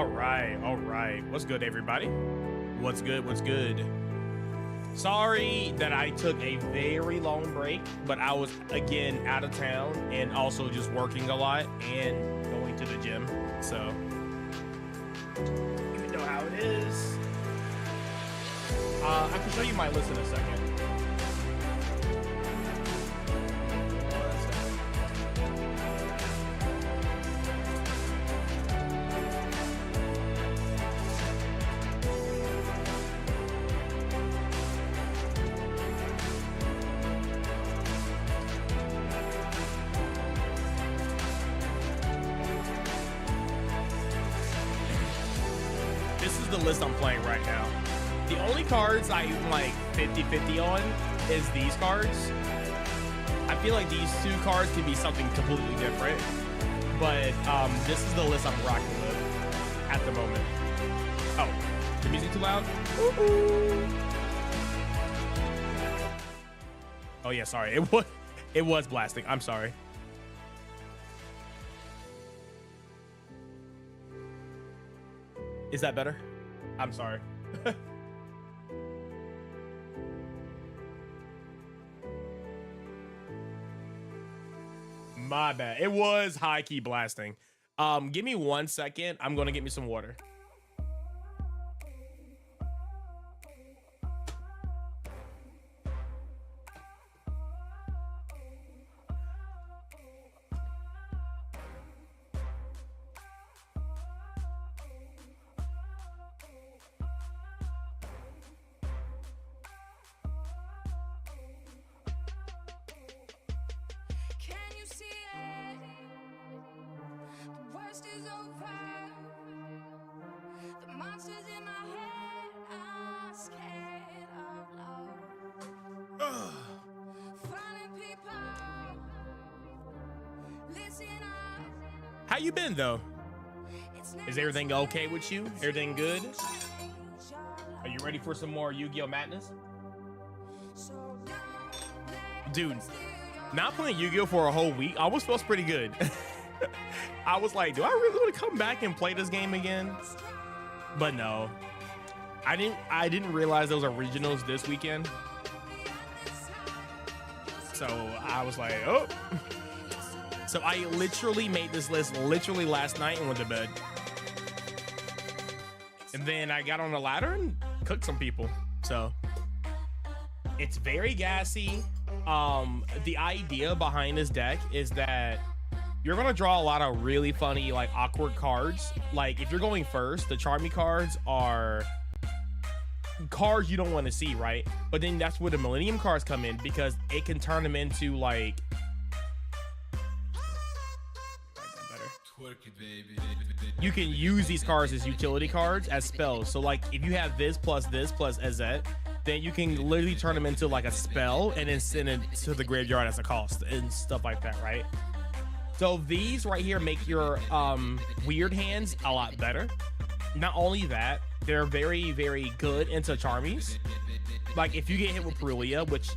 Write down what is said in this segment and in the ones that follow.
All right, all right. What's good, everybody? What's good? What's good? Sorry that I took a very long break, but I was again out of town and also just working a lot and going to the gym. So, you know how it is. I can show you my list in a second. This is the list I'm playing right now. The only cards I'm like 50-50 on is these cards. I feel like these two cards could be something completely different, but this is the list I'm rocking with at the moment. Oh, the music too loud? Woo-hoo. Oh yeah, sorry. It was blasting. I'm sorry. Is that better? I'm sorry. My bad. It was high key blasting. Give me 1 second. I'm gonna get me some water. How you been though? Is everything okay with you? Everything good? Are you ready for some more Yu-Gi-Oh! Madness? Dude, not playing Yu-Gi-Oh! For a whole week almost feels pretty good. I was like, do I really want to come back and play this game again? But no. I didn't realize those originals this weekend. So I was like, oh. So I literally made this list literally last night and went to bed. And then I got on the ladder and cooked some people. So it's very gassy. The idea behind this deck is that you're gonna draw a lot of really funny, like awkward cards. Like if you're going first, the Charmy cards are cards you don't want to see, right? But then that's where the Millennium cards come in, because it can turn them into like you can use these cards as utility cards, as spells. So like if you have this plus Azet, then you can literally turn them into like a spell and then send it to the graveyard as a cost and stuff like that, right? So these right here make your weird hands a lot better. Not only that, they're very, very good into Charmies. Like if you get hit with Perulia, which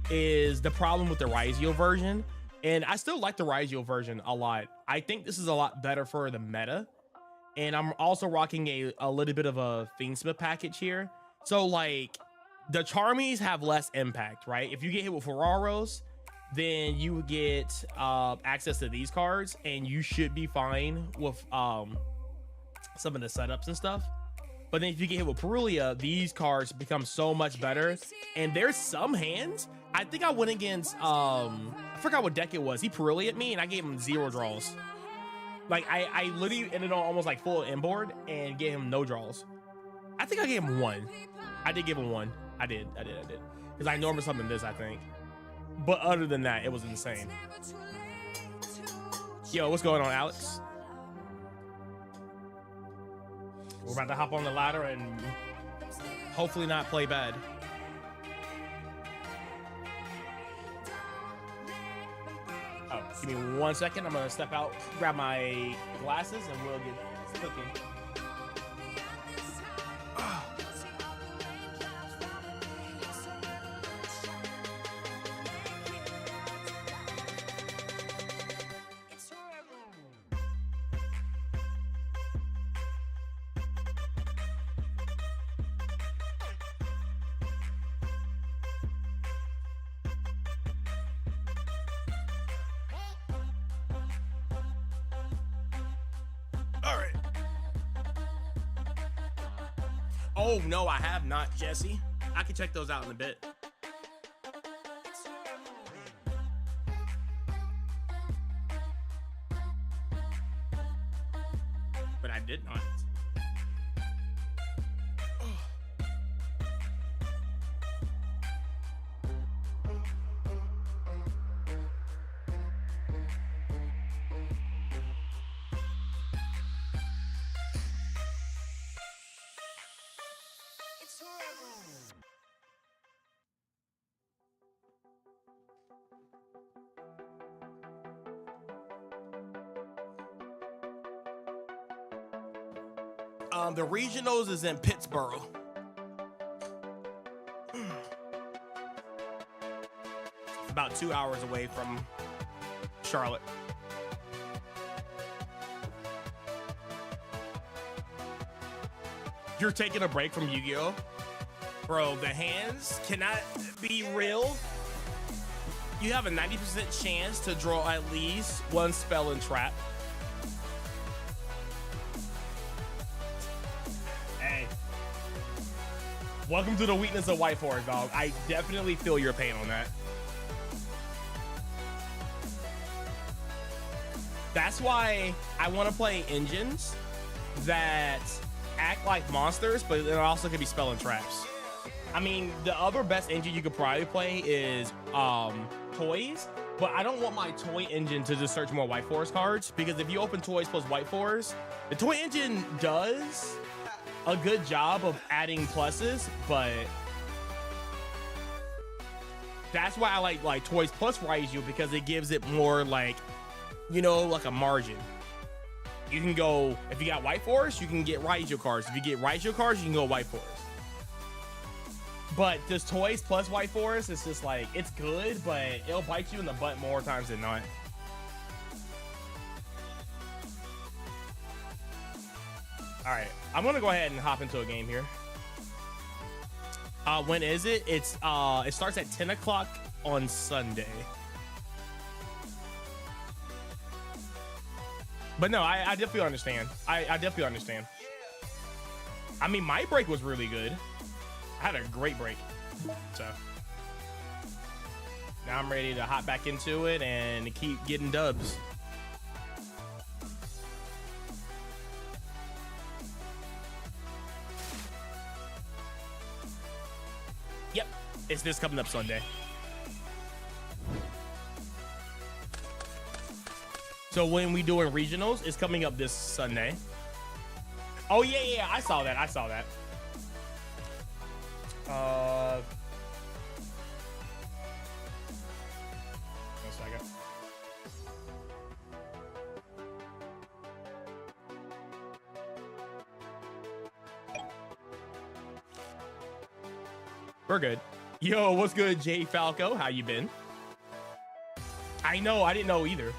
is the problem with the Raizio version, and I still like the Raizio version a lot. I think this is a lot better for the meta. And I'm also rocking a little bit of a Fiendsmith package here. So like the Charmies have less impact, right? If you get hit with Ferraros, then you would get access to these cards and you should be fine with some of the setups and stuff. But then if you get hit with Perulia, these cards become so much better. And there's some hands, I think I went against, I forgot what deck it was. He Perulia'd me and I gave him 0 draws. Like I literally ended on almost like full inboard and gave him no draws. I think I gave him 1. I did give him 1. I did. Because I normally summon this, I think. But other than that, it was insane. Yo, what's going on, Alex? We're about to hop on the ladder and hopefully not play bad. Oh, give me 1 second. I'm gonna step out, grab my glasses, and we'll get cooking. Oh, no, I have not, Jesse. I can check those out in a bit. But I did not. The regionals is in Pittsburgh. About 2 hours away from Charlotte. You're taking a break from Yu-Gi-Oh? Bro, the hands cannot be real. You have a 90% chance to draw at least one spell and trap. Hey. Welcome to the weakness of White Forest, dog. I definitely feel your pain on that. That's why I want to play engines that act like monsters, but it also can be spell and traps. I mean, the other best engine you could probably play is toys, but I don't want my toy engine to just search more White Forest cards, because if you open toys plus White Forest, the toy engine does a good job of adding pluses, but that's why I like toys plus Raiju, because it gives it more like, you know, like a margin. You can go, if you got White Forest, you can get Raiju cards. If you get Raiju cards, you can go White Forest. But just toys plus White Forest, it's just like, it's good, but it'll bite you in the butt more times than not. All right, I'm gonna go ahead and hop into a game here. When is it? It starts at 10 o'clock on Sunday. But no, I definitely understand. I definitely understand. I mean, my break was really good. I had a great break. So now I'm ready to hop back into it and keep getting dubs. Yep, it's this coming up Sunday. So when we doing regionals, it's coming up this Sunday. Oh yeah, I saw that. One second. We're good. Yo, what's good, Jay Falco? How you been? I know, I didn't know either.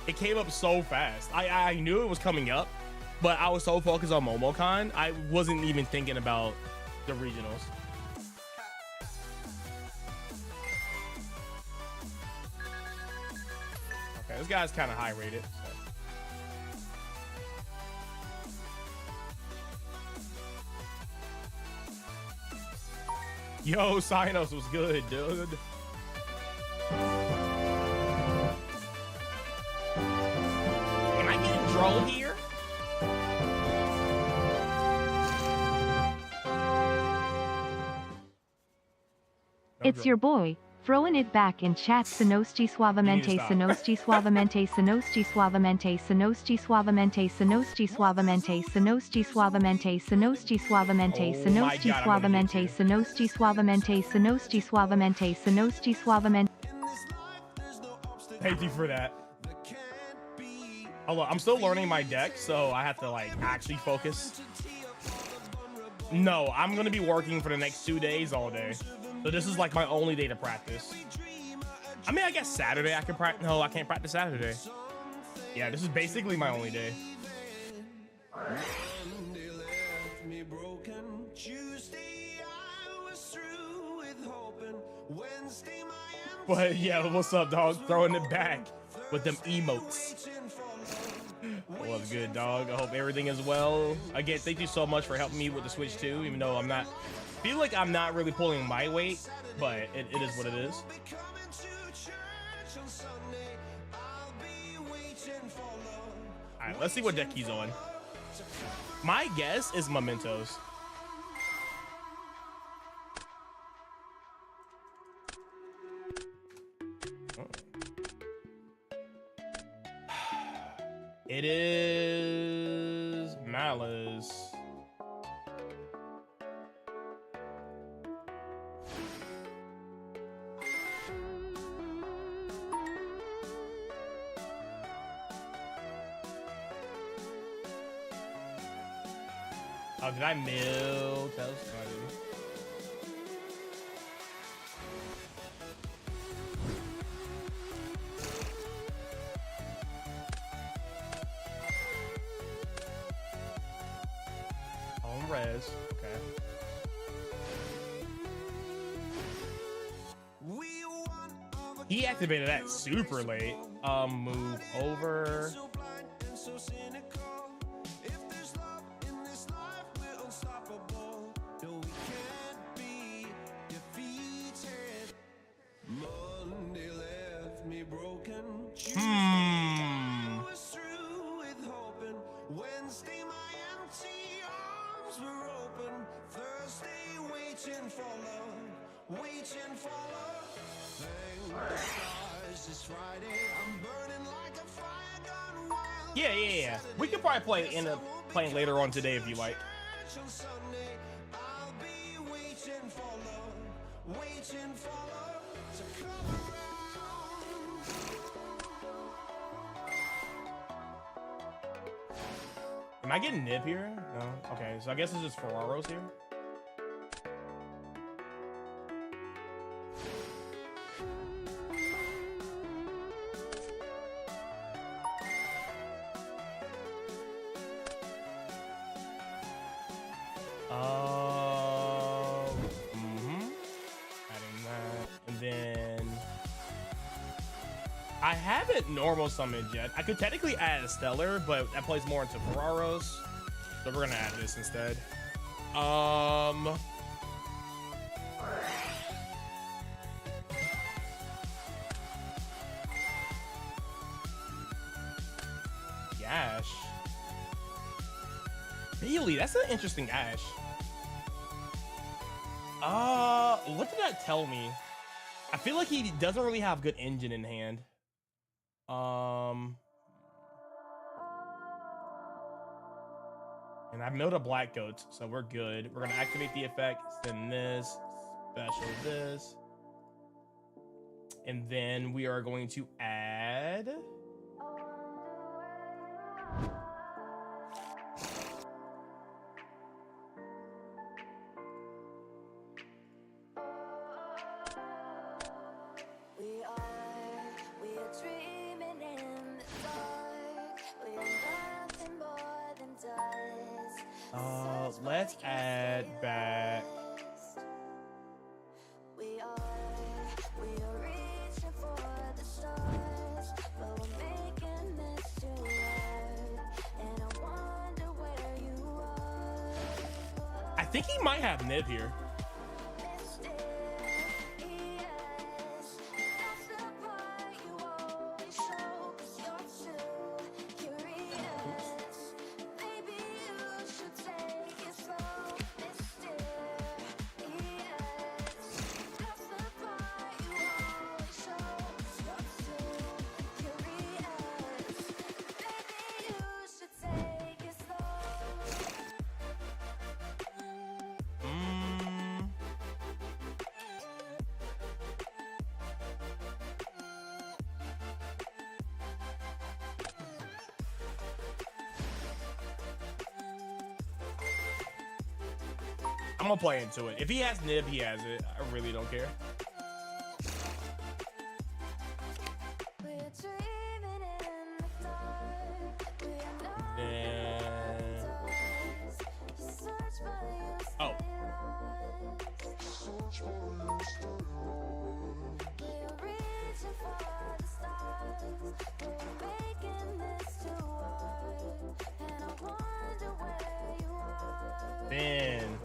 It came up so fast. I knew it was coming up, but I was so focused on MomoCon, I wasn't even thinking about the regionals. Okay, this guy's kind of high rated. So. Yo, Sinos was good, dude. Am I getting trolled here? It's your boy, throwing it back in chat. Sinosti suavemente, Sinosti suavemente, Sinosti suavemente, Sinosti suavemente, Sinosti suavemente, Sinosti suavemente, Sinosti suavemente, Sinosti suavemente, Sinosti suavemente, Sinosti suavemente, Sinosti suavemente. Thank you for that. Hold on, I'm still learning my deck, so I have to like actually focus. No, I'm gonna be working for the next 2 days all day. So this is like my only day to practice. I mean, I guess Saturday I can practice. No, I can't practice Saturday. Yeah, this is basically my only day. But yeah, what's up, dog? Throwing it back with them emotes. What's good, dog? I hope everything is well. Again, thank you so much for helping me with the Switch too, even though feel like I'm not really pulling my weight, but it is what it is. All right, let's see what deck he's on. My guess is Mementos. It is Malice. Oh, did I mill? That was funny. Res. Okay. He activated that super late. Move over. Yeah. We could probably end up playing later on today if you like. Am I getting nib here? No. Okay, so I guess it's just Ferraros here. Adding that, and then I haven't normal summoned yet. I could technically add a Stellar, but that plays more into Ferraros, so we're gonna add this instead. Yash. Really? That's an interesting Ash. What did that tell me? I feel like he doesn't really have good engine in hand. And I've milled a Black Goat, so we're good. We're gonna activate the effect, send this, special this. And then we are going to add... let's add back. I think he might have nib here. I'm gonna play into it. If he has nib, he has it. I really don't care. Then... oh. Finn.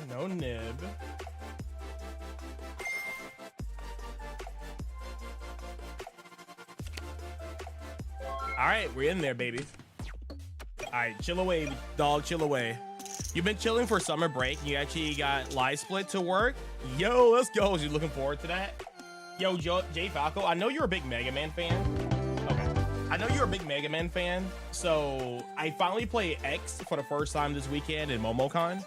No nib. All right, we're in there, baby. All right, chill away, dog, chill away. You've been chilling for summer break. You actually got Live Split to work. Yo, let's go. You looking forward to that? Yo, Jay Falco, I know you're a big Mega Man fan. Okay. I know you're a big Mega Man fan. So I finally played X for the first time this weekend in MomoCon.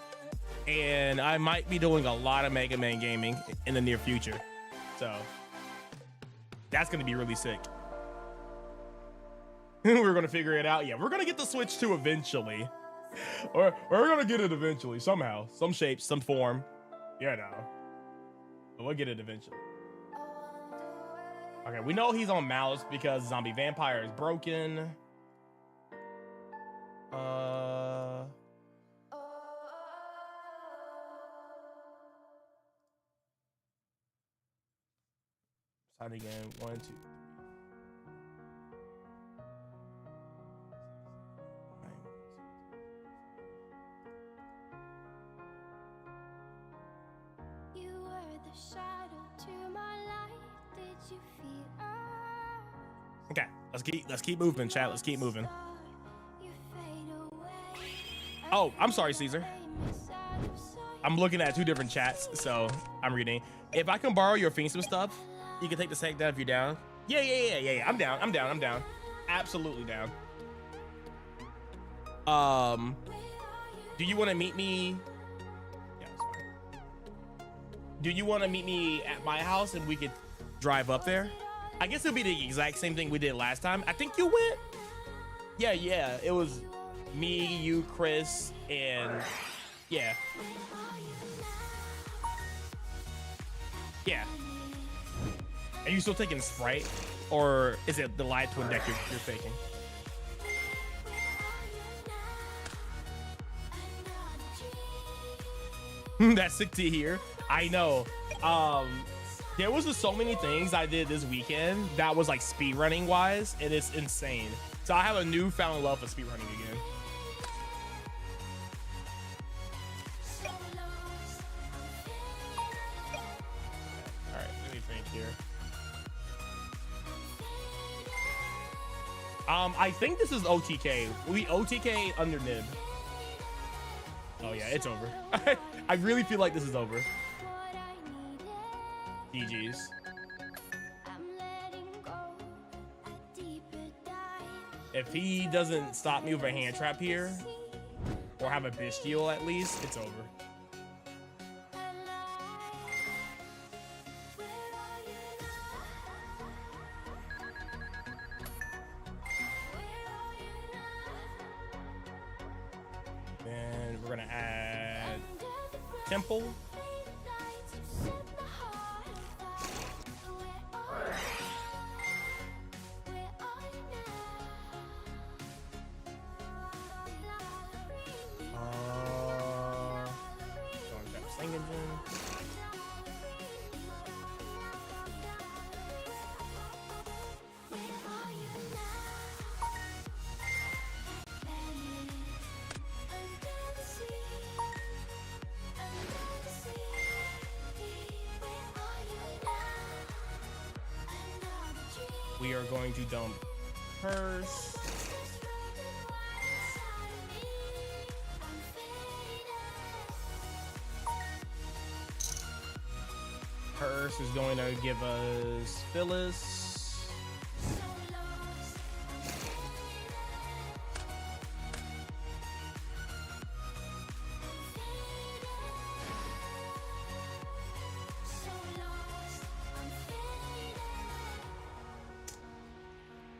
And I might be doing a lot of Mega Man gaming in the near future. So that's going to be really sick. We're going to figure it out. Yeah, we're going to get the Switch 2 eventually. Or we're going to get it eventually, somehow. Some shape, some form. Yeah, no. But we'll get it eventually. Okay, we know he's on Malice because Zombie Vampire is broken. Start again. 1, 2. You were the shadow to my light. Did you feel Okay, let's keep moving, chat. Let's keep moving. Oh, I'm sorry, Caesar. I'm looking at 2 different chats, so I'm reading. If I can borrow your Fiendsim stuff, you can take the sec down if you're down. Yeah. I'm down. Absolutely down. Do you want to meet me? Yeah, that's fine. Do you want to meet me at my house and we could drive up there? I guess it'll be the exact same thing we did last time. I think you went. Yeah. It was me, you, Chris, and yeah. Are you still taking Sprite, or is it the Live Twin deck you're faking? That's sick to hear. I know. There was just so many things I did this weekend that was like speedrunning wise, and it's insane. So I have a newfound love for speedrunning again. All right, let me think here. I think this is OTK. We OTK under nib. Oh yeah, it's over. I really feel like this is over. GG's. If he doesn't stop me with a hand trap here, or have a bestial at least, it's over. Then we're gonna add Temple. We are going to dump Purse. Purse is going to give us Phyllis.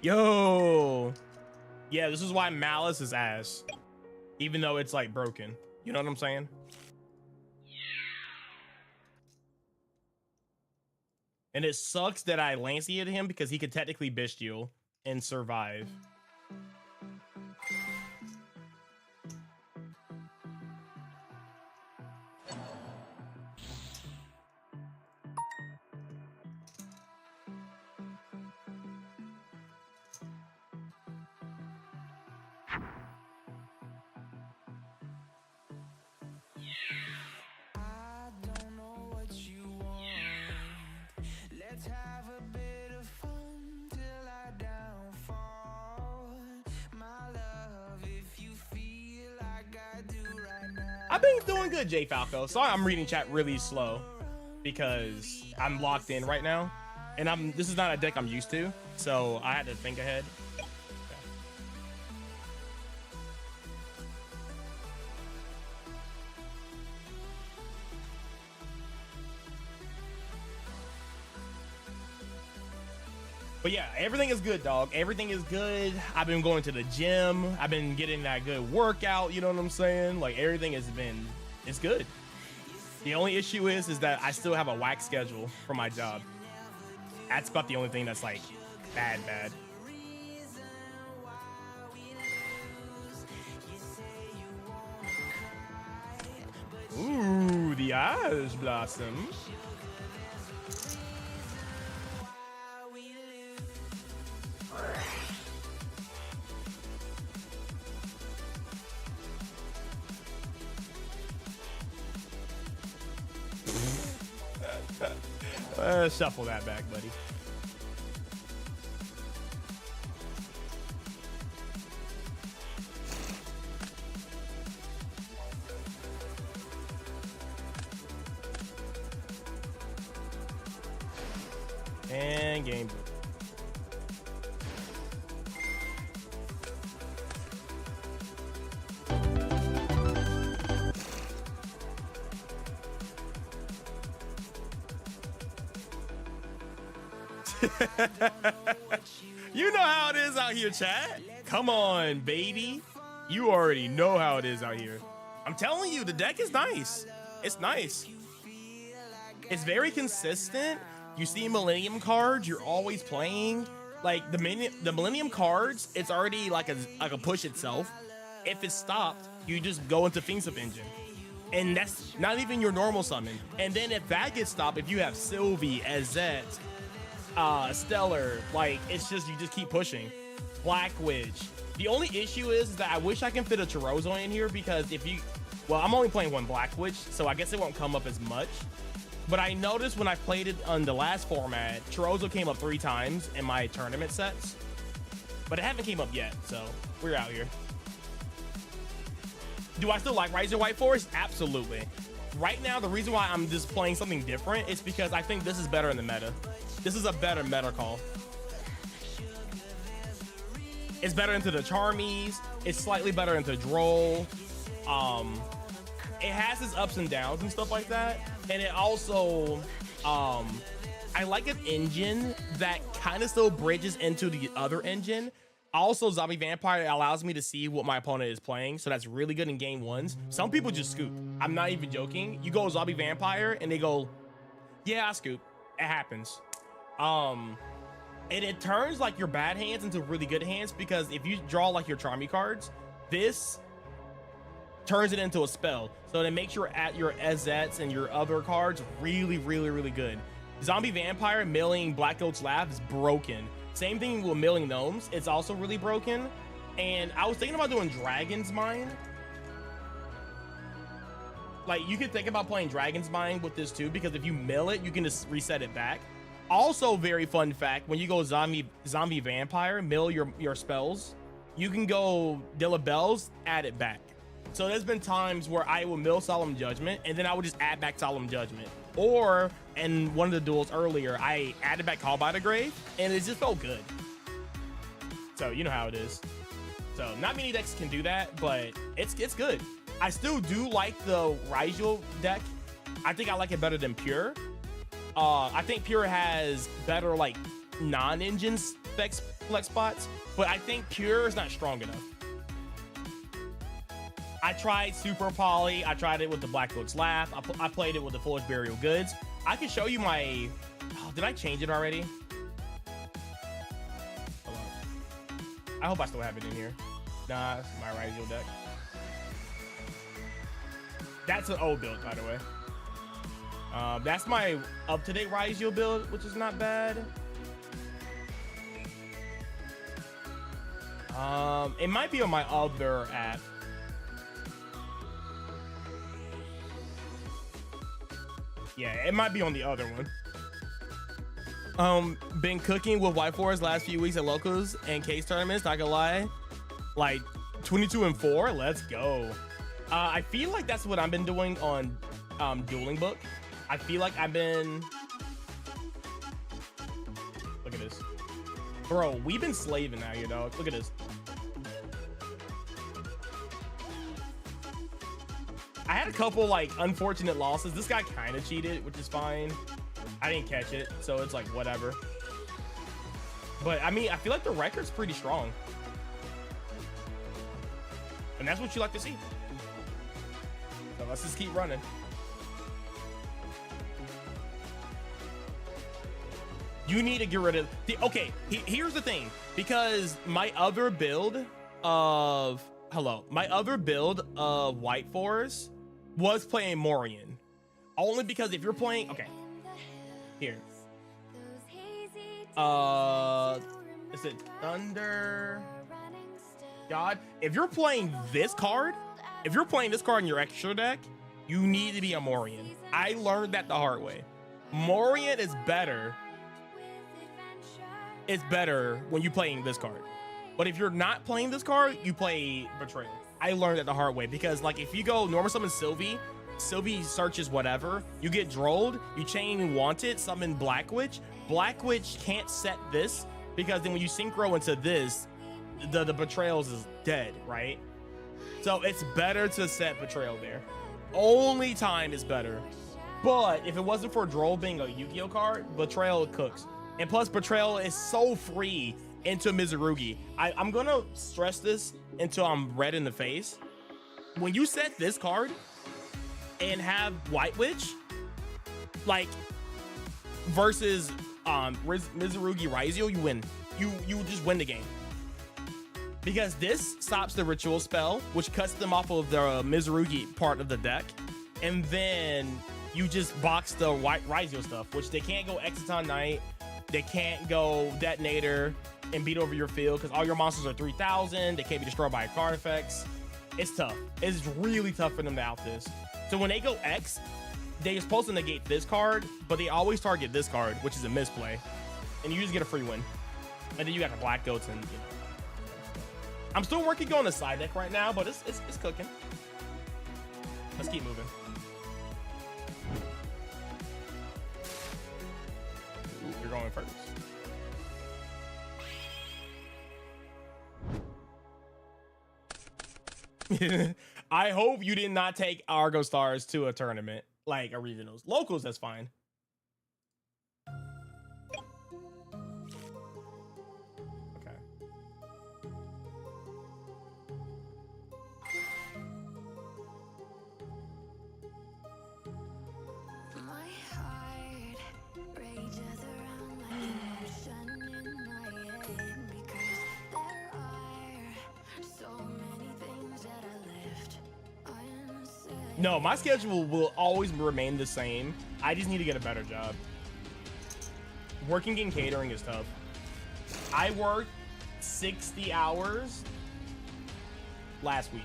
Yo. Yeah, this is why Malice is ass. Even though it's like broken. You know what I'm saying? And it sucks that I Lanceited him because he could technically Bestial and survive. I've been doing good, J Falco. Sorry, I'm reading chat really slow because I'm locked in right now, and this is not a deck I'm used to, so I had to think ahead. But yeah, everything is good, dog. Everything is good. I've been going to the gym. I've been getting that good workout. You know what I'm saying? Like everything it's good. The only issue is that I still have a whack schedule for my job. That's about the only thing that's like bad. Ooh, the Ash Blossom. Shuffle that back, buddy. And game. You know how it is out here, chat. Come on, baby. You already know how it is out here. I'm telling you, the deck is nice. It's nice. It's very consistent. You see Millennium cards, you're always playing. Like the Millennium cards, it's already like a push itself. If it's stopped, you just go into Fiends of Engine. And that's not even your normal summon. And then if that gets stopped, if you have Sylvie, Azette, Stellar, like it's just you just keep pushing. Black Witch. The only issue is that I wish I can fit a Chorozo in here because I'm only playing one Black Witch, so I guess it won't come up as much. But I noticed when I played it on the last format, Chorozo came up 3 times in my tournament sets, but it haven't came up yet, so we're out here. Do I still like Riser White Forest? Absolutely. Right now, the reason why I'm just playing something different is because I think this is better in the meta. This is a better meta call. It's better into the Charmies. It's slightly better into Droll. It has its ups and downs and stuff like that. And it also, I like an engine that kind of still bridges into the other engine. Also, Zombie Vampire allows me to see what my opponent is playing, so that's really good in game ones. Some people just scoop. I'm not even joking. You go Zombie Vampire and they go, yeah, I scoop. It happens. And it turns like your bad hands into really good hands because if you draw like your Charmy cards, this turns it into a spell. So it makes your Azettes and your other cards really, really, really good. Zombie Vampire milling Black Goat's Laugh is broken. Same thing with milling Gnomes. It's also really broken. And I was thinking about doing Dragon's Mind. Like you could think about playing Dragon's Mind with this too, because if you mill it, you can just reset it back. Also, very fun fact, when you go Zombie Vampire, mill your spells, you can go Dillabells, add it back. So there's been times where I will mill Solemn Judgment, and then I would just add back Solemn Judgment. Or, in one of the duels earlier, I added back Call by the Grave, and it just felt good. So, you know how it is. So, not many decks can do that, but it's good. I still do like the Rigel deck. I think I like it better than Pure. I think Pure has better like non-engine flex spots, but I think pure is not strong enough. I tried Super Poly. I tried it with the Black Book's Laugh. I played it with the Foolish Burial Goods. I can show you my... Oh, did I change it already? Hold on. I hope I still have it in here. Nah, it's my Ryziel deck. That's an old build, by the way. That's my up-to-date Ryziel build, which is not bad. It might be on my other app. Yeah, it might be on the other one. Been cooking with White Forest last few weeks at locals and case tournaments, not gonna lie. Like 22 and 4, let's go. I feel like that's what I've been doing on Dueling Book. I feel like I've been... Look at this. Bro, we've been slaving out here, dog. Look at this. I had a couple like unfortunate losses. This guy kind of cheated, which is fine. I didn't catch it, so it's like whatever. But I mean, I feel like the record's pretty strong. And that's what you like to see. So let's just keep running. You need to get rid of the... Okay, here's the thing. Because my other build of... My other build of White Forest was playing Morian. Only because if you're playing... Okay. Here. Is it Thunder? God? If you're playing this card... If you're playing this card in your extra deck, you need to be a Morian. I learned that the hard way. Morian is better. It's better when you're playing this card. But if you're not playing this card, you play Betrayal. I learned that the hard way because like if you go normal summon Sylvie searches whatever, you get drolled, you chain Wanted, summon Black Witch. Black Witch can't set this because then when you synchro into this, the Betrayals is dead, right? So it's better to set Betrayal there. Only time is better. But if it wasn't for Droll being a Yu-Gi-Oh card, Betrayal cooks. And plus Betrayal is so free into Mizurugi. I'm gonna stress this until I'm red in the face. When you set this card and have White Witch, like versus Mizurugi Ryziel, you win. You just win the game. Because this stops the ritual spell, which cuts them off of the Mizurugi part of the deck. And then you just box the White Ryziel stuff, which they can't go Exciton Knight. They can't go Detonator and beat over your field because all your monsters are 3,000. They can't be destroyed by card effects. It's tough. It's really tough for them to out this. So when they go X, they're supposed to negate this card, but they always target this card, which is a misplay. And you just get a free win. And then you got the Black Goats and, you know. I'm still working on the side deck right now, but it's cooking. Let's keep moving. Ooh, you're going first. I hope you did not take Argo Stars to a tournament, like a regionals. Locals, that's fine. Okay. My heart rages around like an ocean in my head because there are so many things that I left unsaid. No, my schedule will always remain the same. I just need to get a better job. Working in catering is tough. I worked 60 hours last week.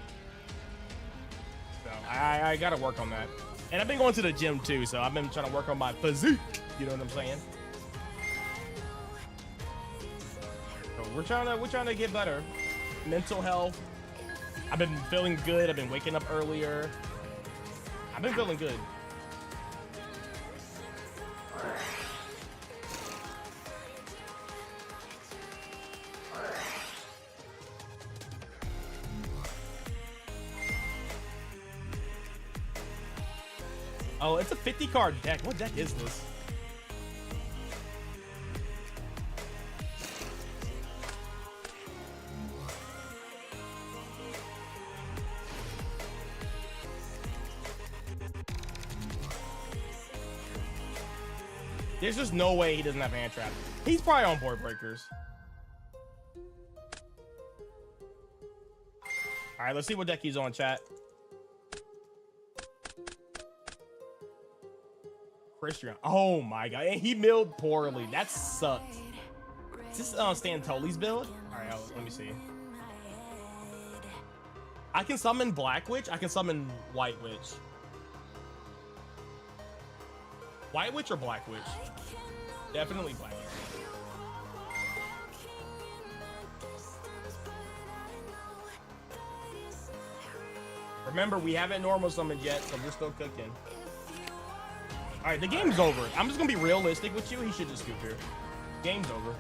So I gotta work on that. And I've been going to the gym too, so I've been trying to work on my physique. You know what I'm saying? So we're trying to get better. Mental health. I've been feeling good. I've been waking up earlier. I've been feeling good. Oh, it's a 50 card deck. What deck is this? There's just no way he doesn't have hand trap. He's probably on board breakers. All right, let's see what deck he's on, chat. Christian. Oh my god, and he milled poorly. That sucked. Is this Stantoli's build? All right, let me see. I can summon Black Witch. I can summon White Witch. White Witch or Black Witch? Definitely Black Witch. Remember, we haven't normal summoned yet, so we're still cooking. All right, the game's over. I'm just gonna be realistic with you. He should just scoop here. Game's over.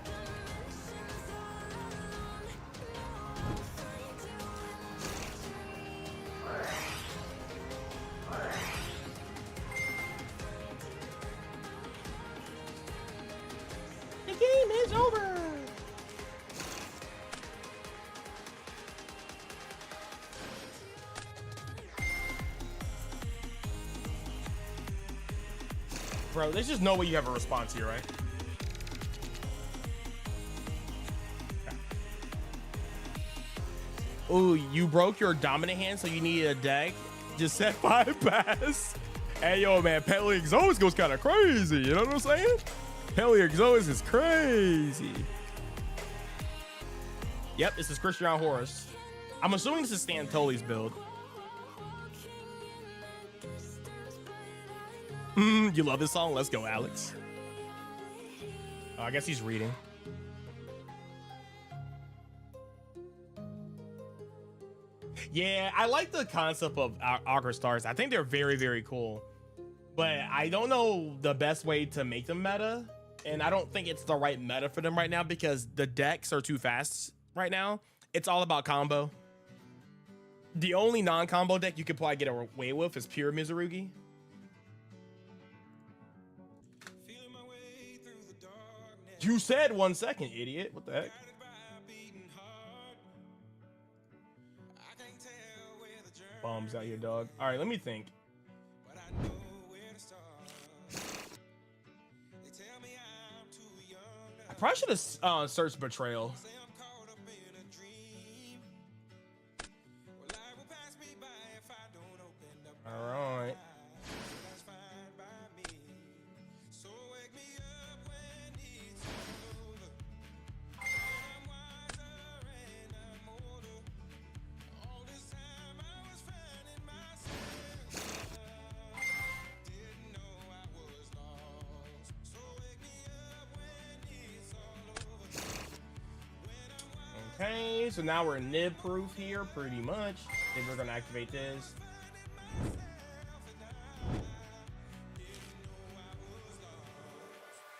The game is over. Bro, there's just no way you have a response here, right? Okay. Ooh, you broke your dominant hand, so you needed a deck. Just set 5 pass. Hey, yo, man, Paleoxois goes kind of crazy. You know what I'm saying? Paleoxois is crazy. Yep, this is Christian Horus. I'm assuming this is Stantoli's build. You love this song? Let's go, Alex. Oh, I guess he's reading. Yeah, I like the concept of Aqua Stars. I think they're very, very cool. But I don't know the best way to make them meta. And I don't think it's the right meta for them right now because the decks are too fast right now. It's all about combo. The only non-combo deck you could probably get away with is pure Mizurugi. You said 1 second, idiot. What the heck? Bums out here, dog. All right, let me think. I probably should have searched Betrayal. All right. Okay, so now we're nib proof here, pretty much. Then we're gonna activate this.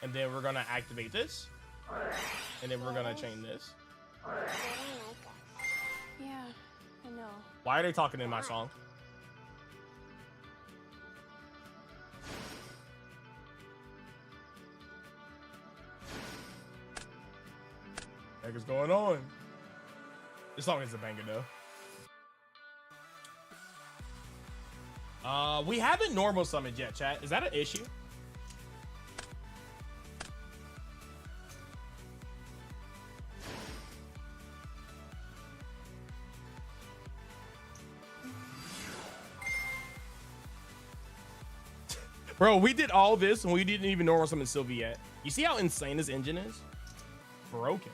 And then we're gonna activate this. And then we're gonna chain this. I don't like that. Yeah, I know. Why are they talking in my song? What is going on? This song is a banger though. We haven't normal summoned yet, chat. Is that an issue? Bro, we did all this and we didn't even normal summon Sylvie yet. You see how insane this engine is? Broken.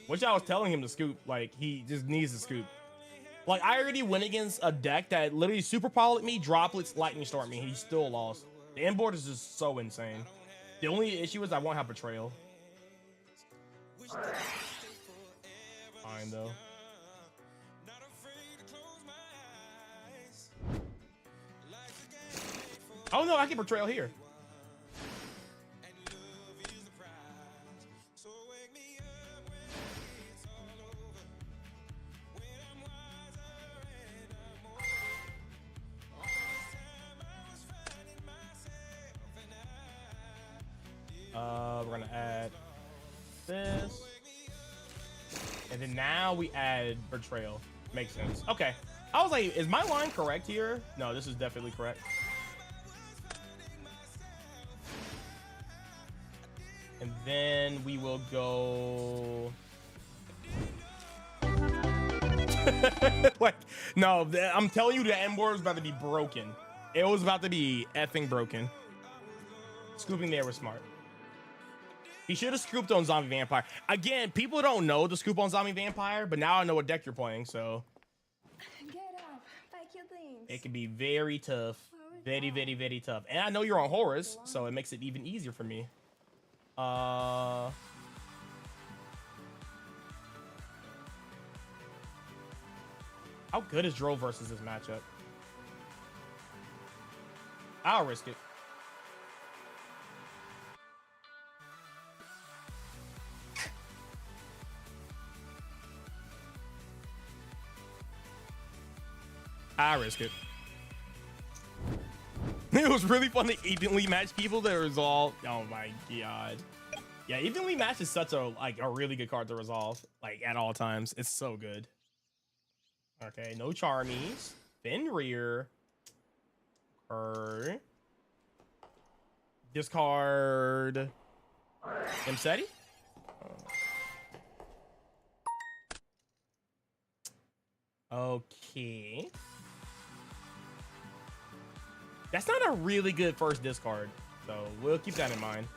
Which I was telling him to scoop, like he just needs to scoop. Like I already went against a deck that literally super polyed me, droplets, lightning storm me. He still lost. The inboard is just so insane. The only issue is I won't have Betrayal. Fine though. Oh no, I can Betrayal here. We're gonna add this, and then now we add Betrayal. Makes sense. Okay, I was like, is my line correct here? No, this is definitely correct. And then we will go. Like, no, I'm telling you, the M board was about to be broken. It was about to be effing broken. Scooping there was smart. He should have scooped on Zombie Vampire. Again, people don't know to scoop on Zombie Vampire, but now I know what deck you're playing, so. Get up, pack your things. It can be very tough. Very, very, very tough. And I know you're on Horus, so it makes it even easier for me. How good is Droll versus this matchup? I'll risk it. I risk it. It was really fun to evenly match people that resolve. Oh my god. Yeah, evenly match is such a really good card to resolve, like at all times. It's so good. Okay, no Charmies. Fenrir. Discard Imseti. Okay. That's not a really good first discard, so we'll keep that in mind.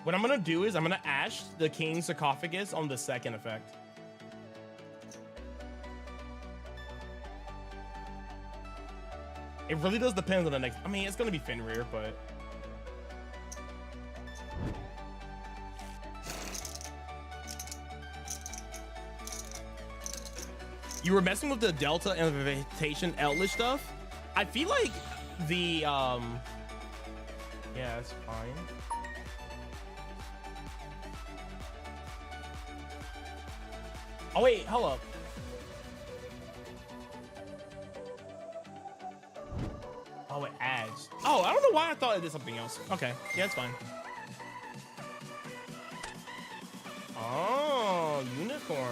What I'm gonna do is I'm gonna Ash the King Sarcophagus on the second effect. It really does depend on the next. I mean, it's gonna be Fenrir, but you were messing with the Delta Invitation Eldritch stuff. I feel like the yeah, it's fine. Oh wait, hold up. Oh, it adds. Oh, I don't know why I thought it did something else. Okay, yeah, it's fine. Oh, unicorn.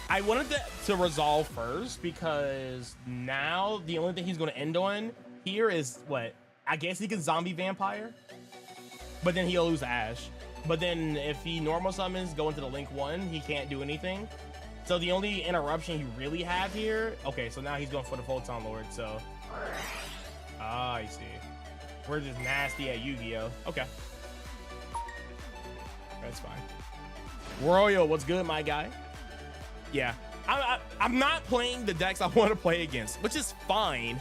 I wanted to resolve first because now the only thing he's going to end on here is what? I guess he can Zombie Vampire, but then he'll lose Ash. But then if he normal summons, go into the Link 1, he can't do anything. So the only interruption you really have here, okay, so now he's going for the Photon Lord, so. Ah, I see. We're just nasty at Yu-Gi-Oh! Okay. That's fine. Royal, what's good, my guy? Yeah, I'm not playing the decks I want to play against, which is fine.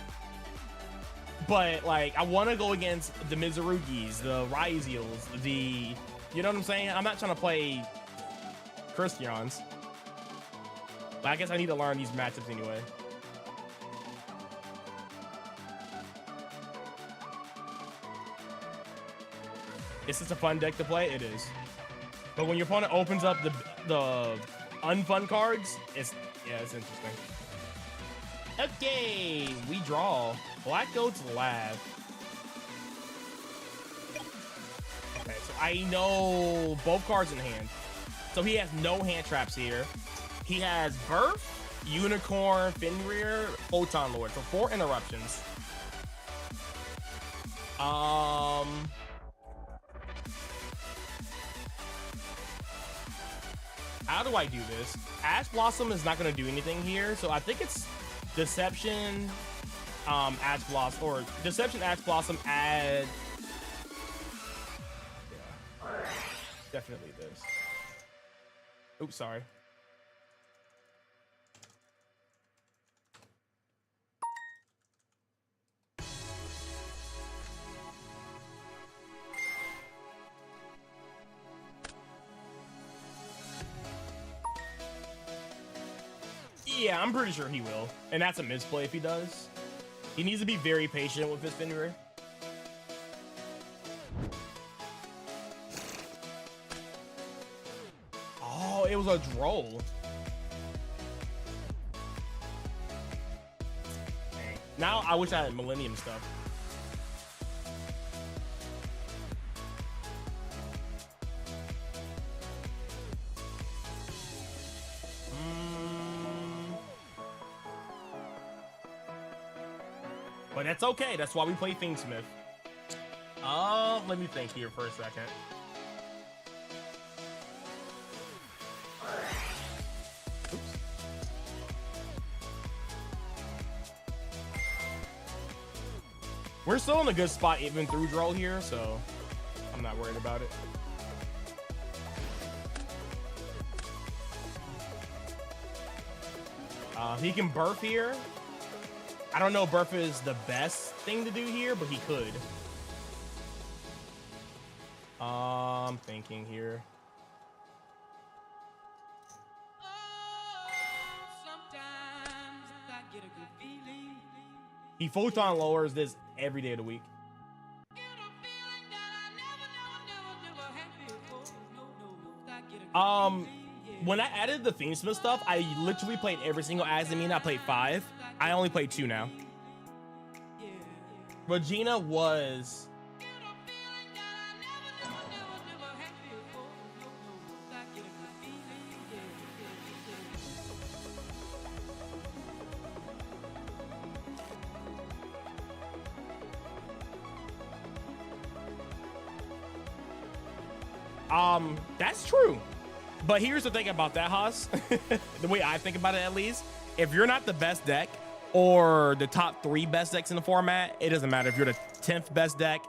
But like, I want to go against the Mizurugis, the Ryziels, the, you know what I'm saying? I'm not trying to play Christians. But I guess I need to learn these matchups anyway. Is this a fun deck to play? It is. But when your opponent opens up the unfun cards, it's interesting. Okay, we draw Black Goat's Lab. Okay, so I know both cards in hand. So he has no hand traps here. He has Birth, Unicorn, Fenrir, Photon Lord. So 4 interruptions. How do I do this? Ash Blossom is not going to do anything here, so I think it's Deception, Ash Blossom, or Deception, Ash Blossom, add. Yeah. Definitely this. Oops, sorry. Yeah, I'm pretty sure he will. And that's a misplay if he does. He needs to be very patient with his Fenrir. Oh, it was a droll. Dang. Now I wish I had Millennium stuff. But that's okay. That's why we play Fiendsmith. Let me think here for a second. Oops. We're still in a good spot even through Droll here, so I'm not worried about it. He can burp here. I don't know if burp is the best thing to do here, but he could. I'm thinking here. He photon lowers this every day of the week. When I added the Fiendsmith stuff, I literally played every single Azamine. I played 5. I only played 2 now. Regina was... That's true. But here's the thing about that, Haas. The way I think about it, at least, if you're not the best deck or the top 3 best decks in the format, it doesn't matter if you're the 10th best deck,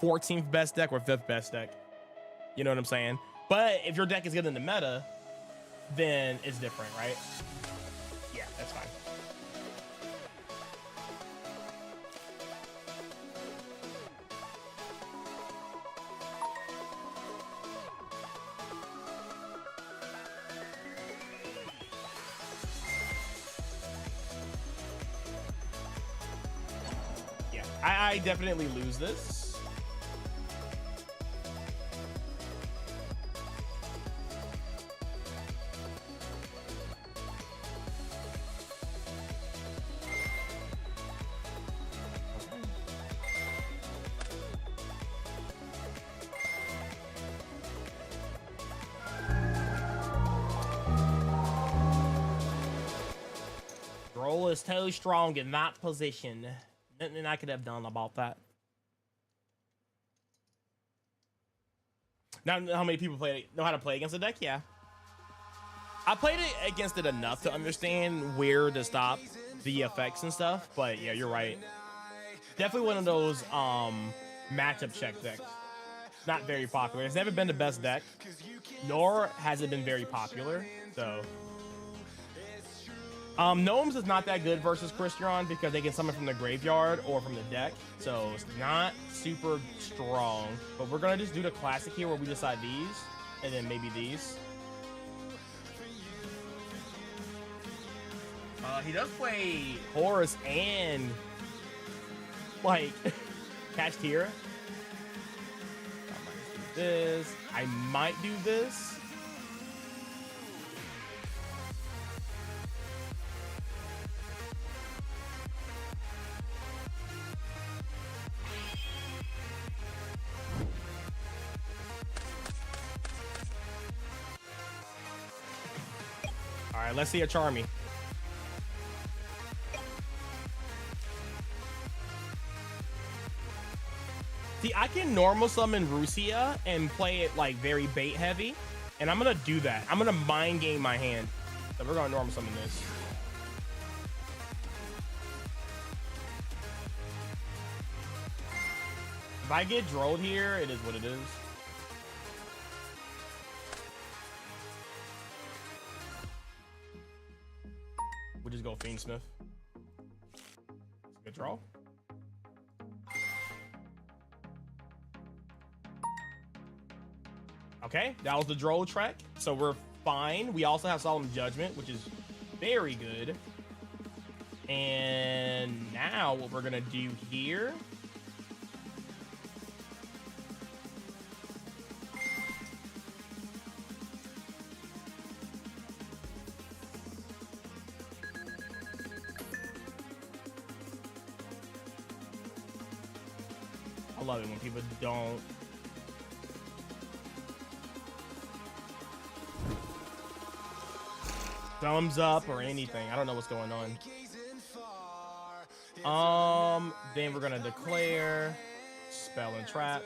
14th best deck, or 5th best deck. You know what I'm saying? But if your deck is good in the meta, then it's different, right? Yeah, that's fine. I definitely lose this. Droll is too strong in that position. Nothing I could have done about that. Now, how many people know how to play against the deck? Yeah. I played it against it enough to understand where to stop the effects and stuff, but yeah, you're right. Definitely one of those matchup check decks. Not very popular. It's never been the best deck, nor has it been very popular, so... Gnomes is not that good versus Crystron because they can summon from the graveyard or from the deck, so it's not super strong. But we're gonna just do the classic here where we decide these, and then maybe these. He does play Horus and like Kashtira. I might do this. I might do this. All right, let's see a Charmy. See, I can normal summon Rusia and play it like very bait heavy, and I'm gonna do that. I'm gonna mind game my hand. So we're gonna normal summon this. If I get drolled here, it is what it is. We'll just go Fiendsmith. Good draw. Okay, that was the droll track, so we're fine. We also have Solemn Judgment, which is very good. And now what we're gonna do here. I love it when people don't. Thumbs up or anything. I don't know what's going on. Then we're gonna declare spell and trap.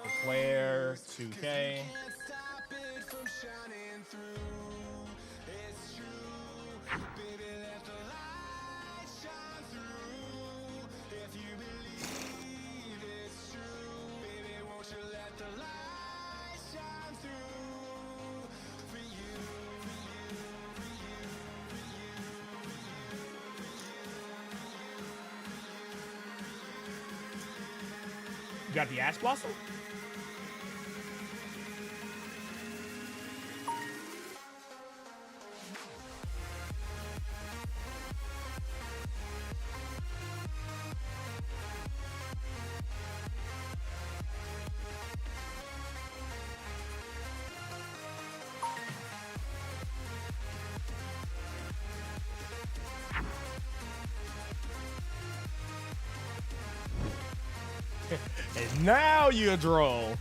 Declare 2K. You got the Ash Blossom? And now you draw.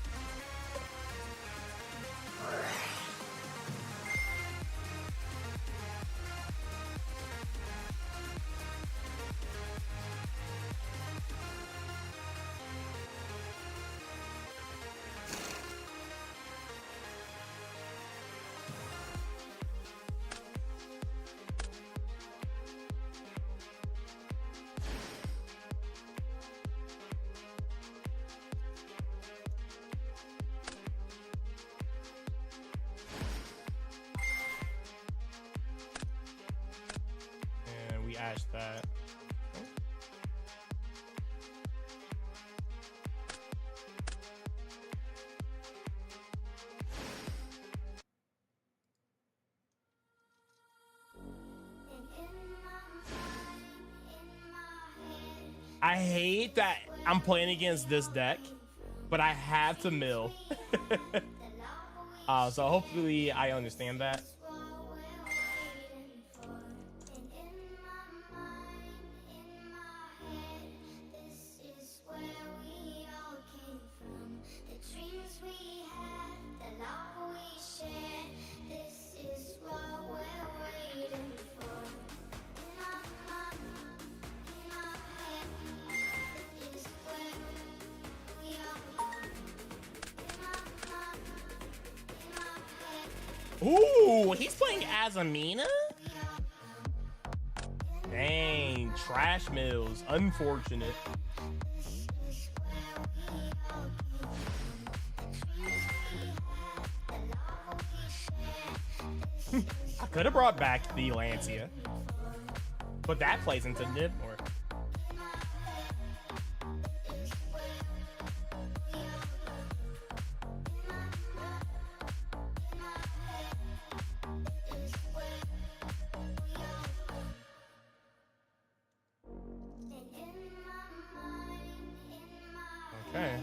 And we ash that. I hate that I'm playing against this deck, but I have to mill. So hopefully I understand that. Ooh, he's playing Azamina? Dang, trash mills. Unfortunate. I could have brought back the Lancia, but that plays into Nidmore. Okay.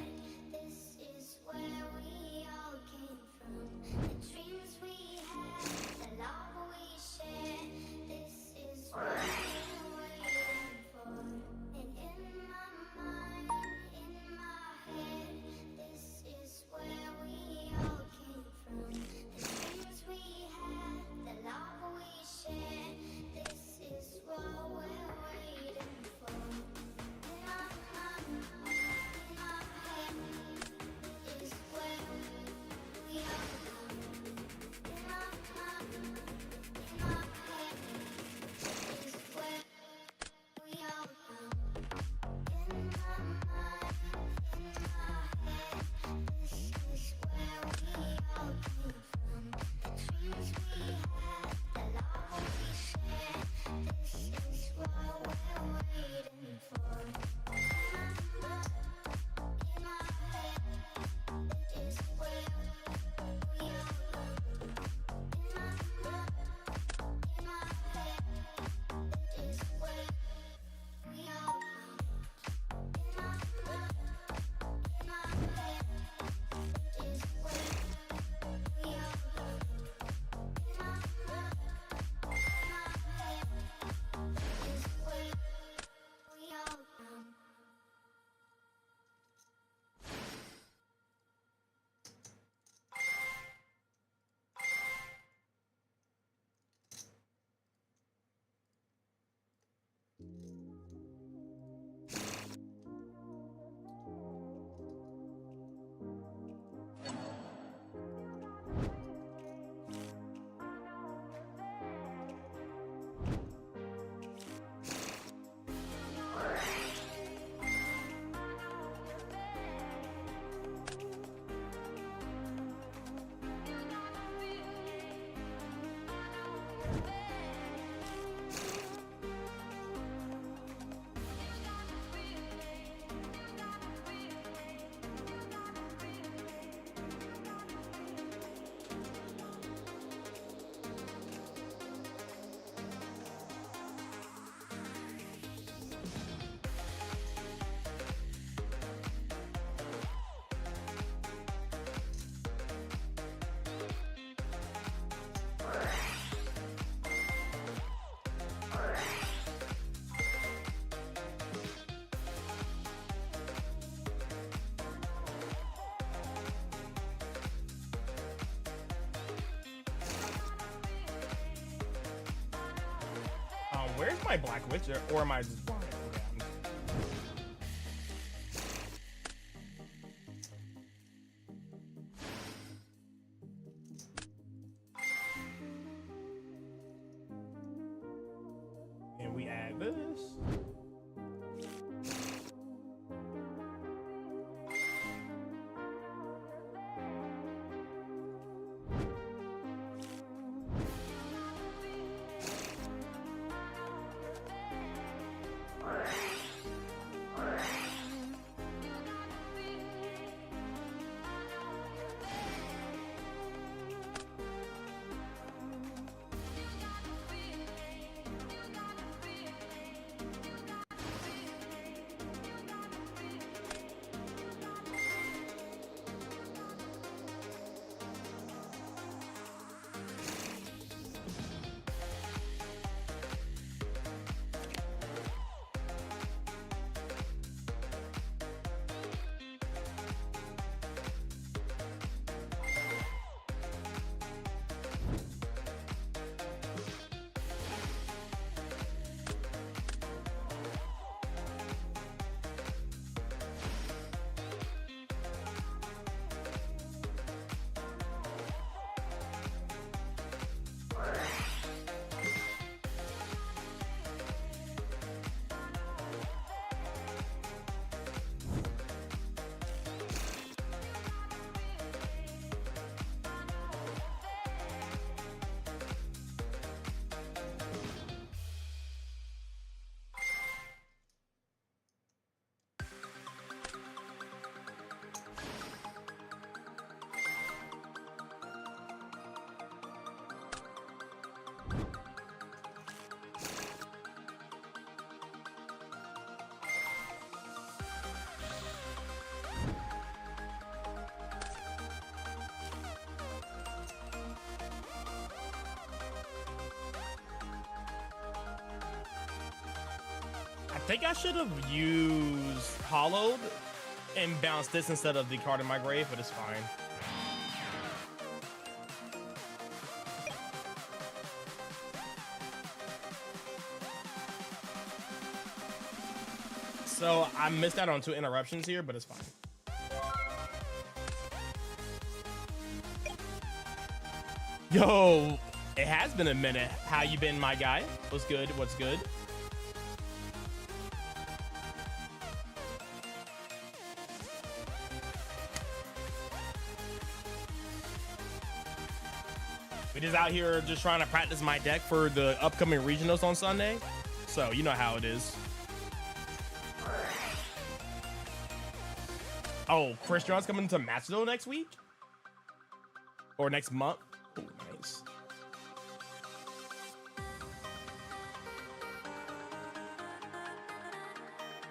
That's my Black Witch, or am I just blind? And we add this. I think I should have used Hollowed and bounced this instead of the card in my grave, but it's fine. So I missed out on 2 interruptions here, but it's fine. Yo, it has been a minute. How you been, my guy? What's good? What's good? We just out here just trying to practice my deck for the upcoming regionals on Sunday. So you know how it is. Oh, Chris John's coming to Matchville next week? Or next month? Oh, nice.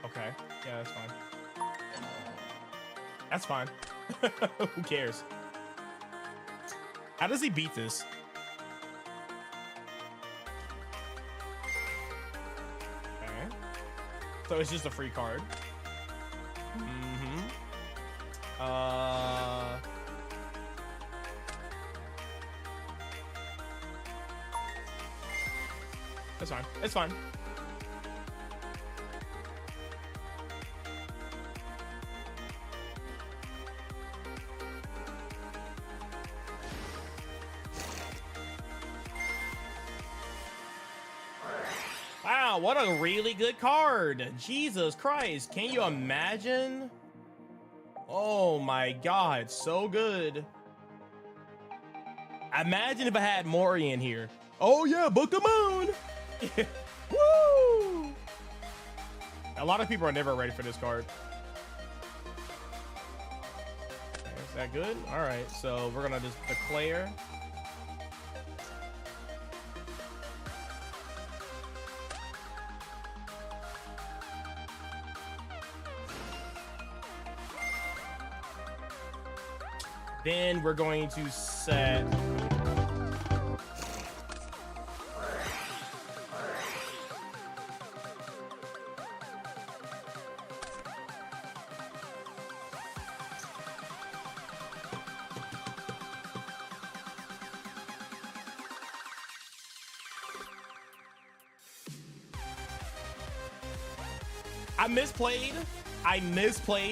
Okay. Yeah, that's fine. That's fine. Who cares? How does he beat this? Okay. So it's just a free card. That's fine. It's fine. Wow, what a really good card. Jesus Christ. Can you imagine? Oh my God, so good. Imagine if I had Mori in here. Oh yeah, Book of Moon. Woo! A lot of people are never ready for this card. Is that good? All right, so we're gonna just declare. Then we're going to set I misplayed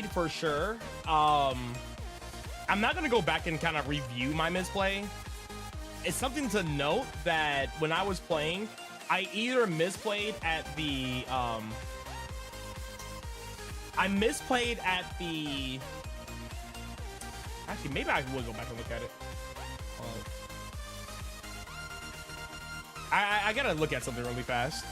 for sure. I'm not gonna go back and kind of review my misplay. It's something to note that when I was playing, I either misplayed at the actually maybe I will go back and look at it. I gotta look at something really fast.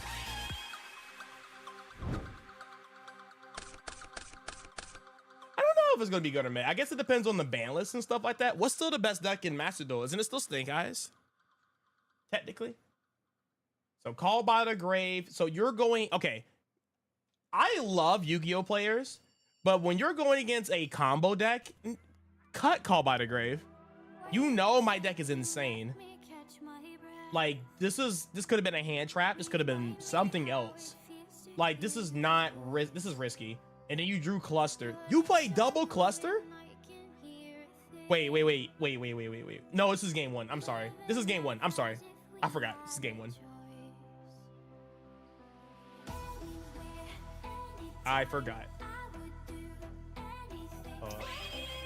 I don't know if it's gonna be good or not. I guess it depends on the ban list and stuff like that. What's still the best deck in Master Duel? Isn't it still Snake Eyes? Technically. So Call by the Grave. So you're going, okay. I love Yu-Gi-Oh players, but when you're going against a combo deck, cut Call by the Grave. You know my deck is insane. Like this could have been a hand trap. This could have been something else. Like this is not this is risky. And then you drew Cluster. You play double Cluster? Wait. No, this is game one. I'm sorry. This is game one. I'm sorry. I forgot. This is game one. I forgot.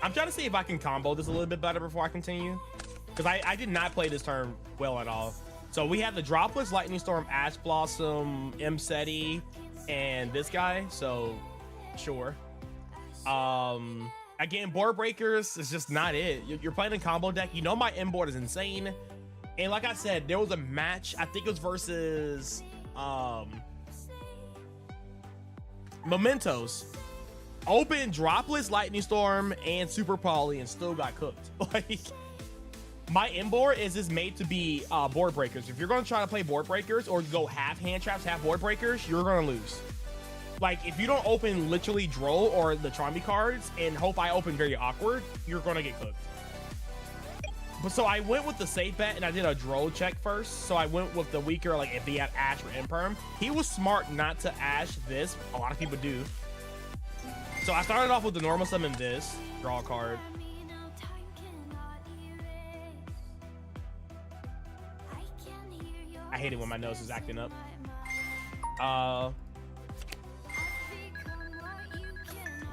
I'm trying to see if I can combo this a little bit better before I continue. Because I did not play this turn well at all. So we have the Droplets, Lightning Storm, Ash Blossom, Mseti, and this guy. So sure. Again, Board Breakers is just not it. You're playing a combo deck. You know my inboard is insane. And like I said, there was a match. I think it was versus Mementos. Open Droplets, Lightning Storm, and Super Poly, and still got cooked. Like my inboard is made to be Board Breakers. If you're going to try to play Board Breakers or go half hand traps, half Board Breakers, you're going to lose. Like if you don't open literally Droll or the Trombi cards and hope I open very awkward, you're going to get cooked. But so I went with the safe bet and I did a Droll check first. So I went with the weaker, like if he had Ash or Imperm. He was smart not to Ash this. A lot of people do. So I started off with the normal summon this, draw a card. I hate it when my nose is acting up.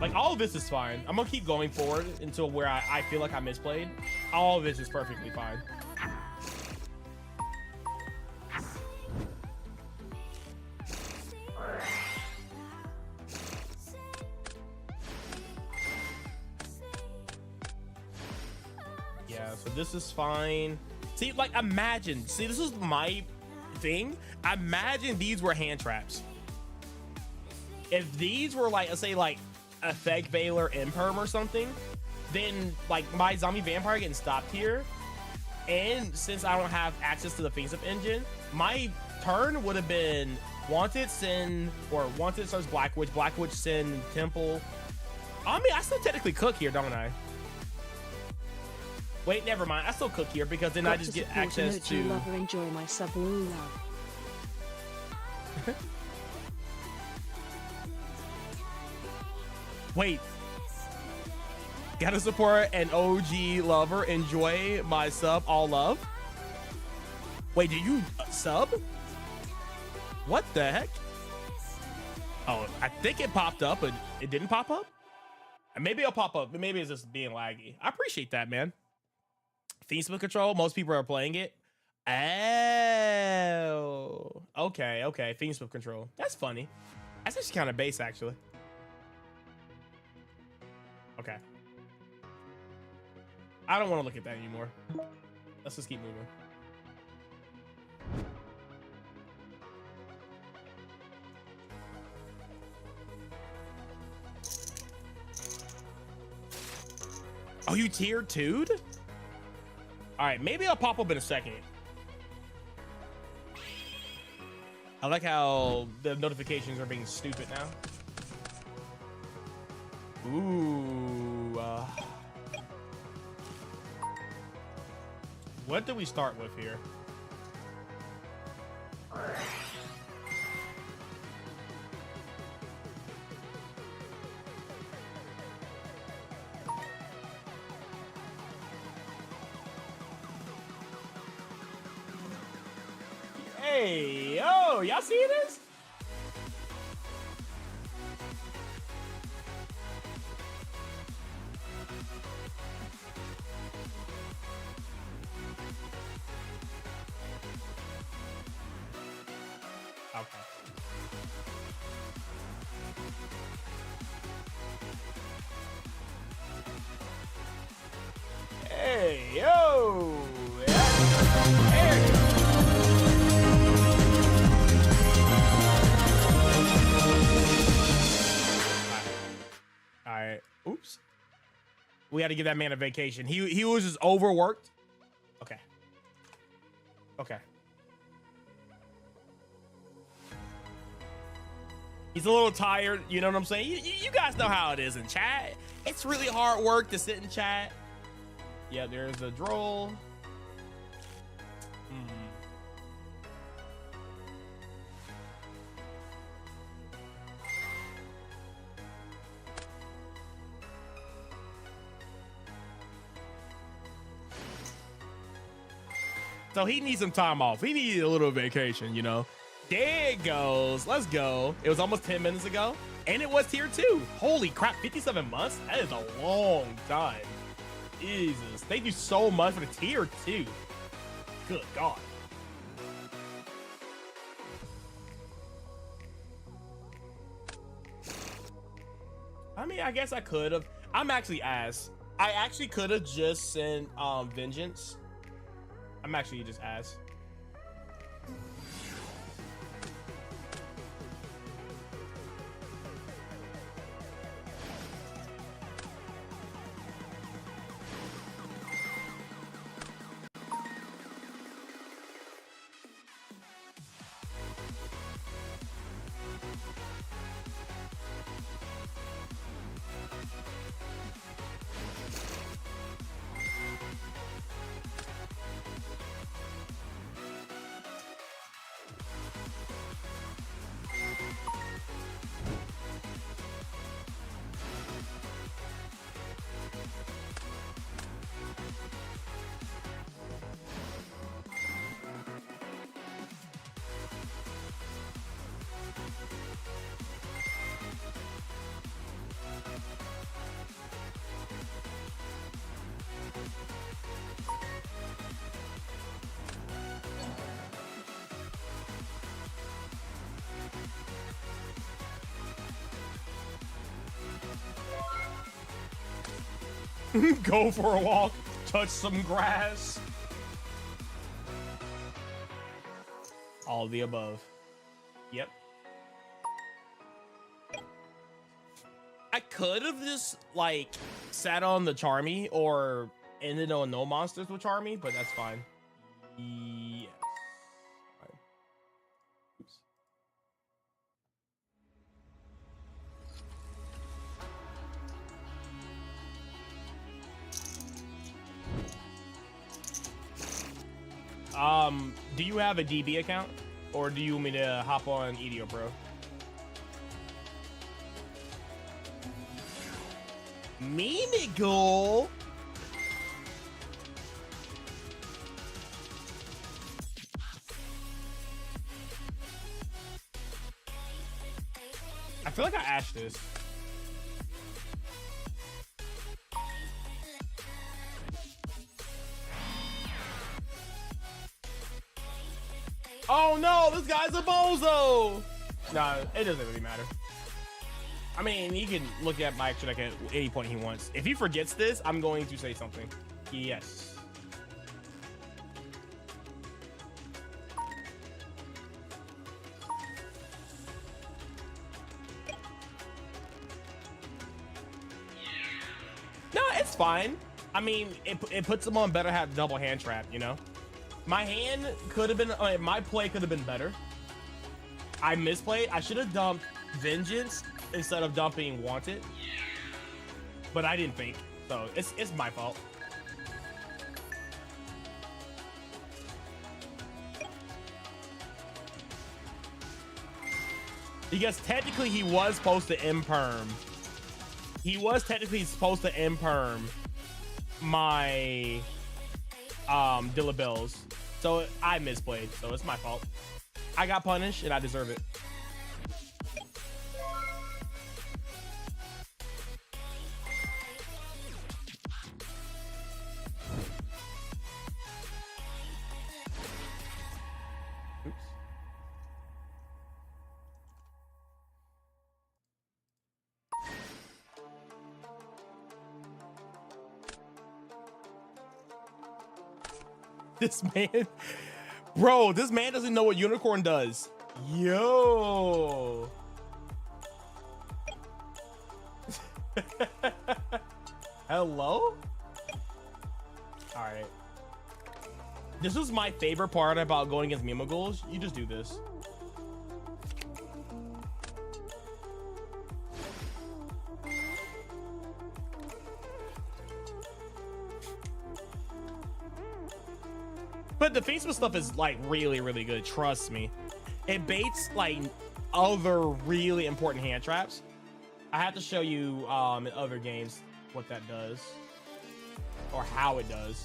Like all of this is fine. I'm gonna keep going forward until where I feel like I misplayed. All of this is perfectly fine. Yeah, so this is fine. See, like imagine, see, this is my thing. Imagine these were hand traps. If these were like, let's say like Effect Veiler Imperm or something, then like my zombie vampire getting stopped here, and since I don't have access to the face-up engine, my turn would have been Wanted, Sin, or Wanted starts Black Witch, Black Witch, Sin, Temple. I mean, I still technically cook here, don't I? Wait, never mind. I still cook here because then I just get access to. Lover, enjoy my sub, love. Wait. Gotta support an OG lover. Enjoy my sub, all love. Wait, did you sub? What the heck? Oh, I think it popped up, but it didn't pop up. And maybe it'll pop up, but maybe it's just being laggy. I appreciate that, man. Facebook Control, most people are playing it. Oh, okay. Facebook Control. That's funny. That's actually kind of base, actually. Okay. I don't want to look at that anymore. Let's just keep moving. Oh, you tier 2'd? All right, maybe I'll pop up in a second. I like how the notifications are being stupid now. Ooh. What do we start with here? Hey, yo, y'all see this? We had to give that man a vacation. He was just overworked. Okay. Okay. He's a little tired. You know what I'm saying? You guys know how it is in chat. It's really hard work to sit in chat. Yeah, there's a droll. So he needs some time off. He needs a little vacation, you know. There it goes. Let's go. It was almost 10 minutes ago. And it was tier 2. Holy crap, 57 months? That is a long time. Jesus. Thank you so much for the tier 2. Good God. I mean, I guess I could have. I'm actually ass. I actually could have just sent Vengeance. I'm actually just ass. Go for a walk, touch some grass. All the above. Yep. I could have just like sat on the Charmy or ended on no monsters with Charmy, but that's fine. Yes. Fine. Oops. Do you have a DB account, or do you want me to hop on EDO Pro? Meanigle. I feel like I ashed this. Oh no, this guy's a bozo. Nah, it doesn't really matter. I mean, he can look at my extra deck at any point he wants. If he forgets this, I'm going to say something. Yes. No, it's fine. I mean, it puts him on better have double hand trap, you know? My hand could have been, my play could have been better. I misplayed. I should have dumped Vengeance instead of dumping Wanted. But I didn't think. So it's my fault. Because technically he was supposed to imperm. He was technically supposed to imperm my Dillabells. So I misplayed, so it's my fault. I got punished and I deserve it. Oops. This man, bro, this man doesn't know what Unicorn does. Yo. Hello? Alright. This was my favorite part about going against Mimigulls. You just do this. But the Facebook stuff is like really, really good. Trust me. It baits like other really important hand traps. I have to show you in other games what that does or how it does.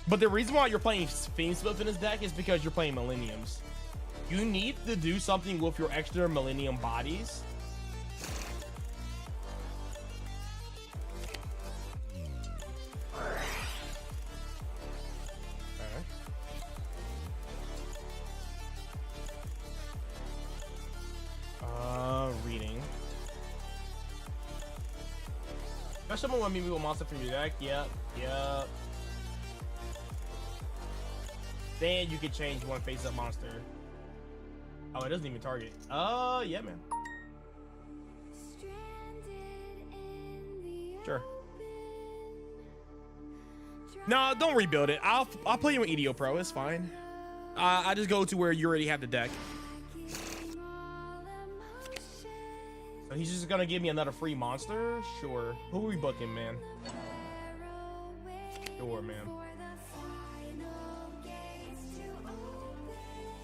But the reason why you're playing Facebook in this deck is because you're playing Millenniums. You need to do something with your extra Millennium bodies. Reading. If someone want me to move a monster from your deck, yep. Then you could change one face-up monster. Oh, it doesn't even target. Yeah, man. Sure. No, don't rebuild it. I'll play you in EDO Pro. It's fine. I just go to where you already have the deck. So he's just gonna give me another free monster? Sure. Who are we booking, man? Sure, man.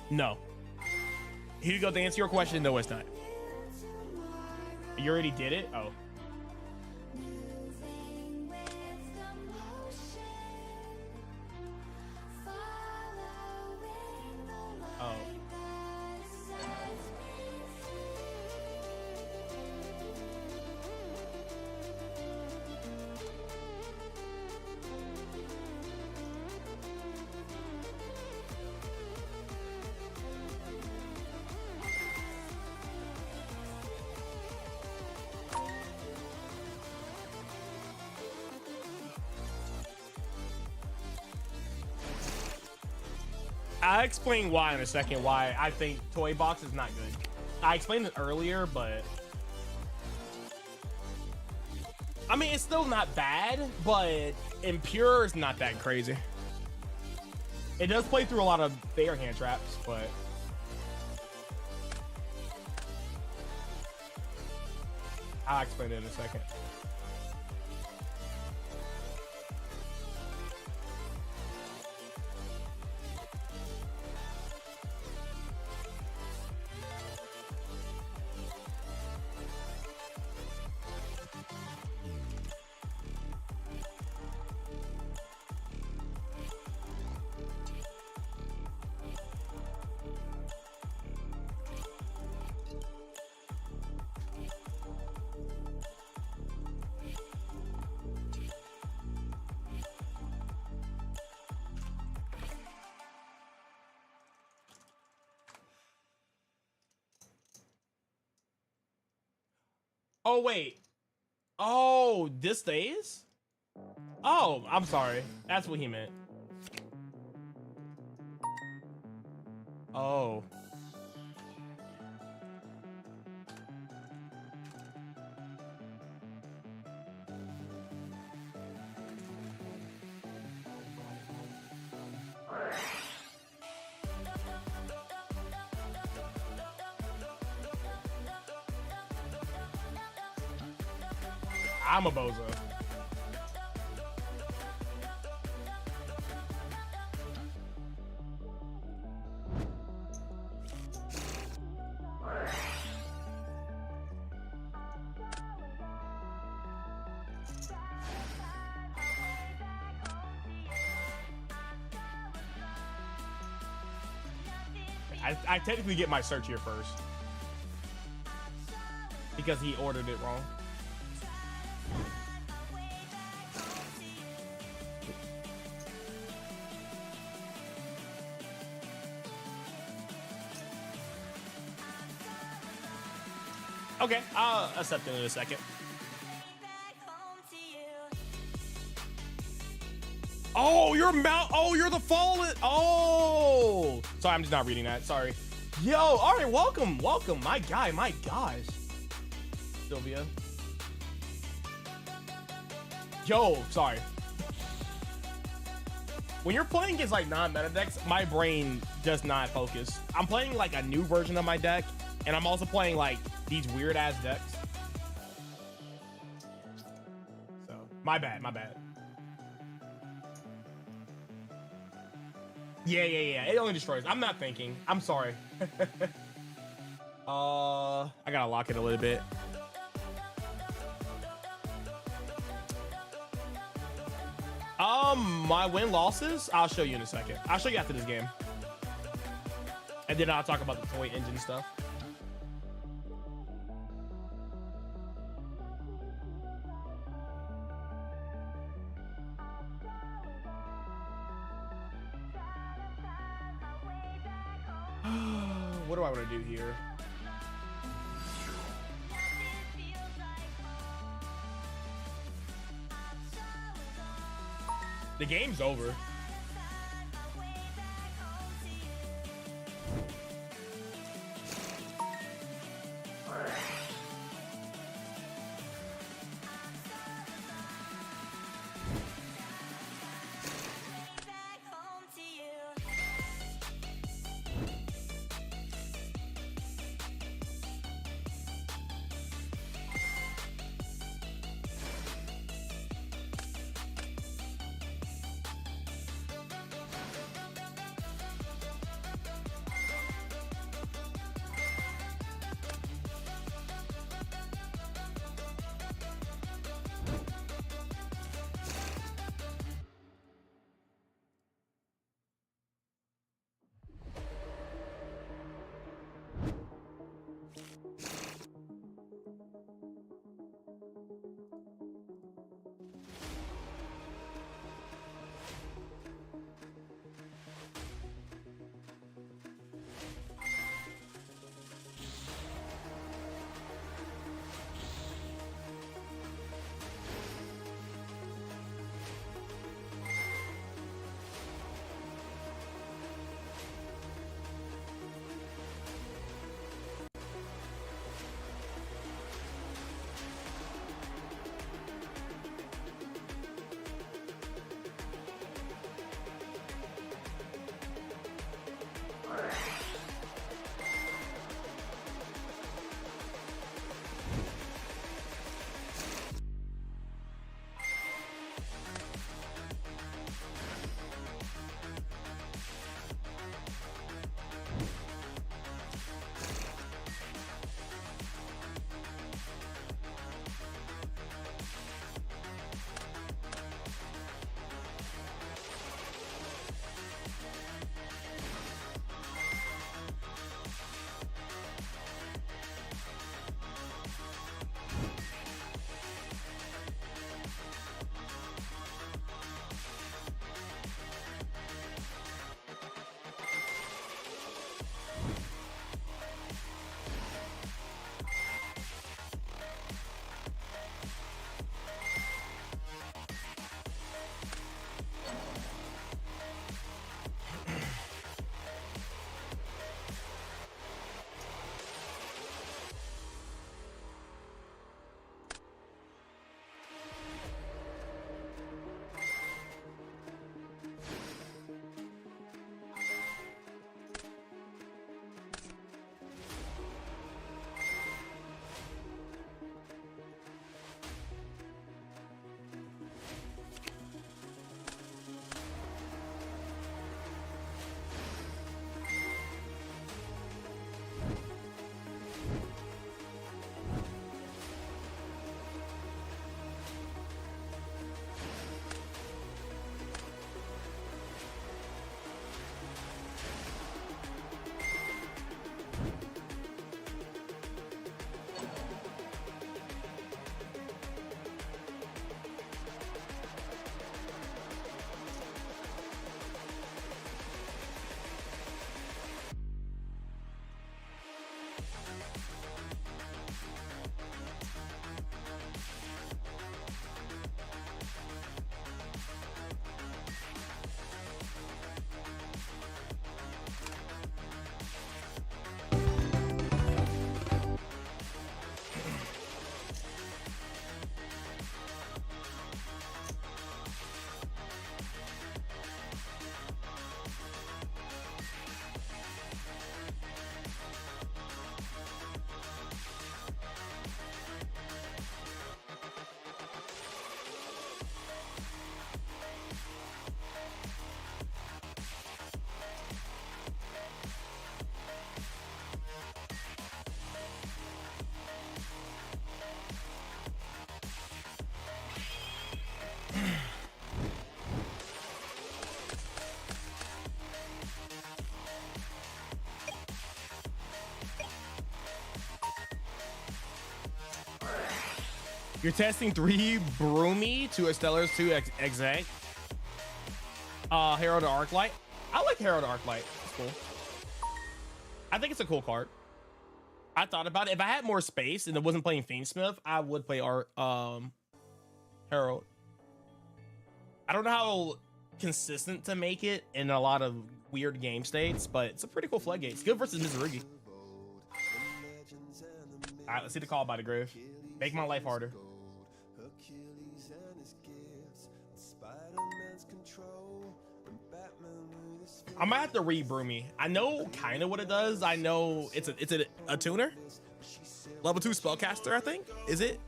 No. Here you go. To answer your question, no, it's not. You already did it? Oh. Oh. I'll explain why in a second, why I think Toy Box is not good. I explained it earlier, but I mean, it's still not bad, but Impure is not that crazy. It does play through a lot of fair hand traps, but I'll explain it in a second. Oh, wait. Oh, this stays? Oh, I'm sorry. That's what he meant. Oh. I'm a bozo. I technically get my search here first because he ordered it wrong. Okay, I'll accept it in a second. Oh, you're you're the fallen. Oh, sorry, I'm just not reading that. Sorry. Yo, all right, welcome. My guy, my gosh. Sylvia. Yo, sorry. When you're playing against like non-meta decks, my brain does not focus. I'm playing like a new version of my deck, and I'm also playing like these weird ass decks. So my bad. Yeah. It only destroys. I'm not thinking. I'm sorry. I gotta lock it a little bit. My win losses, I'll show you in a second. I'll show you after this game. And then I'll talk about the toy engine stuff. What do I want to do here? The game's over. You're testing 3 Broomy, 2 Stellars, 2 Exec. Herald of Arclight. I like Herald of Arclight. It's cool. I think it's a cool card. I thought about it. If I had more space and it wasn't playing Fiendsmith, I would play Herald. I don't know how consistent to make it in a lot of weird game states, but it's a pretty cool floodgate. It's good versus Mizurugi. All right, let's see the call by the Grave. Make my life harder. I might have to read Broomy. I know kind of what it does. I know it's a tuner. Level 2 spellcaster, I think. Is it?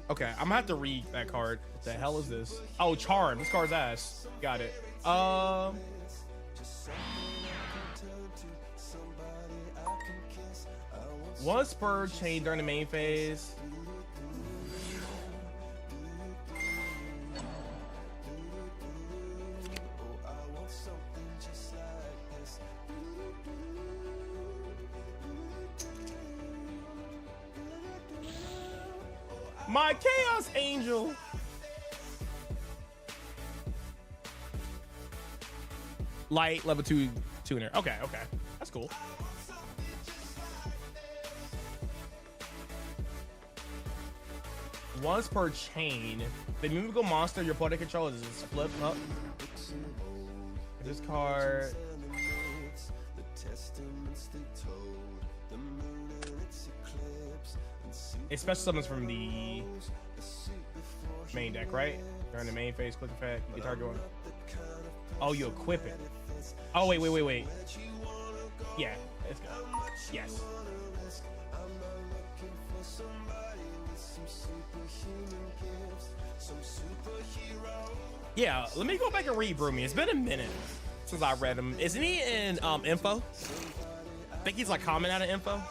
Okay, I'm gonna have to read that card. What the hell is this? Oh, Charm. This card's ass. Got it. Once per chain during the main phase. My Chaos Angel. Light level 2 tuner. Okay, okay. That's cool. Once per chain, the musical monster your opponent controls is split up. This card. It special summons from the main deck, right? During the main phase, click effect, you can target one. Oh, you equip it. Oh, wait. Yeah, let's go. Yes. Yeah, let me go back and read Broomy. It's been a minute since I read him. Isn't he in info? I think he's like comment out of info.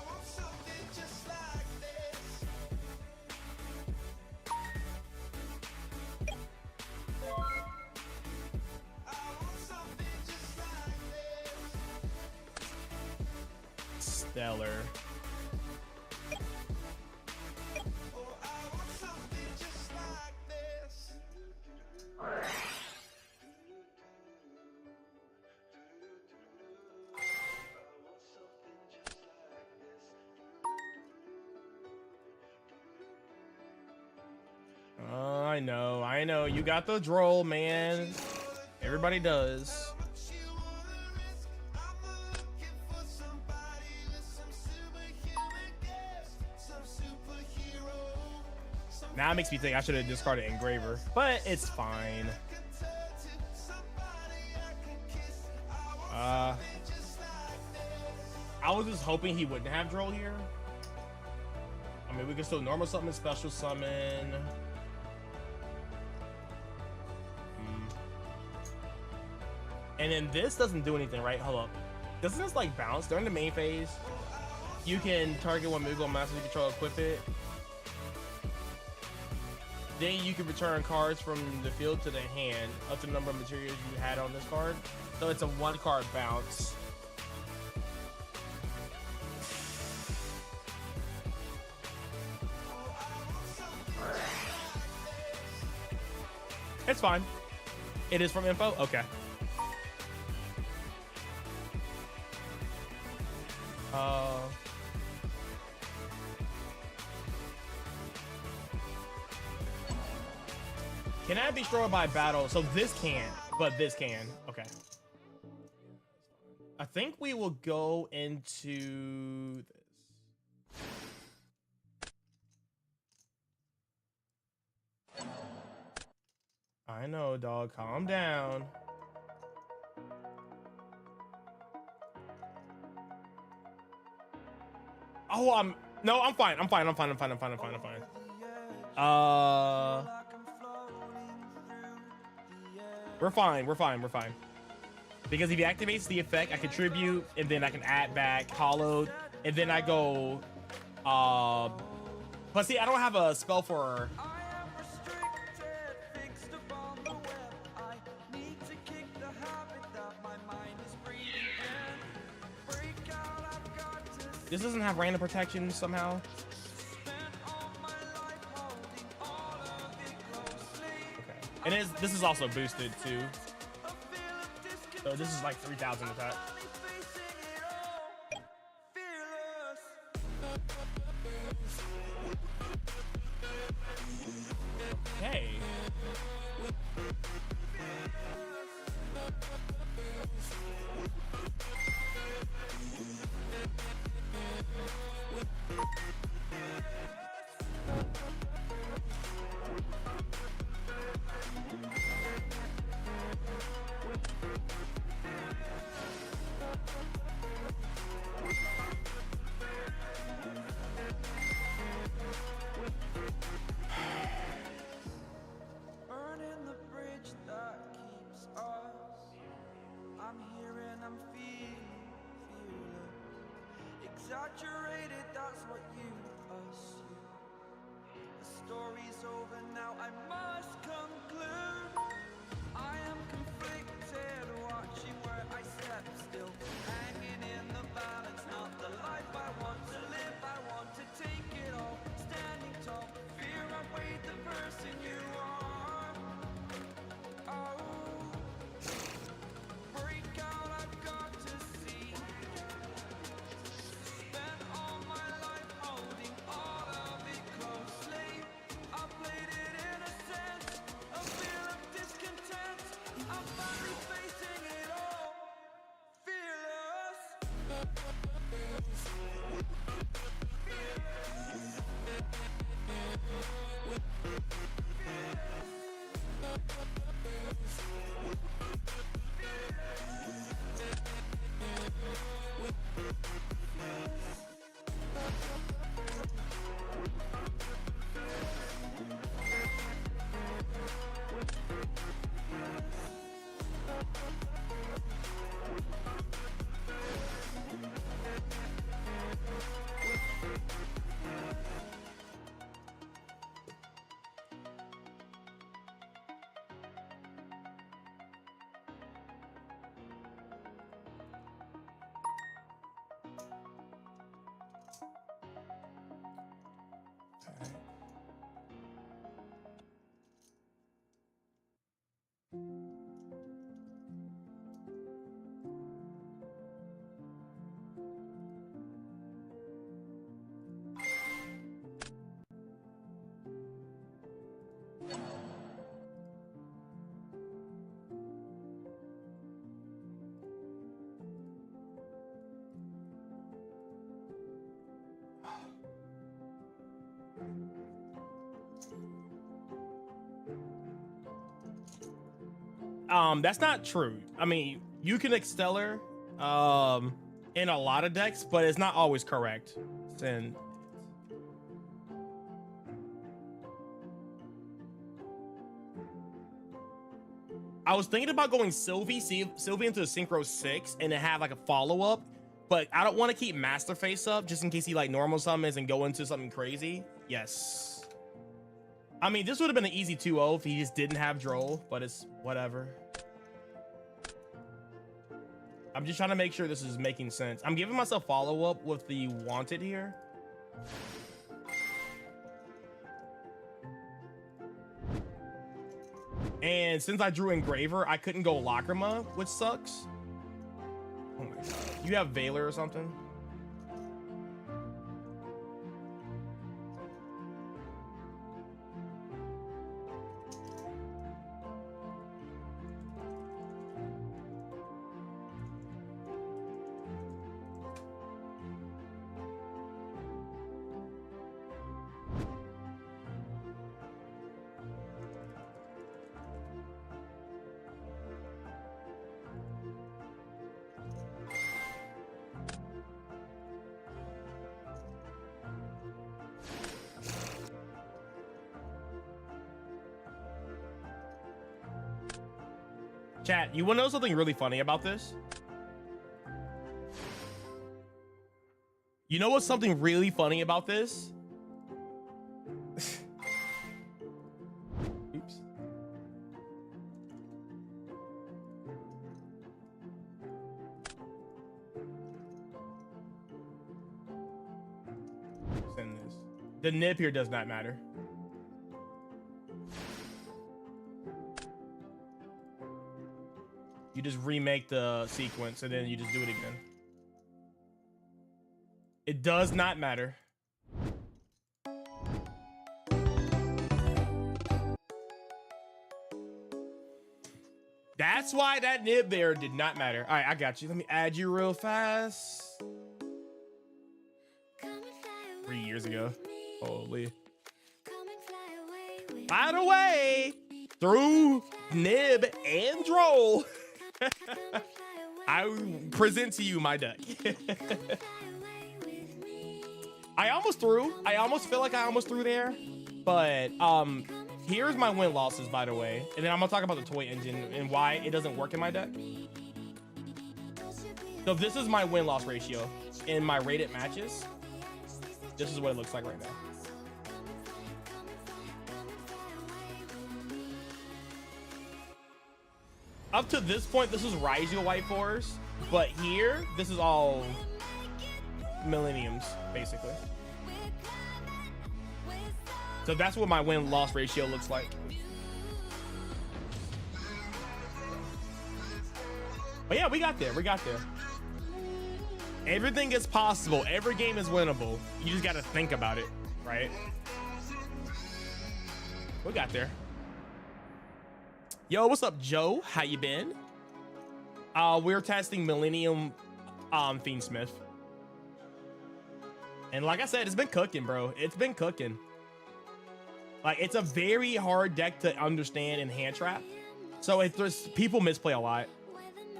Stellar. I know. You got the droll, man. Everybody does. Now it makes me think I should have discarded Engraver, but it's fine. I was just hoping he wouldn't have Droll here. I mean, we can still normal summon, special summon. And then this doesn't do anything, right? Hold up. Doesn't this like bounce during the main phase? You can target one Moogle Master you control, equip it. Then you can return cards from the field to the hand up to the number of materials you had on this card. So it's a 1-card bounce. It's fine. It is from info? Okay. Can I be destroyed by battle? So this can, but this can. Okay. I think we will go into this. I know, dog. Calm down. Oh, I'm fine. I'm fine. We're fine. Because if he activates the effect, I contribute, and then I can add back hollowed, and then I go. But see, I don't have a spell for. This doesn't have random protection somehow. Okay. And this is also boosted too. So this is like 3,000 attack. Okay. Burning the bridge that keeps us. I'm here and I'm feeling exaggerated, that's what you assume. The story's over now, I must conclude. I am conflicted, watching where I step still, hanging in the balance, not the life I want to live. I want to take it all, standing tall, fear I weighed the person you are. Oh, break out, I've got to see. Spent all my life holding all of it closely. I played it in a sense, a feel of discontent. I'm finally facing it all, fearless. That's not true. I mean, you can Exteller in a lot of decks, but it's not always correct. And I was thinking about going Sylvie into a Synchro 6 and then have like a follow-up, but I don't want to keep Master Face up just in case he like normal summons and go into something crazy. Yes. I mean, this would have been an easy 2-0 if he just didn't have Droll, but it's whatever. I'm just trying to make sure this is making sense. I'm giving myself follow-up with the Wanted here. And since I drew Engraver, I couldn't go Lacrima, which sucks. Oh my god. You have Valor or something? Chat, you want to know something really funny about this? You know what's something really funny about this? Oops. in this. The nib here does not matter. You just remake the sequence and then you just do it again. It does not matter. That's why that nib there did not matter. All right, I got you. Let me add you real fast. 3 years ago. Holy. By the way, through nib and droll, I present to you my deck. I almost threw. I almost feel like I almost threw there, but here's my win losses, by the way, and then I'm gonna talk about the toy engine and why it doesn't work in my deck. So this is my win loss ratio in my rated matches. This is what it looks like right now. Up to this point, this is Raiju White Force, but here, this is all Millenniums, basically. So that's what my win-loss ratio looks like. But yeah, we got there. We got there. Everything is possible. Every game is winnable. You just got to think about it, right? We got there. Yo, what's up, Joe? How you been? We're testing Millennium Fiendsmith. And like I said, it's been cooking, bro. It's been cooking. Like, it's a very hard deck to understand in hand trap. So if there's people misplay a lot.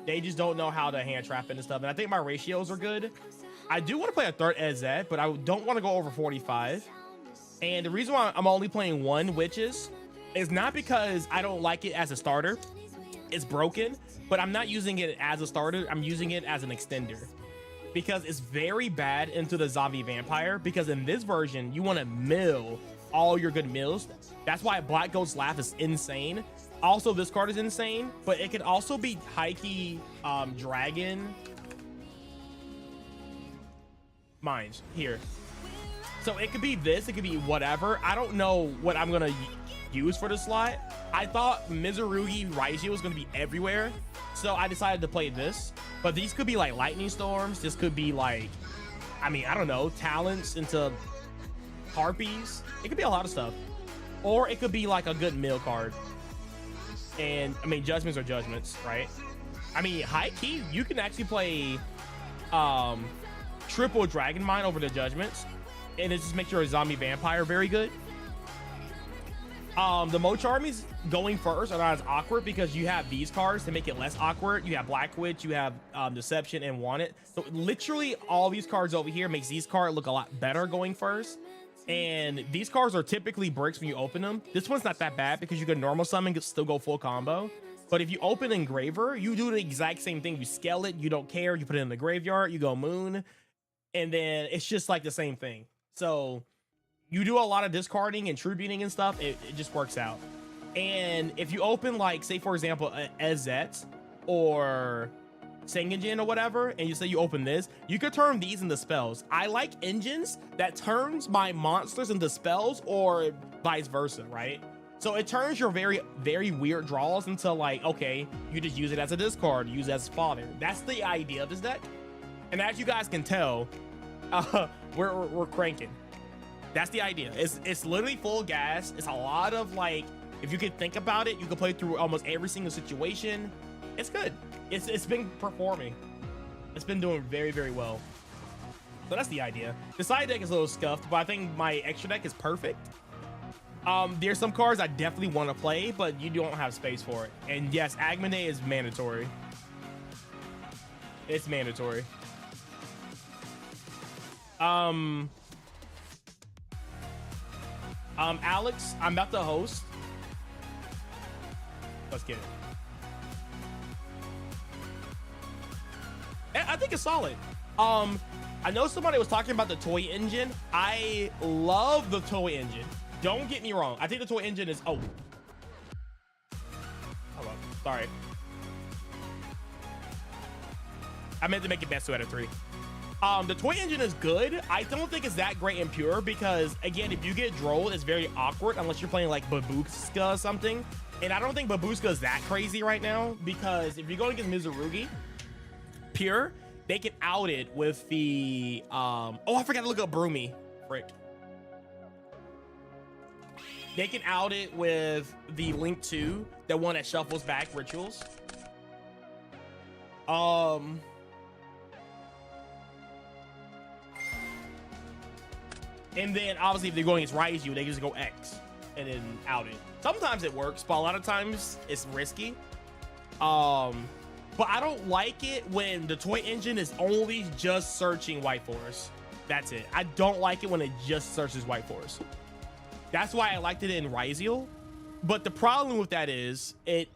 They just don't know how to hand trap it and stuff. And I think my ratios are good. I do want to play a third EZ, but I don't want to go over 45. And the reason why I'm only playing one Witches is not because I don't like it as a starter. It's broken, but I'm not using it as a starter. I'm using it as an extender because it's very bad into the zombie vampire, because in this version, you want to mill all your good mills. That's why Black Ghost Laugh is insane. Also, this card is insane, but it could also be high-key Dragon Mines here. So it could be this, it could be whatever. I don't know what I'm gonna use for the slot. I thought Mizurugi Raiju was gonna be everywhere, so I decided to play this. But these could be like Lightning Storms. This could be like, I mean, I don't know, talents into Harpies. It could be a lot of stuff. Or it could be like a good mill card. And I mean, judgments are judgments, right? I mean, high key, you can actually play triple Dragon Mine over the judgments, and it just makes your zombie vampire very good. The Mocharmies going first are not as awkward because you have these cards to make it less awkward. You have Black Witch, you have Deception and Wanted. So literally all these cards over here makes these cards look a lot better going first. And these cards are typically bricks when you open them. This one's not that bad because you can normal summon and still go full combo. But if you open Engraver, you do the exact same thing. You scale it, you don't care, you put it in the graveyard, you go Moon, and then it's just like the same thing. So you do a lot of discarding and tributing and stuff. It just works out. And if you open, like, say for example, Ezet or Sengenjin or whatever, and you say you open this, you could turn these into spells. I like engines that turns my monsters into spells or vice versa, right? So it turns your very, very weird draws into, like, okay, you just use it as a discard, use it as fodder. That's the idea of this deck. And as you guys can tell, we're cranking. That's the idea. It's literally full gas. It's a lot of, like, if you could think about it, you could play through almost every single situation. It's good. It's been performing. It's been doing very, very well. So that's the idea. The side deck is a little scuffed, but I think my extra deck is perfect. There's some cards I definitely want to play, but you don't have space for it. And yes, Agmane is mandatory. It's mandatory. Alex, I'm about to host. Let's get it. I think it's solid. I know somebody was talking about the toy engine. I love the toy engine. Don't get me wrong. I think the toy engine is... Oh. Hello. Sorry. I meant to make it best 2 out of 3. The toy engine is good. I don't think it's that great in pure because, again, if you get Droll, it's very awkward unless you're playing like Babushka or something. And I don't think Babushka is that crazy right now because if you're going against Mizurugi, pure, they can out it with the oh, I forgot to look up Broomy. Frick. They can out it with the Link 2, the one that shuffles back rituals. And then obviously if they're going against Raizu, they just go X and then out it. Sometimes it works, but a lot of times it's risky. But I don't like it when the toy engine is only just searching White Forest. That's it. I don't like it when it just searches White Forest. That's why I liked it in Raizu. But the problem with that is it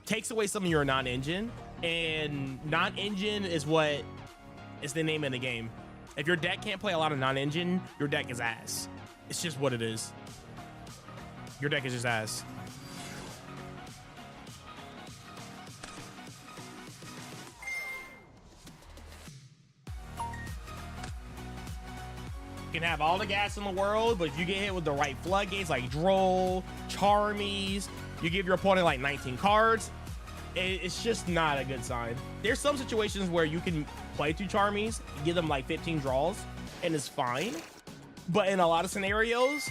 takes away some of your non-engine, and non-engine is what is the name of the game. If your deck can't play a lot of non-engine, your deck is ass. It's just what it is. Your deck is just ass. You can have all the gas in the world, but if you get hit with the right floodgates like Droll, Charmies, you give your opponent like 19 cards, it's just not a good sign. There's some situations where you can play 2 Charmies, give them like 15 draws, and it's fine. But in a lot of scenarios,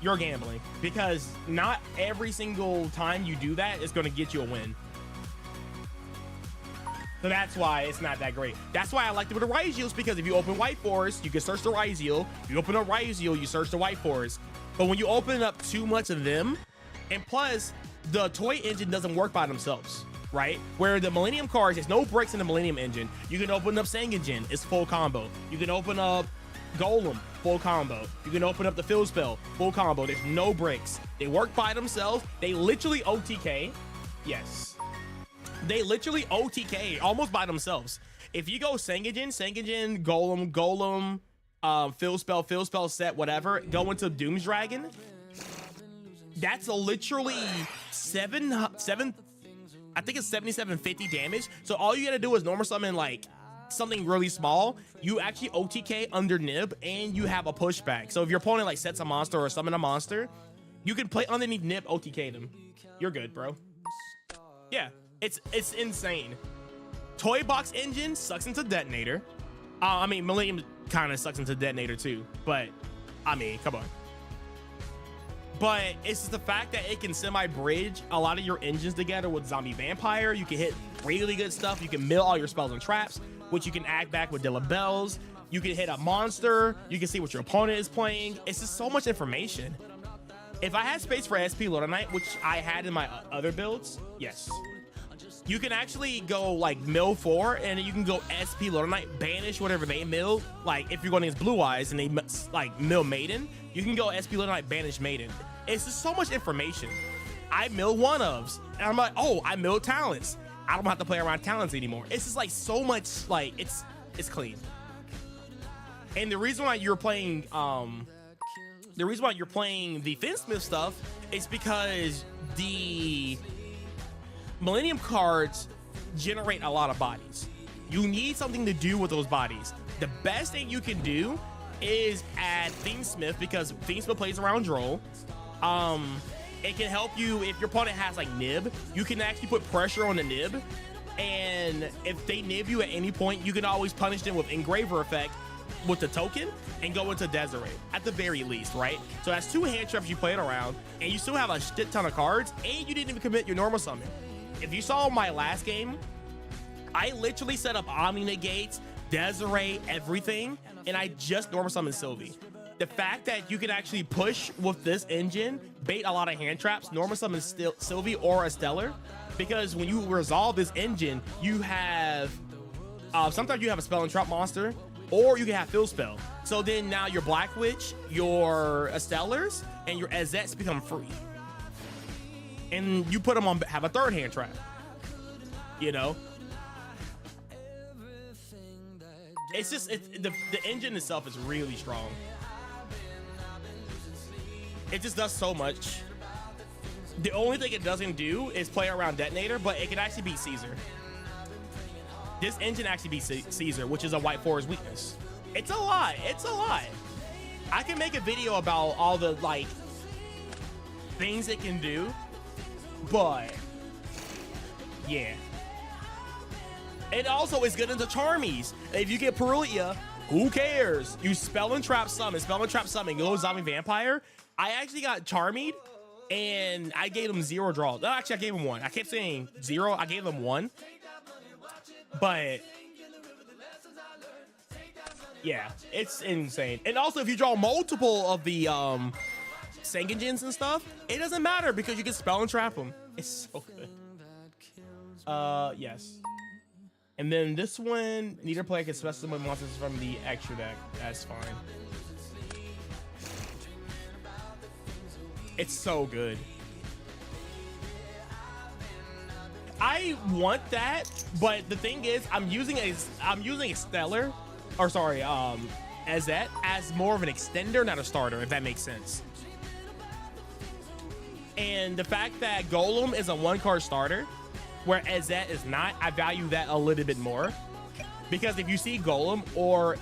you're gambling because not every single time you do that is going to get you a win. So that's why it's not that great. That's why I liked it with the Raizus, because if you open White Forest, you can search the Raizu. If you open up Raizu, you search the White Forest. But when you open up too much of them, and plus the toy engine doesn't work by themselves, right? Where the Millennium cards, there's no breaks in the Millennium engine. You can open up Sangenjin, it's full combo. You can open up Golem, full combo. You can open up the Fill Spell, full combo. There's no breaks. They work by themselves. They literally OTK. Yes. They literally OTK almost by themselves. If you go Sangenjin, Golem, Fill Spell set, whatever, go into Doom's Dragon, that's a literally seven, I think it's 7750 damage. So all you gotta do is normal summon like something really small. You actually OTK under Nib and you have a pushback. So if your opponent like sets a monster or summon a monster, you can play underneath Nib, OTK them. You're good, bro. Yeah. It's insane. Toy Box engine sucks into Detonator. I mean, Millennium kind of sucks into Detonator too, but I mean, come on. But it's just the fact that it can semi-bridge a lot of your engines together with Zombie Vampire. You can hit really good stuff. You can mill all your spells and traps, which you can act back with Dilabells. You can hit a monster. You can see what your opponent is playing. It's just so much information. If I had space for SP Lord Knight, which I had in my other builds, yes. You can actually go like mill 4 and you can go SP Lord Knight, banish whatever they mill. Like if you're going against Blue Eyes and they like mill Maiden, you can go SP Lord Knight, banish Maiden. It's just so much information. I mill one-ofs and I'm like, oh, I mill talents. I don't have to play around talents anymore. It's just like so much, like it's clean. And the reason why you're playing the Finsmith stuff is because the Millennium cards generate a lot of bodies. You need something to do with those bodies. The best thing you can do is add Fiendsmith, because Fiendsmith plays around Droll. It can help you if your opponent has like Nib. You can actually put pressure on the Nib, and if they Nib you at any point, you can always punish them with Engraver effect with the token and go into Desiree at the very least, right? So that's 2 hand traps you played around, and you still have a shit ton of cards, and you didn't even commit your normal summon. If you saw my last game, I literally set up Omni Negates, Desiree, everything, and I just normal summoned Sylvie. The fact that you can actually push with this engine, bait a lot of hand traps, normal summon Sylvie or a Stellar, because when you resolve this engine, you have sometimes you have a spell and trap monster, or you can have Fill Spell. So then now your Black Witch, your Stellars, and your Ezets become free. And you put them on, have a 3rd hand trap, you know? It's just, the engine itself is really strong. It just does so much. The only thing it doesn't do is play around Detonator, but it can actually beat Caesar. This engine actually beats Caesar, which is a White Forest weakness. It's a lot. It's a lot. I can make a video about all the like things it can do, but yeah. It also is good into Charmies. If you get Perulia, who cares? You spell and trap summon, go zombie vampire. I actually got Charmied and I gave him 0 draws. No, actually I gave him 1. I kept saying 0. I gave him 1. But yeah, it's insane. And also if you draw multiple of the Sengenjins and stuff, it doesn't matter because you can spell and trap them. It's so good. Yes. And then this one, neither player can special summon monsters from the extra deck. That's fine. It's so good. I want that, but the thing is, I'm using a Stellar, or sorry, Azet as more of an extender, not a starter, if that makes sense. And the fact that Golem is a 1-card starter, where Azet is not, I value that a little bit more. Because if you see Golem or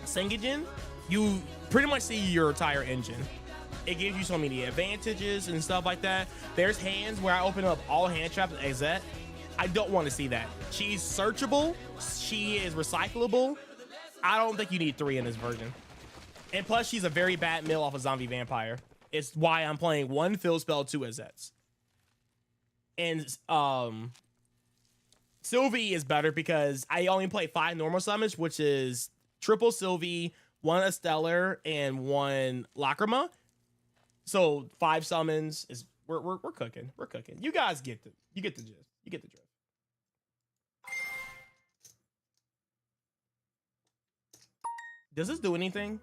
Sengenjin, you pretty much see your entire engine. It gives you so many advantages and stuff like that. There's hands where I open up all hand traps with Azet. I don't want to see that. She's searchable. She is recyclable. I don't think you need 3 in this version. And plus, she's a very bad mill off a zombie vampire. It's why I'm playing 1 field spell, 2 Azets. And Sylvie is better because I only play 5 normal summons, which is triple Sylvie, 1 Stellar, and 1 Lacrima. So 5 summons is we're cooking. We're cooking. You guys get the gist. You get the drift. Does this do anything?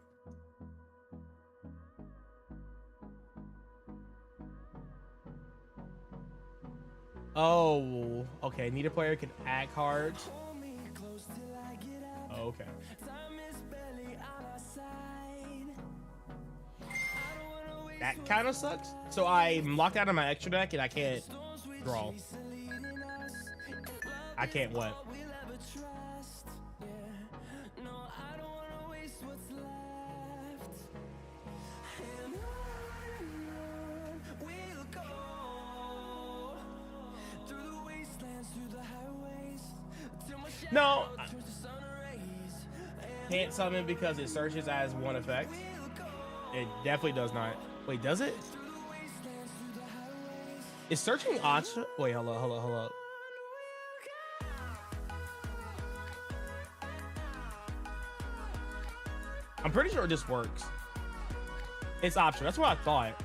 Oh, okay. Neither player can add cards. Oh, okay. That kind of sucks. So I'm locked out of my extra deck and I can't draw. I can't what? No, can't summon because it searches as 1 effect. It definitely does not. Wait, does it? Is searching Acha? Wait, hold up. I'm pretty sure it just works. It's optional. That's what I thought.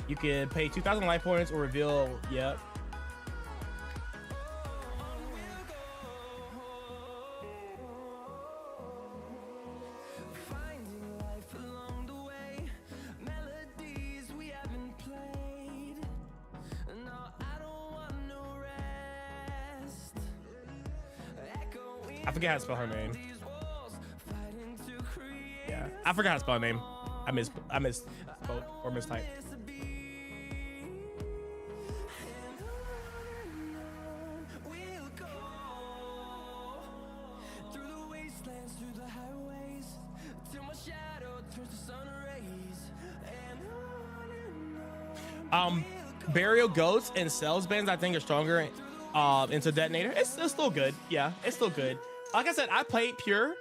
You can pay 2,000 life points or reveal. Yep. I forget how to spell her name. Yeah, I forgot how to spell her name. I missed both or mistyped. Burial Goats and Cells Bands I think are stronger into Detonator. It's still good. Yeah, it's still good. Like I said, I played Pure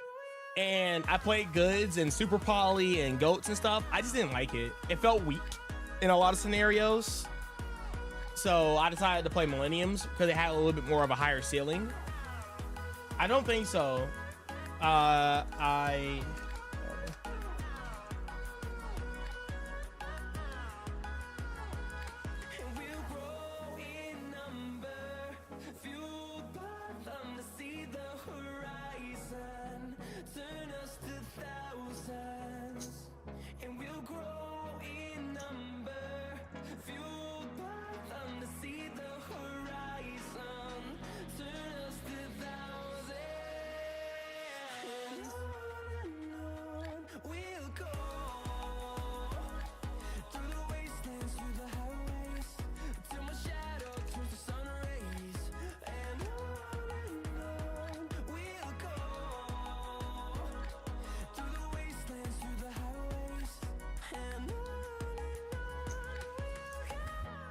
and I played Goods and Super Poly and Goats and stuff. I just didn't like it. It felt weak in a lot of scenarios. So I decided to play Millenniums because it had a little bit more of a higher ceiling. I don't think so.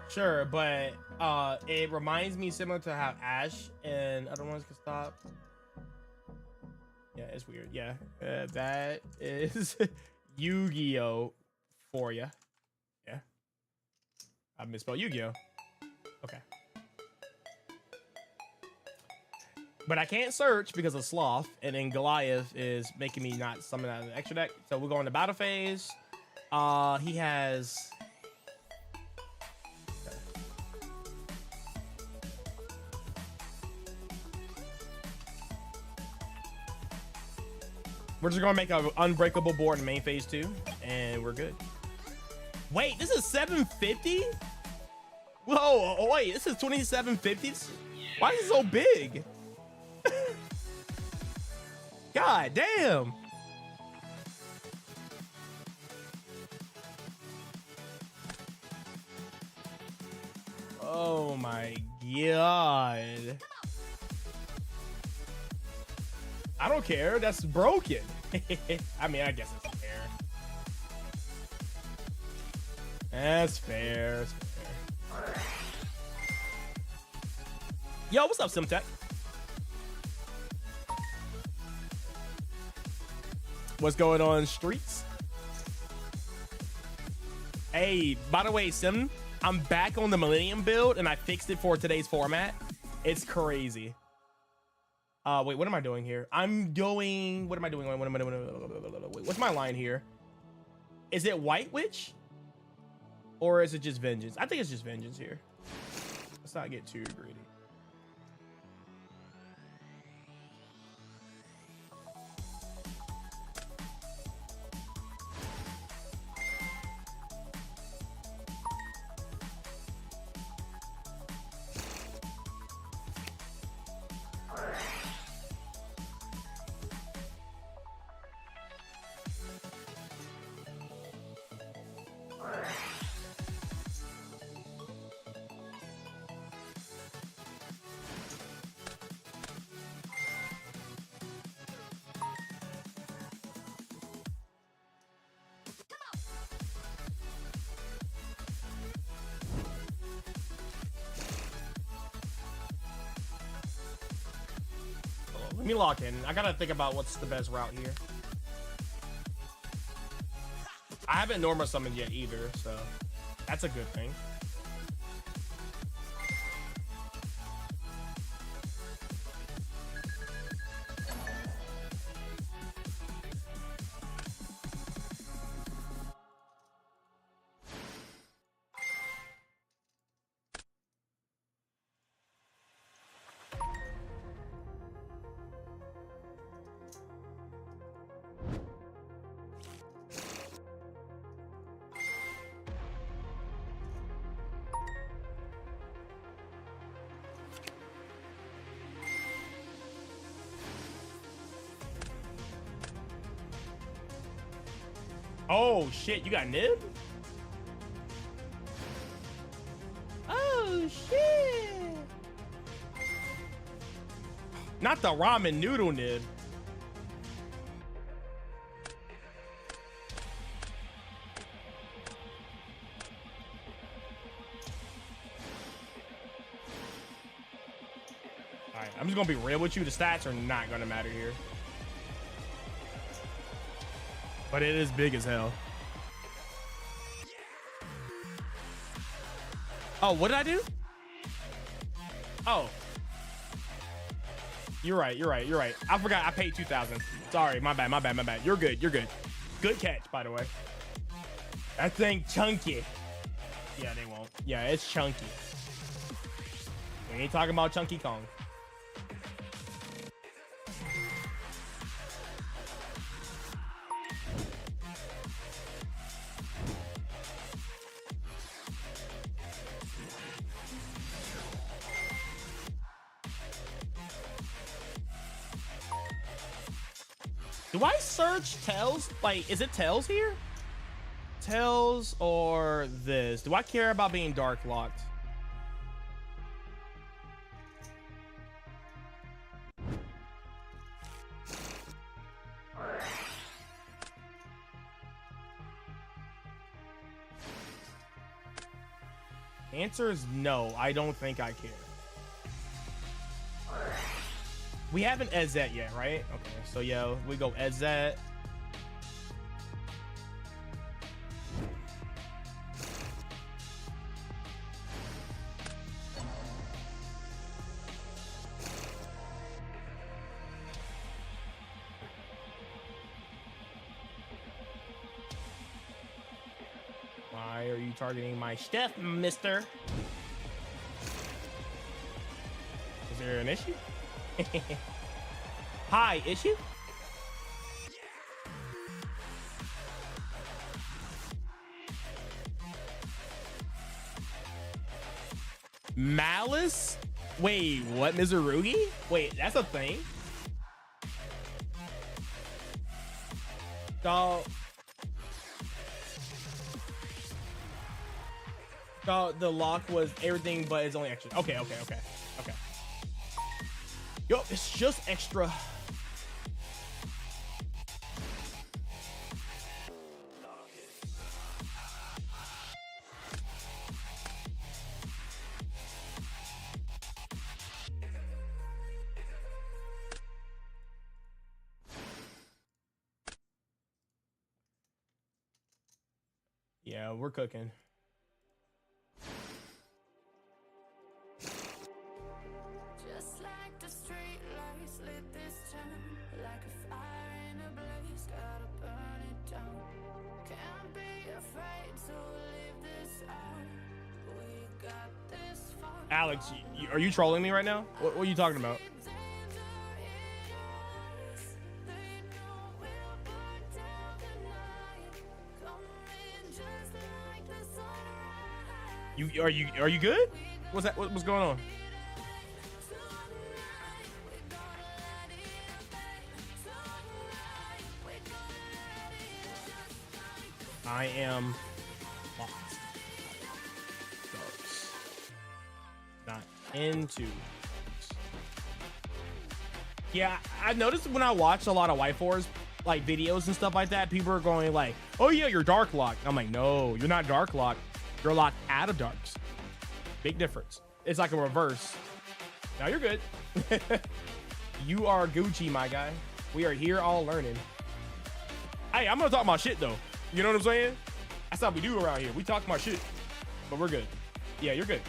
Sure, but it reminds me similar to how Ash and other ones can stop. Yeah, it's weird. Yeah, that is Yu-Gi-Oh for you. Yeah, I misspelled Yu-Gi-Oh. Okay, but I can't search because of Sloth, and then Goliath is making me not summon out of the extra deck. So we're going to battle phase. He has. We're just gonna make an unbreakable board in main phase 2, and we're good. Wait, this is 750? Whoa, oh, wait, this is 2750s? Why is it so big? God damn. Oh my God. I don't care. That's broken. I mean, I guess it's fair. That's fair. That's fair. Yo, what's up, Simtech? What's going on, streets? Hey, by the way, Sim, I'm back on the Millennium build, and I fixed it for today's format. It's crazy. Wait, what am I doing here? I'm going. What am I doing? What am I doing? Wait, what's my line here? Is it White Witch? Or is it just Vengeance? I think it's just Vengeance here. Let's not get too greedy. Let me lock in. I gotta think about what's the best route here. I haven't Norma summoned yet either, so that's a good thing. Oh shit, you got Nib? Oh shit. Not the ramen noodle Nib. Alright, I'm just gonna be real with you. The stats are not gonna matter here. But it is big as hell. Oh, what did I do? Oh. You're right. I forgot I paid 2,000. Sorry, my bad. You're good. Good catch, by the way. That thing chunky. Yeah, they won't. Yeah, it's chunky. We ain't talking about Chunky Kong. Do I search Tails? Like, is it Tails here? Tails or this? Do I care about being dark locked? answer is no. I don't think I care. We haven't Ezet yet, right? Okay, so yeah, we go Ezet. Why are you targeting my stuff, mister? Is there an issue? Hi, issue? Malice? Wait, what? Mizurugi? Wait, that's a thing? Dog. The lock was everything, but it's only extra. Okay. Yo, it's just extra. Yeah, we're cooking. Just like the street lights lit this town, like a fire in a blaze, gotta burn it down. Can't be afraid to leave this out. We got this far. Alex, are you trolling me right now? What are you talking about? Danger in us. They know we'll burn down the night. Coming just like the sunrise. Are you good? What's that? What's going on? I am lost. Darks. Not into darks. Yeah, I noticed when I watch a lot of White Force like videos and stuff like that, people are going like, "Oh yeah, you're dark locked." I'm like, "No, you're not dark locked. You're locked out of darks." Big difference. It's like a reverse. Now you're good. You are Gucci, my guy. We are here all learning. Hey, I'm gonna talk my shit though. You know what I'm saying? That's how we do around here. We talk my shit, but we're good. Yeah, you're good.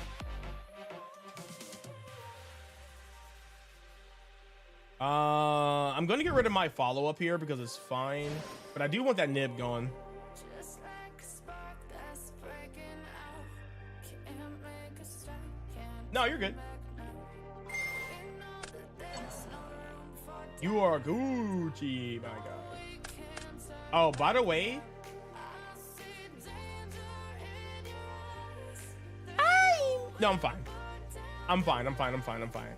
I'm gonna get rid of my follow-up here because it's fine, but I do want that nib going. Just like a spark that's breaking out. Can't make a stop, can't No, you're good. back now. We know that there's no room for You are Gucci, my guy. we can't turn. Oh, by the way, I see danger in yours. no, I'm fine. I'm fine.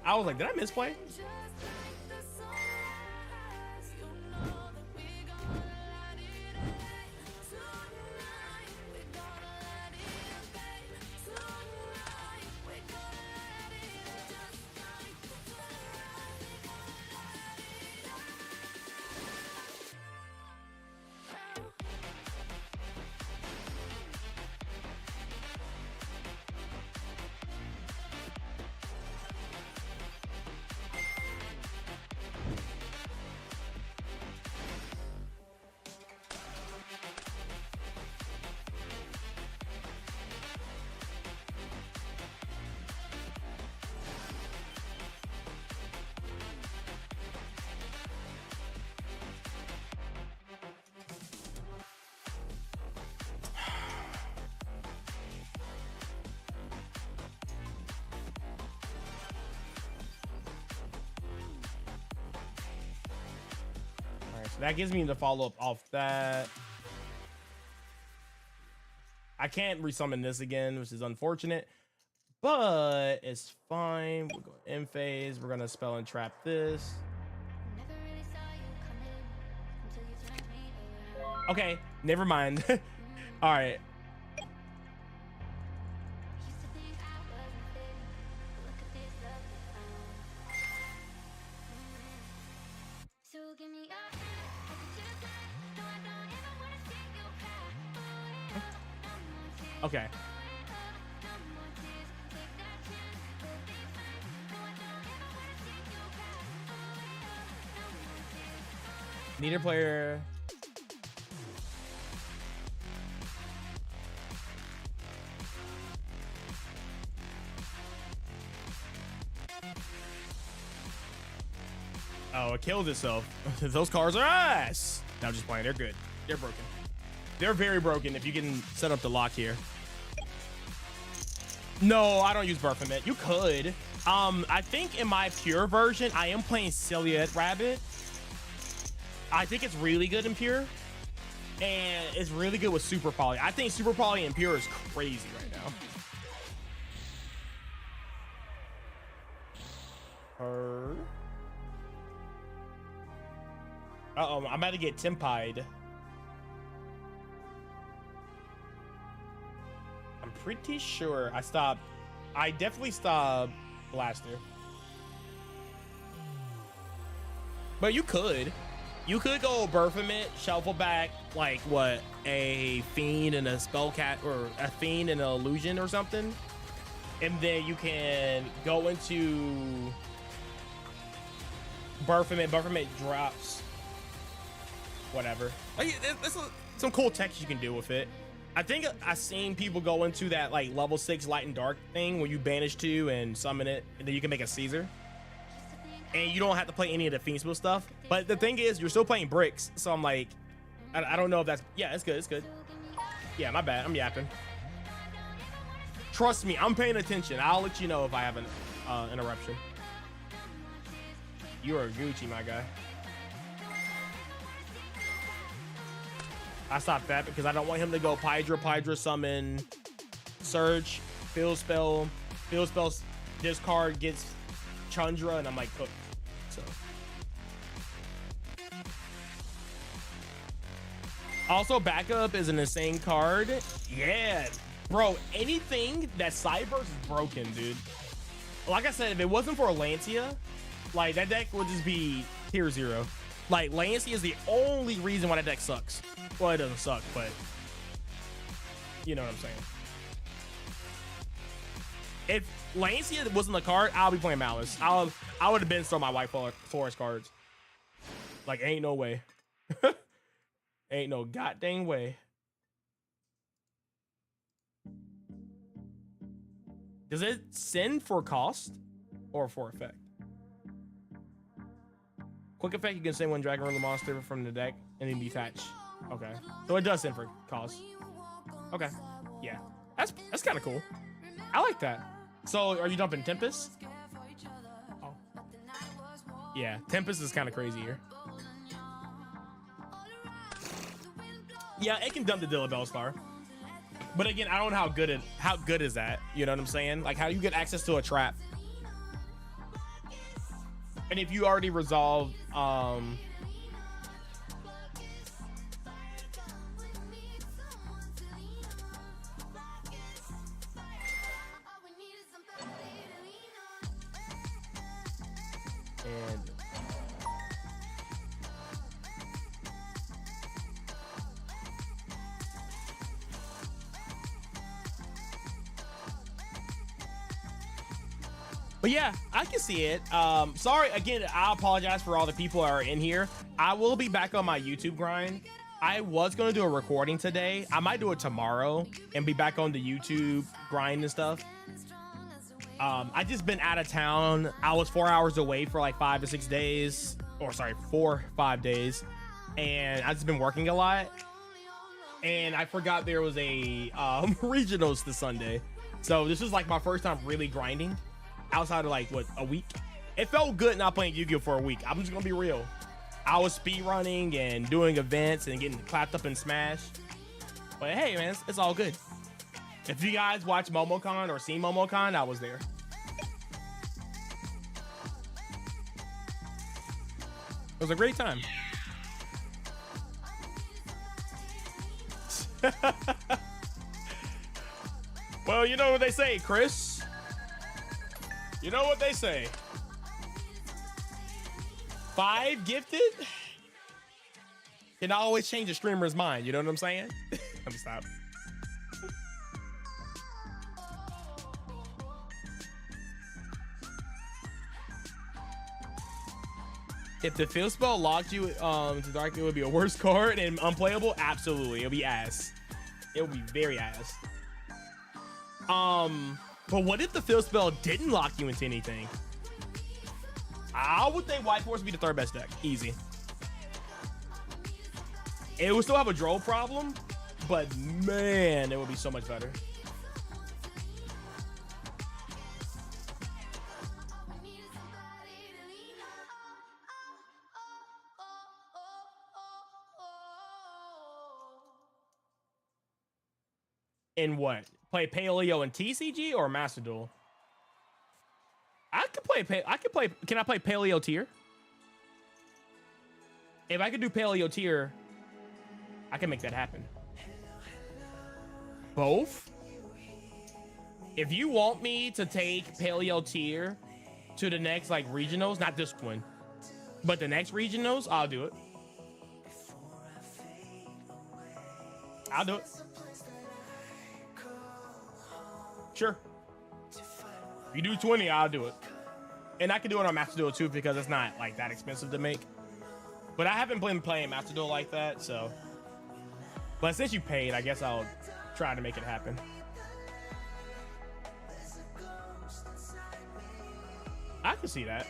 I was like, did I misplay? Just like the sunrise, you know that we gonna light it up. Tonight, we gonna light it up, babe. Tonight, we gonna light it up. Just like the sunrise, we gonna light it up. All right, so that gives me the follow-up off that. I can't resummon this again, which is unfortunate, but it's fine. We'll go in phase. We're gonna spell and trap this. Never really saw you coming until you turned me around. Okay, never mind. All right. Used to think I wasn't fit, but look at this love we found. So give me your hand, I can just lie. No, I don't ever wanna see you cry. Oh, no more tears, Okay. no more tears. Need a player. Oh, it killed itself. Those cars are ass. No, I'm just playing. They're good. They're broken. They're very broken if you can set up the lock here. No, I don't use Baphomet. You could. I think in my pure version, I am playing Silhouette Rabbit. I think it's really good in pure. And it's really good with Super Poly. I think Super Poly in pure is crazy right now. Uh-oh, I'm about to get Tempied. I'm pretty sure I definitely stopped Blaster. But you could go Baphomet, shuffle back like what, a Fiend and a Spellcat, or a Fiend and an Illusion or something. And then you can go into Baphomet. Baphomet drops whatever. Like, there's some cool text you can do with it. I think I've seen people go into that like level 6 light and dark thing where you banish 2 and summon it, and then you can make a Caesar. And you don't have to play any of the Fiendspill stuff. But the thing is, you're still playing bricks. So I'm like, I don't know if that's, yeah, it's good. It's good. Yeah, my bad. I'm yapping. Trust me, I'm paying attention. I'll let you know if I have an interruption. You are Gucci, my guy. I stopped that because I don't want him to go Pydra summon, Surge, Field Spell, discard, gets Chandra, and I'm like cooked. So. Also, backup is an insane card. Yeah, bro, anything that Cyberse is broken, dude. Like I said, if it wasn't for Lancia, like that deck would just be tier 0. Like Lancia is the only reason why that deck sucks. Well, it doesn't suck, but you know what I'm saying. If Lancia wasn't the card, I'll be playing Malice. I would have been still my White Forest cards. Like, ain't no way. Ain't no goddamn way. Does it send for cost or for effect? Quick effect, you can send one Dragon Ruler monster from the deck and then detach. Okay, so it does send for cost. Okay, yeah, that's kind of cool. I like that. So are you dumping Tempest? Oh. Yeah, Tempest is kind of crazy here. Yeah, it can dump the Dilla Star. But again, I don't know how good is that? You know what I'm saying? Like, how do you get access to a trap? And if you already resolved and but yeah, I can see it. Sorry, again, I apologize for all the people that are in here. I will be back on my YouTube grind. I was going to do a recording today. I might do it tomorrow and be back on the YouTube grind and stuff. I just been out of town. I was 4 hours away for like 5 to 6 days, or sorry, 4-5 days. And I've just been working a lot. And I forgot there was a regionals this Sunday. So this is like my first time really grinding. Outside of like what, a week. It felt good not playing Yu-Gi-Oh for a week. I'm just gonna be real. I was speed running and doing events and getting clapped up in Smash. But hey, man, it's all good. If you guys watch MomoCon or seen MomoCon, I was there. It was a great time. Well, you know what they say, Chris. You know what they say. 5 gifted can always change a streamer's mind. You know what I'm saying? Let me stop. If the field spell locked you to dark, it would be a worse card and unplayable. Absolutely, it'll be ass. It would be very ass. But what if the field spell didn't lock you into anything? I would think White Force would be the third best deck. Easy. It would still have a draw problem, but man, it would be so much better. In what? Play Paleo and TCG or Master Duel? I could play. Can I play Paleo tier? If I could do Paleo tier, I can make that happen. Both? If you want me to take Paleo tier to the next like regionals, not this one, but the next regionals, I'll do it. I'll do it. Sure. If you do 20, I'll do it. And I can do it on Master Duel too because it's not like that expensive to make. But I haven't been playing Master Duel like that, so. But since you paid, I guess I'll try to make it happen. I can see that.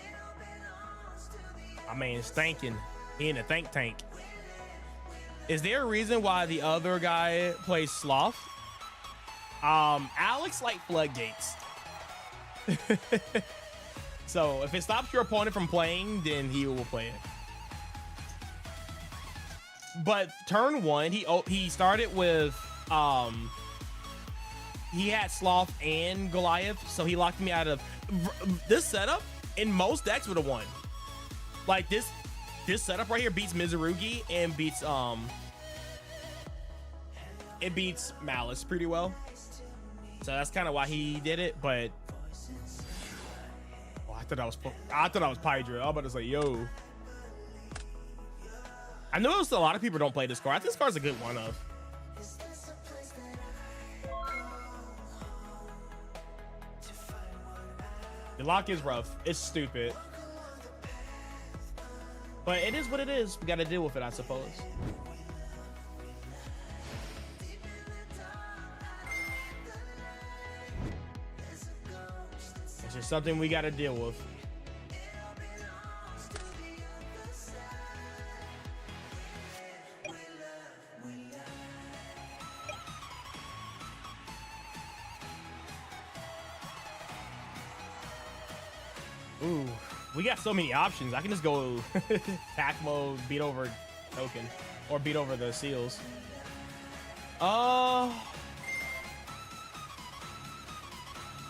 I mean, it's thinking in a think tank. Is there a reason why the other guy plays Sloth? Alex like floodgates. So if it stops your opponent from playing, then he will play it. But turn one, he started with he had Sloth and Goliath, so he locked me out of this setup. In most decks would have won. Like this setup right here beats Mizurugi and beats it beats Malice pretty well. So that's kind of why he did it, but oh, I thought I was Pydra. I was about to say, yo. I noticed a lot of people don't play this card. I think this card's a good one of. The lock is rough. It's stupid. But it is what it is. We got to deal with it, I suppose. It's just something we got to deal with. Ooh, we got so many options. I can just go attack mode, beat over token, or beat over the seals.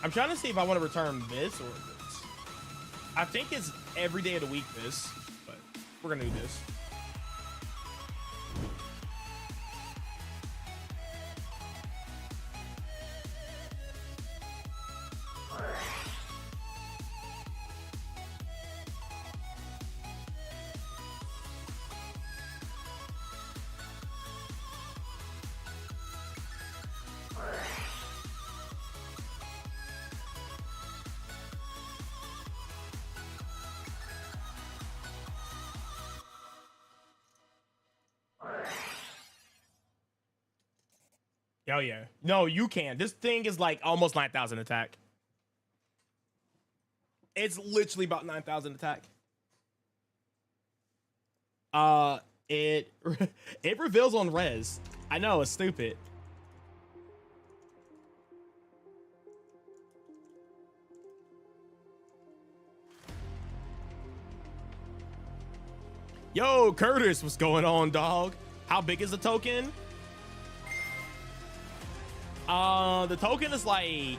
I'm trying to see if I want to return this or this. I think it's every day of the week this, but we're gonna do this. Oh yeah. No, you can. This thing is like almost 9,000 attack. It's literally about 9,000 attack. It reveals on res. I know, it's stupid. Yo, Curtis, what's going on, dog? How big is the token? The token is like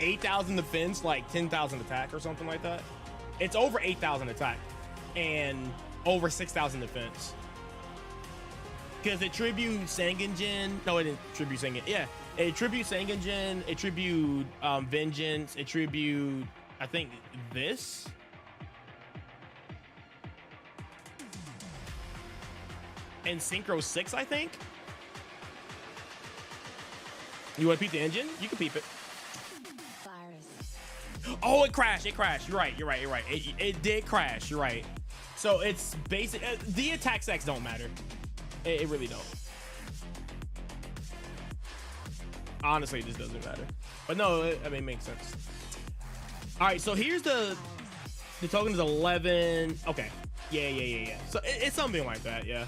8,000 defense, like 10,000 attack or something like that. It's over 8,000 attack and over 6,000 defense. Because it tributes Sangenjin. No, it didn't tribute Sangenjin. Yeah, it tributes Sangenjin. It tribute Vengeance. It tribute, I think, this. And Synchro 6, I think. You want to peep the engine? You can peep it. Virus. Oh, it crashed. It crashed. You're right. You're right. You're right. It did crash. You're right. So it's basic. The attack stacks don't matter. It really don't. Honestly, it just doesn't matter. But no, I mean, it makes sense. All right. So here's the token is 11. Okay. Yeah. So it's something like that. Yeah.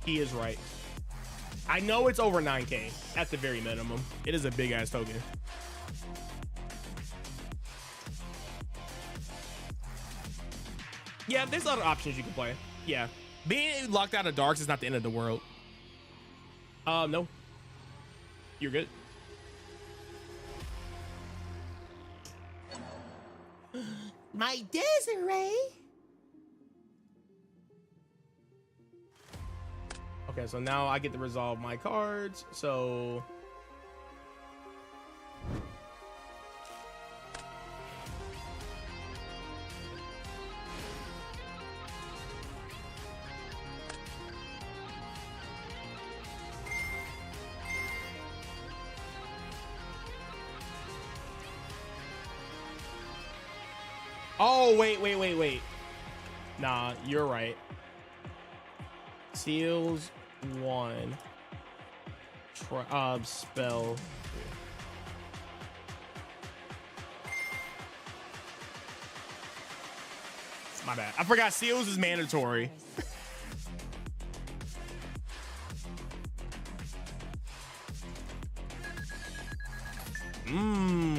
He is right. I know it's over 9K at the very minimum. It is a big ass token. Yeah, there's other options you can play. Yeah. Being locked out of darks is not the end of the world. No. You're good. My Desiree. Okay, so now I get to resolve my cards. So oh, wait. Nah, you're right. Seals 1. Spell. My bad. I forgot seals is mandatory.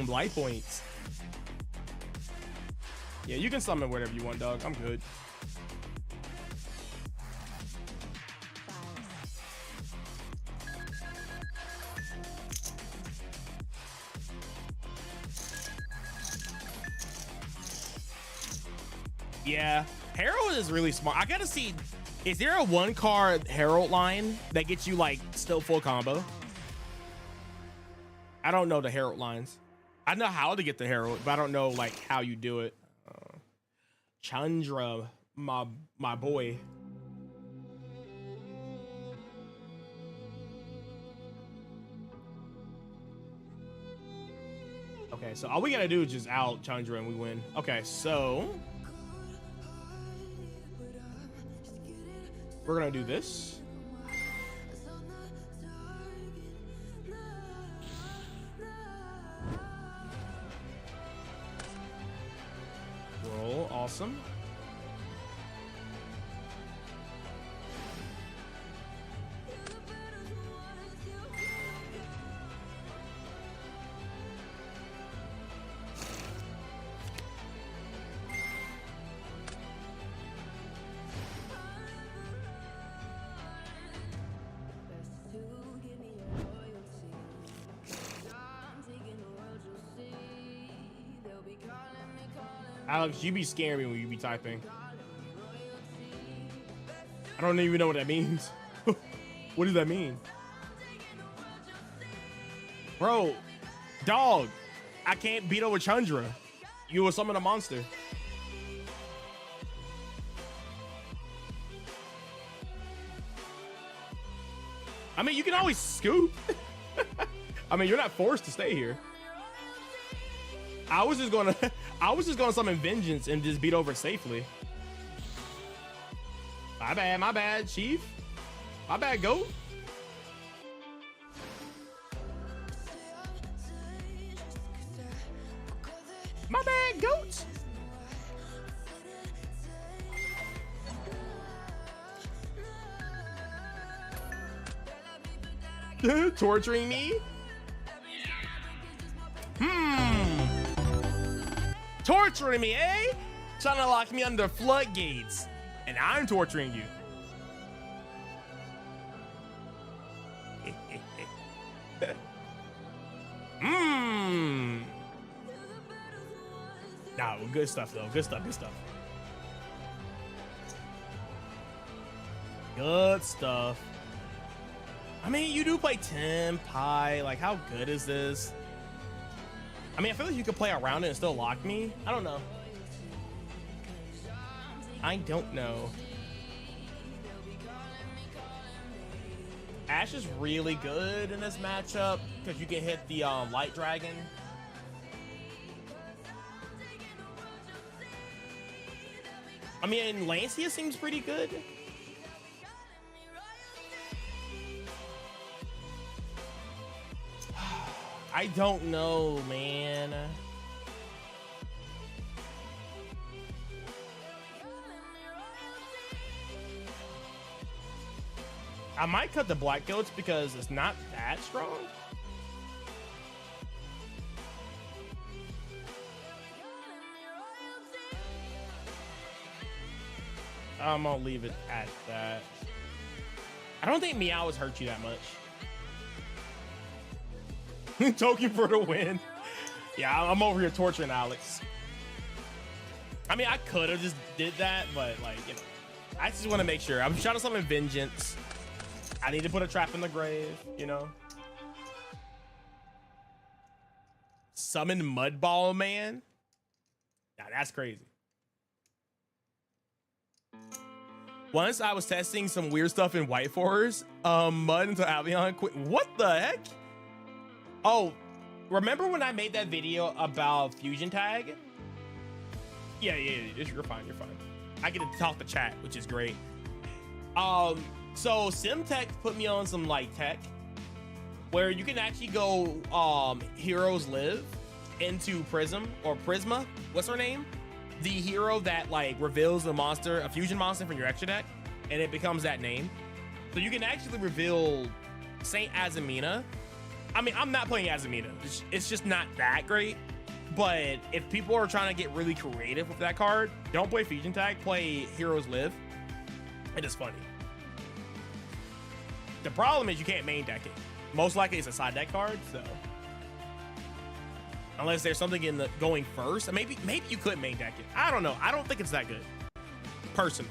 Life points. Yeah, you can summon whatever you want, dog. I'm good. Yeah, Herald is really smart. I gotta see, is there a 1-card Herald line that gets you like still full combo? I don't know the Herald lines. I know how to get the Herald, but I don't know like how you do it. Chandra, my boy. Okay, so all we gotta do is just out Chandra and we win. Okay, so we're gonna do this. Roll, awesome. Alex, you be scaring me when you be typing. I don't even know what that means. What does that mean? Bro, dog, I can't beat over Chandra. You will summon a monster. I mean, you can always scoop. I mean, you're not forced to stay here. I was just gonna summon Vengeance and just beat over safely. My bad, Chief. My bad, Goat. My bad, Goat. Torturing me? Torturing me, eh? Trying to lock me under floodgates. And I'm torturing you. Nah, good stuff though. Good stuff. Good stuff. I mean, you do play Tim, Pi. Like, how good is this? I mean, I feel like you could play around it and still lock me. I don't know. Ashe is really good in this matchup because you can hit the Light Dragon. I mean, Lancia seems pretty good. I don't know, man. I might cut the black goats because it's not that strong. I'm gonna leave it at that. I don't think Meow has hurt you that much. Token for the win. Yeah, I'm over here torturing Alex. I mean, I could have just did that, but like, you know, I just want to make sure. I'm trying to summon Vengeance. I need to put a trap in the grave, you know. Summon Mudball Man. Now that's crazy. Once I was testing some weird stuff in White Forest, Mud into Albion quit. What the heck? Oh, remember when I made that video about Fusion Tag? Yeah, you're fine, you're fine. I get to talk to chat, which is great. So Simtech put me on some like tech where you can actually go Heroes Live into Prism or Prisma. What's her name? The hero that like reveals a monster, a fusion monster from your extra deck, and it becomes that name. So you can actually reveal Saint Azamina. I mean, I'm not playing Azamina. It's just not that great. But if people are trying to get really creative with that card, don't play Fusion Tag, play Heroes Live. It is funny. The problem is you can't main deck it. Most likely it's a side deck card, so. Unless there's something in the going first. Maybe you could main deck it. I don't know. I don't think it's that good, personally.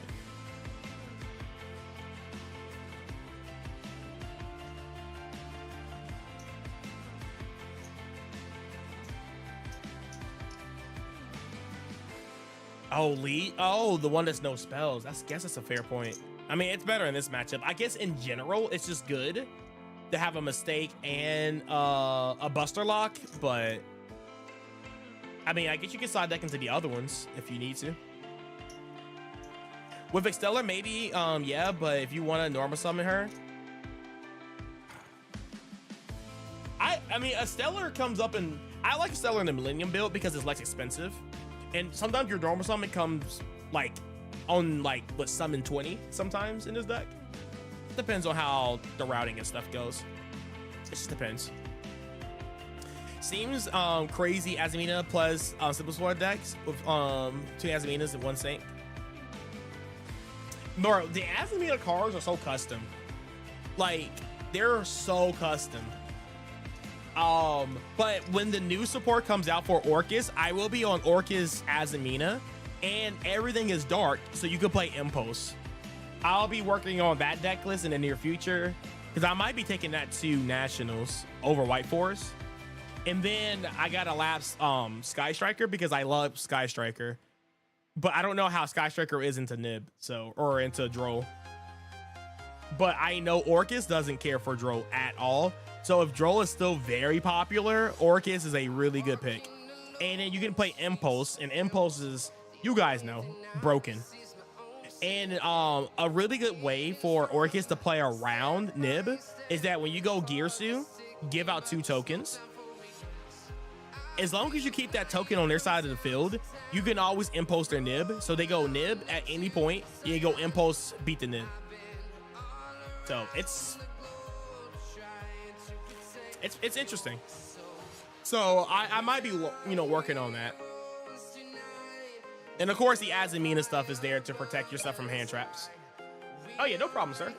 Oh, Lee. Oh, the one that's no spells. I guess that's a fair point. I mean, it's better in this matchup. I guess in general, it's just good to have a mistake and a Buster Lock, but I mean, I guess you can side deck into the other ones if you need to. With Exteller, maybe, yeah, but if you want to normal summon her, I mean, Exteller comes up in, I like Exteller in the Millennium build because it's less expensive, and sometimes your normal summon comes like on like what summon 20 sometimes in this deck. Depends on how the routing and stuff goes. It just depends. Seems crazy Azamina plus Simple Sword decks with 2 Azaminas and 1 Saint. Bro, the Azamina cards are so custom. Like, they're so custom. But when the new support comes out for Orcus, I will be on Orcus Azamina, and everything is dark, so you can play Impulse. I'll be working on that deck list in the near future, because I might be taking that to Nationals over White Forest. And then I gotta lapse Sky Striker because I love Sky Striker, but I don't know how Sky Striker is into Nib, so, or into Droll. But I know Orcus doesn't care for Droll at all. So if Droll is still very popular, Orcus is a really good pick. And then you can play Impulse, and Impulse is, you guys know, broken. And a really good way for Orcus to play around Nib is that when you go Gearsu, give out 2 tokens. As long as you keep that token on their side of the field, you can always Impulse their Nib. So they go Nib at any point, you go Impulse, beat the Nib. So it's interesting. So I might be, you know, working on that. And of course the Azamina stuff is there to protect yourself from hand traps. Oh yeah, no problem, sir.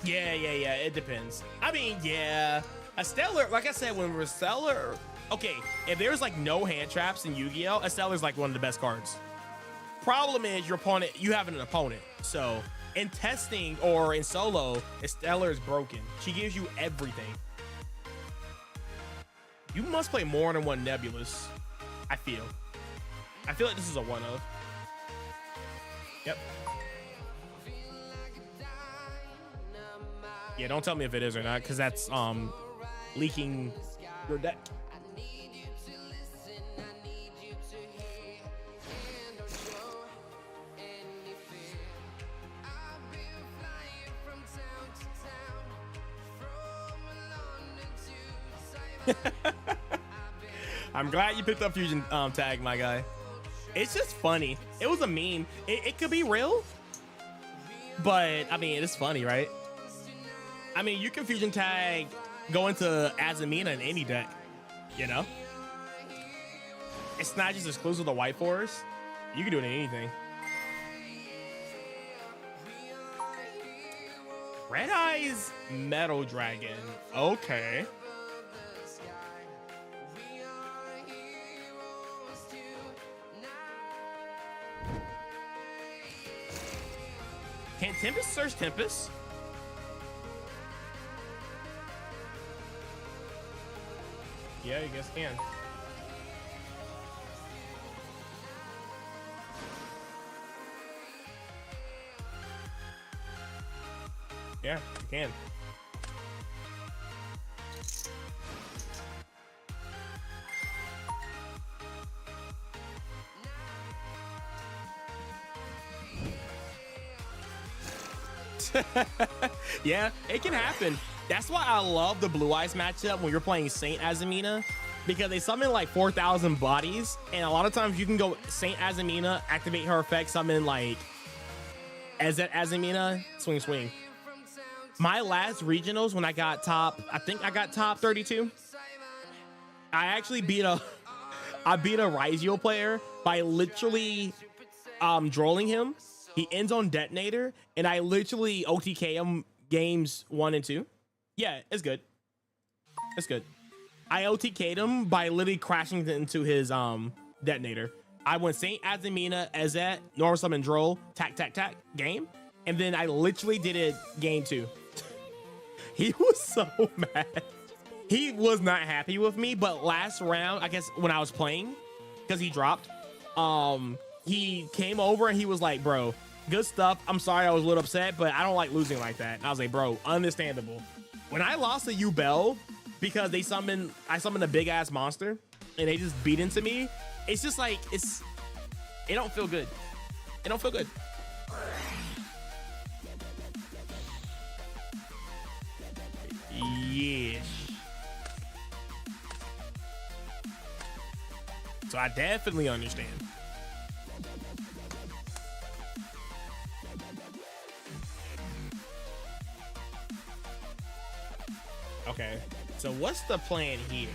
Yeah, it depends. I mean, yeah, a Stellar, like I said, when we're Stellar, okay, if there's like no hand traps in Yu-Gi-Oh, a Stellar is like one of the best cards. Problem is your opponent, you have an opponent. So in testing or in solo, a Stellar is broken. She gives you everything. You must play more than 1 Nebulous, I feel like this is a one of. Yep. Yeah, don't tell me if it is or not, because that's leaking your deck. I'm glad you picked up Fusion Tag, my guy. It's just funny. It was a meme. It could be real, but I mean, it's funny, right? I mean, you can Fusion Tag go into Azumina in any deck, you know? It's not just exclusive to White Forest. You can do it in anything. Red Eyes Metal Dragon. Okay. Can Tempest search Tempest? Yeah, you guys can. Yeah, you can. Yeah, it can happen. That's why I love the Blue Eyes matchup when you're playing Saint Azumina, because they summon like 4,000 bodies, and a lot of times you can go Saint Azumina, activate her effect, summon like Ezet Azumina, swing swing. My last regionals, when I got top, I think I got top 32. I actually beat a Raizio player by literally drolling him. He ends on detonator, and I literally OTK him games 1 and 2. Yeah, it's good. It's good. I OTK'd him by literally crashing into his detonator. I went Saint Azumina, Ezet, normal summon droll, tack, tack, tack, game. And then I literally did it game 2. He was so mad. He was not happy with me, but last round, I guess when I was playing, because he dropped, he came over and he was like, bro, good stuff. I'm sorry I was a little upset, but I don't like losing like that. And I was like, bro, understandable. When I lost to Yubel because I summoned a big ass monster and they just beat into me, it's just like, it don't feel good. It don't feel good. Yes. So I definitely understand. Okay, so what's the plan here?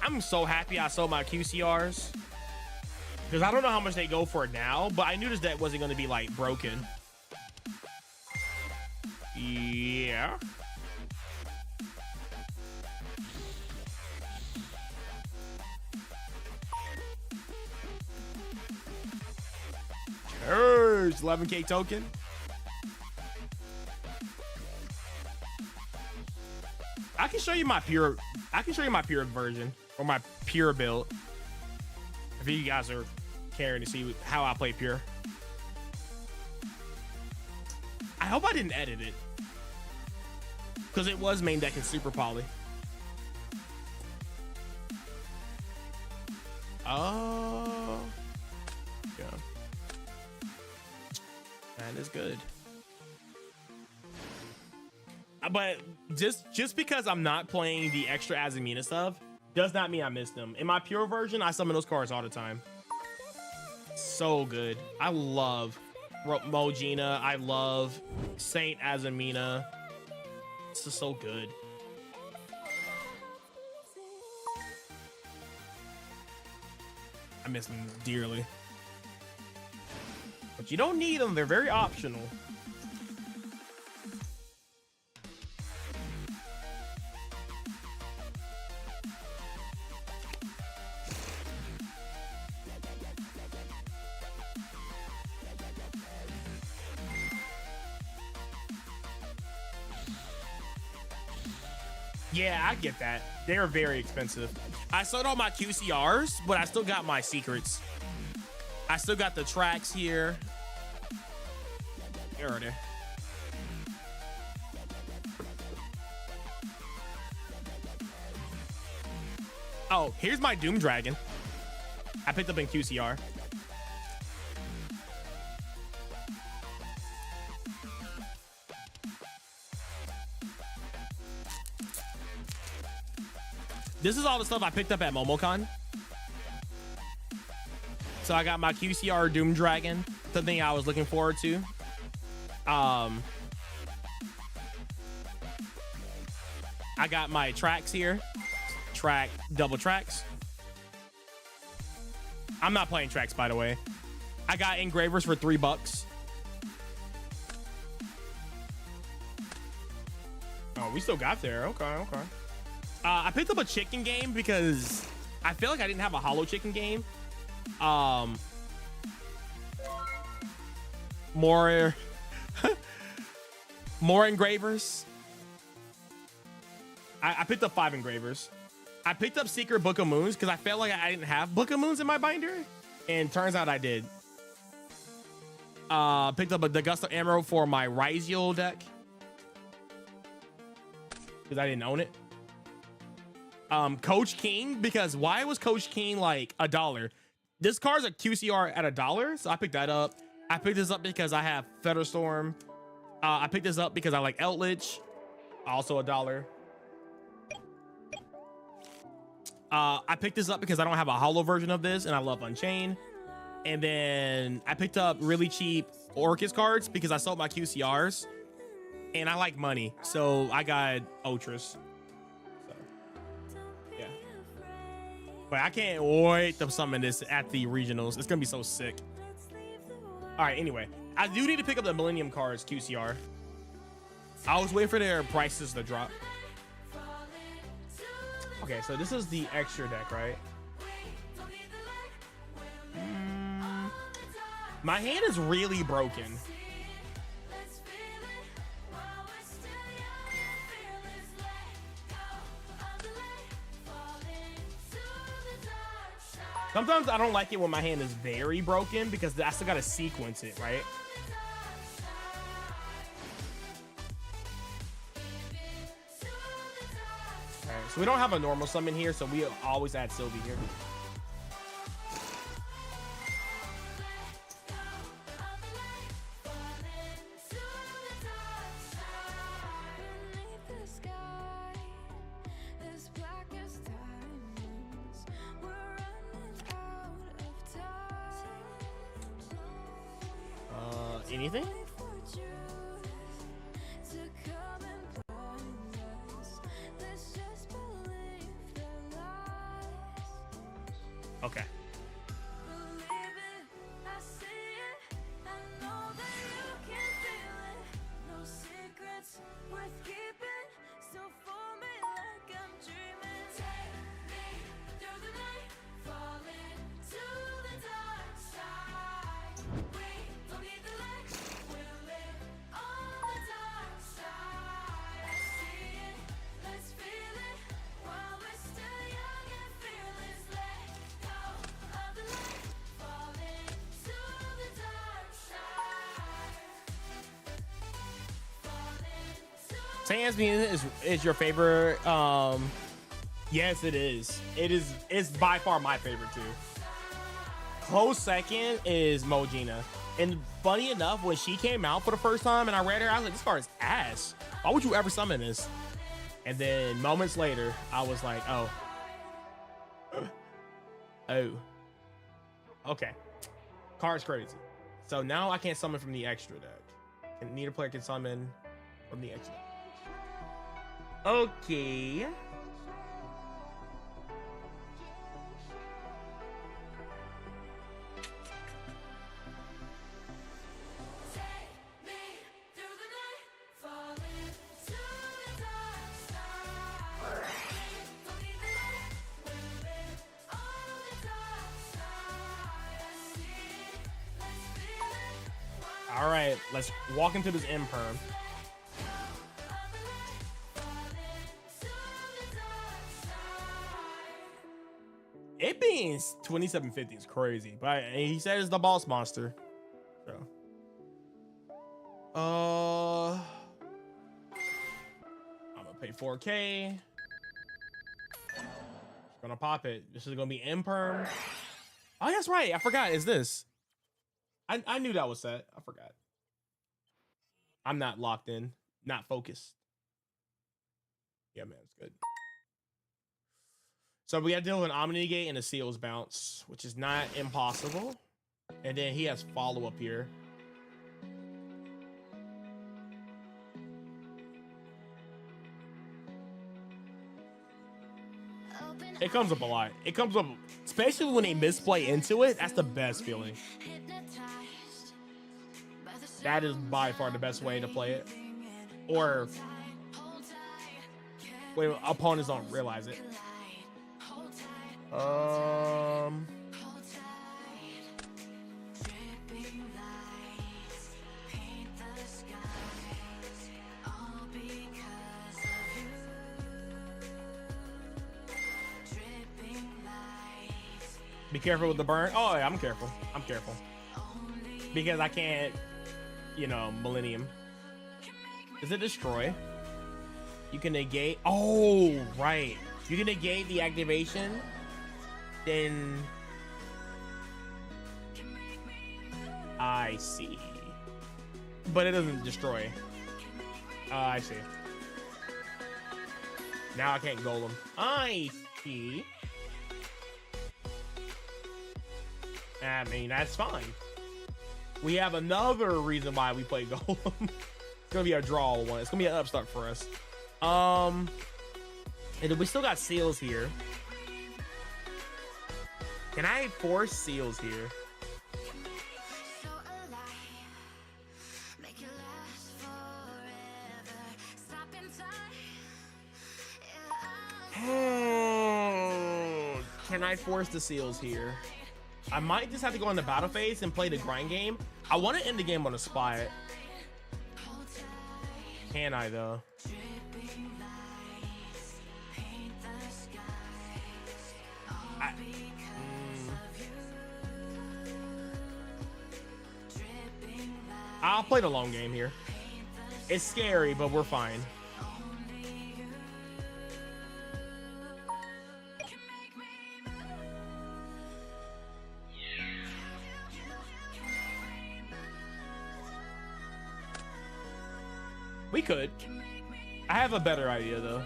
I'm so happy I sold my QCRs, because I don't know how much they go for now, but I knew this deck wasn't going to be like broken. Yeah. Curse, 11K token. I can show you my pure version, or my pure build, if you guys are caring to see how I play pure. I hope I didn't edit it, because it was main deck in Super Poly. Oh, yeah. That is good. But just because I'm not playing the extra Azumina stuff does not mean I missed them. In my pure version, I summon those cards all the time. So good. I love Mojina. I love Saint Azumina. This is so good. I miss them dearly. But you don't need them. They're very optional. Yeah, I get that. They're very expensive. I sold all my QCRs, but I still got my secrets. I still got the tracks here. Where are they? Oh, here's my Doom Dragon. I picked up in QCR. This is all the stuff I picked up at MomoCon. So I got my QCR Doom Dragon, something I was looking forward to. I got my tracks here. Track, double tracks. I'm not playing tracks, by the way. I got engravers for $3. Oh, we still got there. Okay, okay. I picked up a chicken game because I feel like I didn't have a hollow chicken game. More more engravers. I picked up 5 engravers. I picked up Secret Book of Moons because I felt like I didn't have Book of Moons in my binder, and turns out I did. Picked up a Degusta Emerald for my Ryziel deck because I didn't own it. Coach King, because why was Coach King like $1? This card's a QCR at $1, so I picked that up. I picked this up because I have Featherstorm. I picked this up because I like Eldritch, also $1. I picked this up because I don't have a hollow version of this, and I love Unchained. And then I picked up really cheap Orcus cards because I sold my QCRs, and I like money, so I got Ultras. Yeah, but I can't wait to summon this at the regionals. It's gonna be so sick. All right, anyway, I do need to pick up the Millennium cards QCR. I was waiting for their prices to drop. Okay, so this is the extra deck, right? My hand is really broken. Sometimes I don't like it when my hand is very broken because I still gotta sequence it, right? Alright, so we don't have a normal summon here, so we always add Sylvie here. Anything? Okay. Sans is your favorite? Yes, it is. It's by far my favorite too. Close second is Mogina. And funny enough, when she came out for the first time and I read her, I was like, this card is ass. Why would you ever summon this? And then moments later, I was like, oh. Oh. Okay. Card's crazy. So now I can't summon from the extra deck. And neither player can summon from the extra deck. Okay. All right, let's walk into this imperm. It being 2750 is crazy, but he said it's the boss monster. So I'm gonna pay 4K. Gonna pop it. This is gonna be imperm. Oh, that's right. I forgot. Is this? I knew that was set. I forgot. I'm not locked in. Not focused. Yeah, man, it's good. So we got to deal with an Omni Gate and a Seals bounce, which is not impossible. And then he has follow up here. It comes up a lot. It comes up, especially when they misplay into it. That's the best feeling. That is by far the best way to play it. Or when opponents don't realize it. Be careful with the burn. Oh yeah, I'm careful. I'm careful. Because I can't, you know, Millennium. Is it destroy? You can negate. Oh, right. You can negate the activation. Then I see. But it doesn't destroy. I see. Now I can't golem. I see. I mean, that's fine. We have another reason why we play golem. It's gonna be a draw one. It's gonna be an upstart for us. And then we still got Seals here. Can I force Seals here? Can I force the Seals here? I might just have to go on the battle phase and play the grind game. I want to end the game on a spot. Can I though? I'll play the long game here. It's scary, but we're fine. We could. I have a better idea though.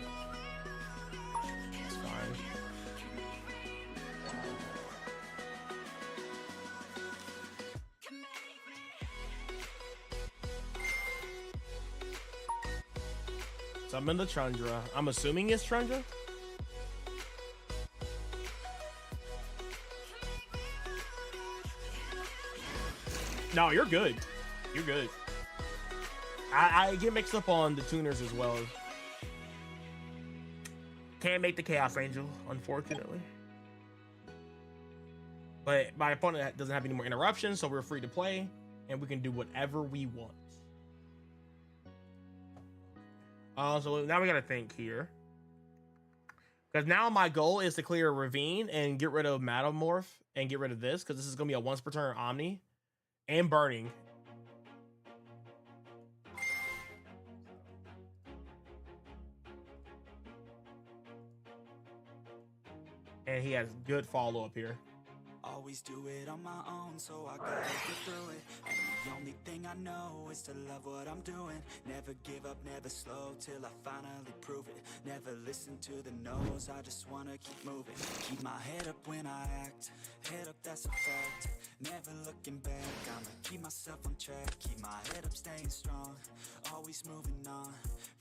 It's fine. Summon the Trundra. I'm assuming it's Trundra. No, you're good. You're good. I get mixed up on the tuners as well. Can't make the Chaos Angel, unfortunately. But my opponent doesn't have any more interruptions, so we're free to play, and we can do whatever we want. So now we gotta think here. Because now my goal is to clear Ravine and get rid of Metamorph and get rid of this, because this is gonna be a once per turn Omni and Burning. And he has good follow up here. Always do it on my own, so I gotta get through it. And the only thing I know is to love what I'm doing. Never give up, never slow, till I finally prove it. Never listen to the no's, I just wanna keep moving. Keep my head up when I act, head up, that's a fact. Never looking back, I'ma keep myself on track. Keep my head up, staying strong, always moving on.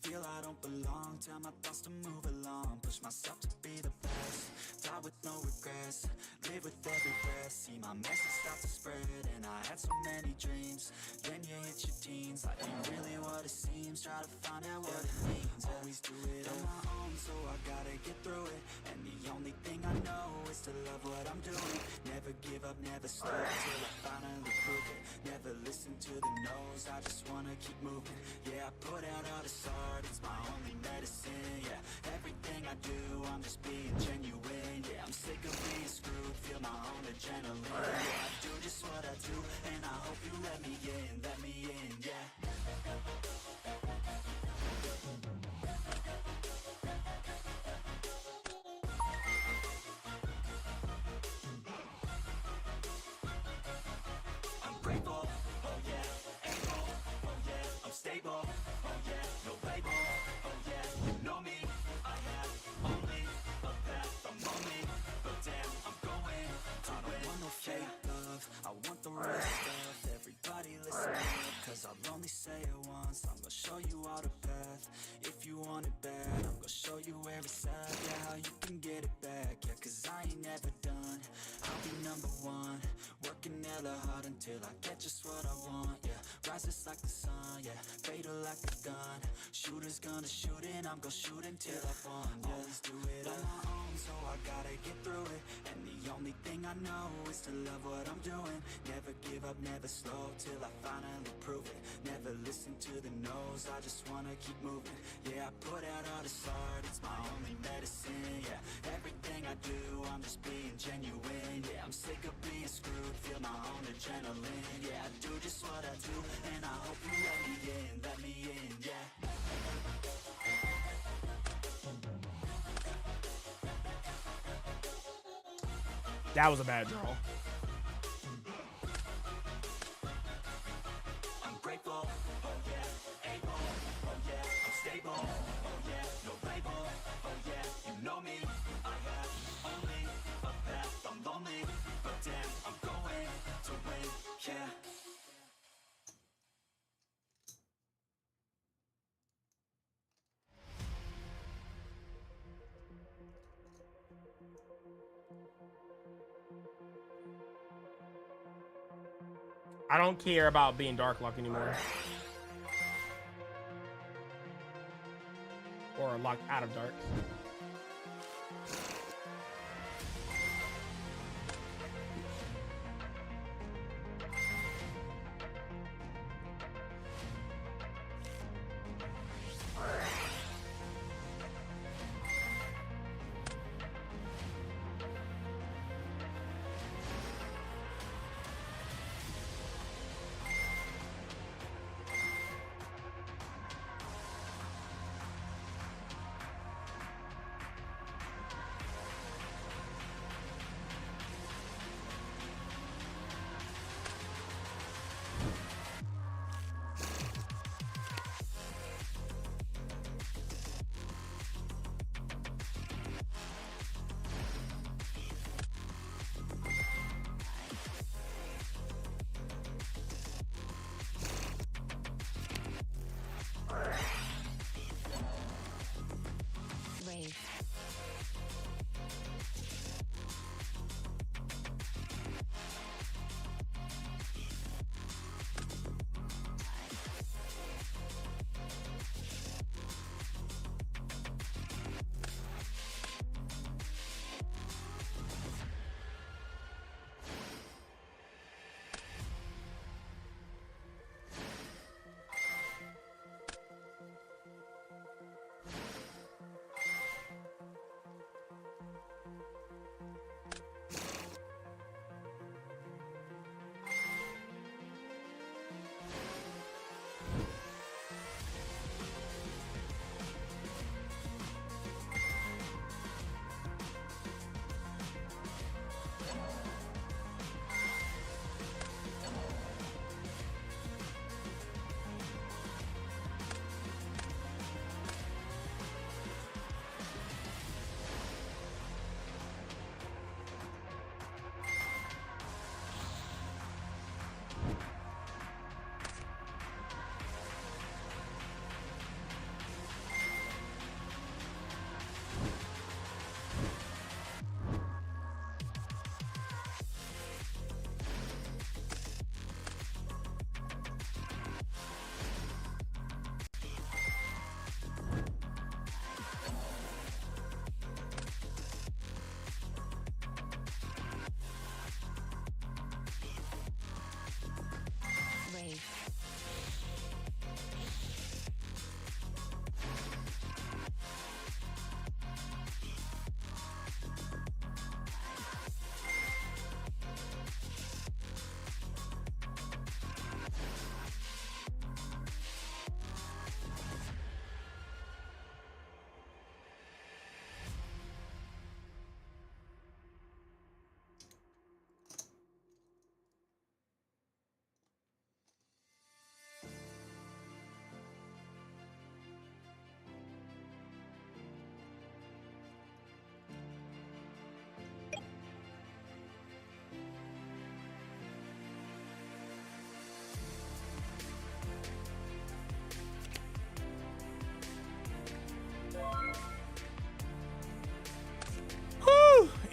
Feel I don't belong, tell my thoughts to move along. Push myself to be the best, die with no regrets. Live with every breath, see my message start to spread. And I had so many dreams, then you hit your teens. Life ain't really what it seems, try to find out what it means. Always do it on my own, so I gotta get through it. And the only thing I know is to love what I'm doing. Never give up, never slow, till I finally prove it. Never listen to the no's, I just wanna keep moving. Yeah, I put out all this art, it's my only medicine. Yeah, everything I do, I'm just being genuine. Yeah, I'm sick of being screwed, feel my own adrenaline. Yeah, I do just what I do, and I hope you let me in, yeah. only say it once, I'm gonna show you all the path. If you want it bad, I'm gonna show you where it's at. Yeah, how you can get it back. Yeah, cause I ain't never done. I'll be number one, working hella hard until I get just what I want. Yeah, rises like the sun, yeah, fatal like a gun. Shooters gonna shoot and I'm gonna shoot until I won. Yeah, always do it on my own, so I gotta get through it. And the only thing I know is to love what I'm doing. Never give up, never slow, till I finally prove it. Never listen to the no's, I just wanna keep moving. Yeah, I put out all this art, it's my only medicine. Yeah, everything I do, I'm just being genuine. Yeah, I'm sick of being screwed, feel my own adrenaline. Yeah, I do just what I do, and I hope you let me in, yeah. That was a bad draw. I'm grateful, oh yeah, able, oh yeah, I'm stable, oh yeah, no label, oh yeah, you know me, I have only a path, I'm lonely, but damn, I'm going to win, yeah. I don't care about being Dark Lock anymore. Or locked out of Dark.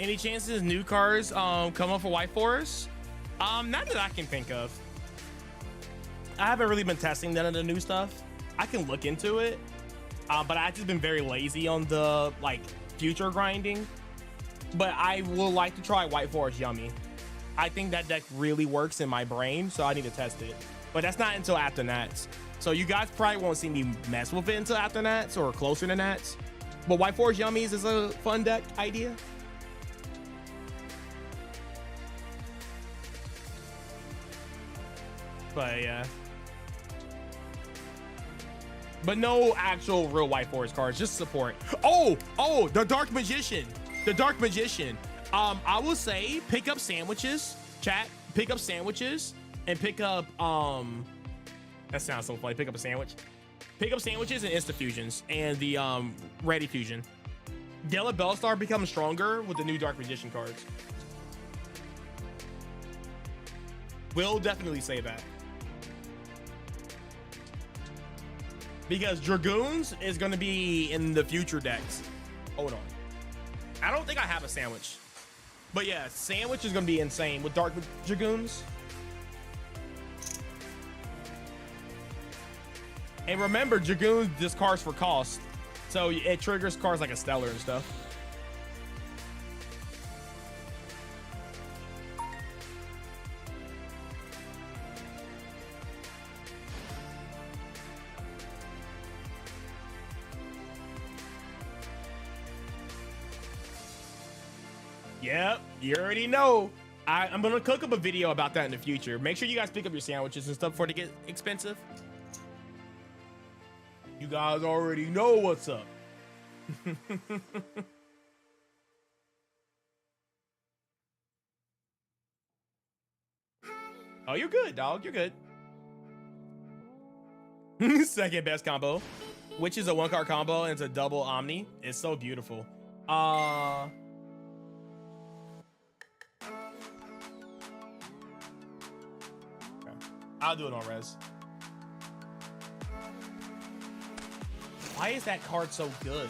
Any chances new cars come up for White Forest? Not that I can think of. I haven't really been testing none of the new stuff. I can look into it, but I've just been very lazy on the like future grinding. But I will like to try White Forest Yummy. I think that deck really works in my brain, so I need to test it. But that's not until after Nats. So you guys probably won't see me mess with it until after Nats or closer to Nats. But White Forest Yummies is a fun deck idea. But yeah. But no actual real White Forest cards, just support. Oh, the Dark Magician. The Dark Magician. I will say pick up sandwiches, chat. Pick up sandwiches and pick up that sounds so funny. Pick up a sandwich. Pick up sandwiches and Insta Fusions and the Ready Fusion. Della Bellstar becomes stronger with the new Dark Magician cards. Will definitely say that. Because Dragoons is going to be in the future decks. Hold on. I don't think I have a sandwich. But yeah, sandwich is going to be insane with Dark Dragoons. And remember, Dragoons discards for cost. So it triggers cards like a Stellar and stuff. Yep, you already know. I'm gonna cook up a video about that in the future. Make sure you guys pick up your sandwiches and stuff before they get expensive. You guys already know what's up. Oh, you're good, dog. You're good. Second best combo, which is a 1-card combo and it's a double Omni. It's so beautiful. Okay. I'll do it on res. Why is that card so good?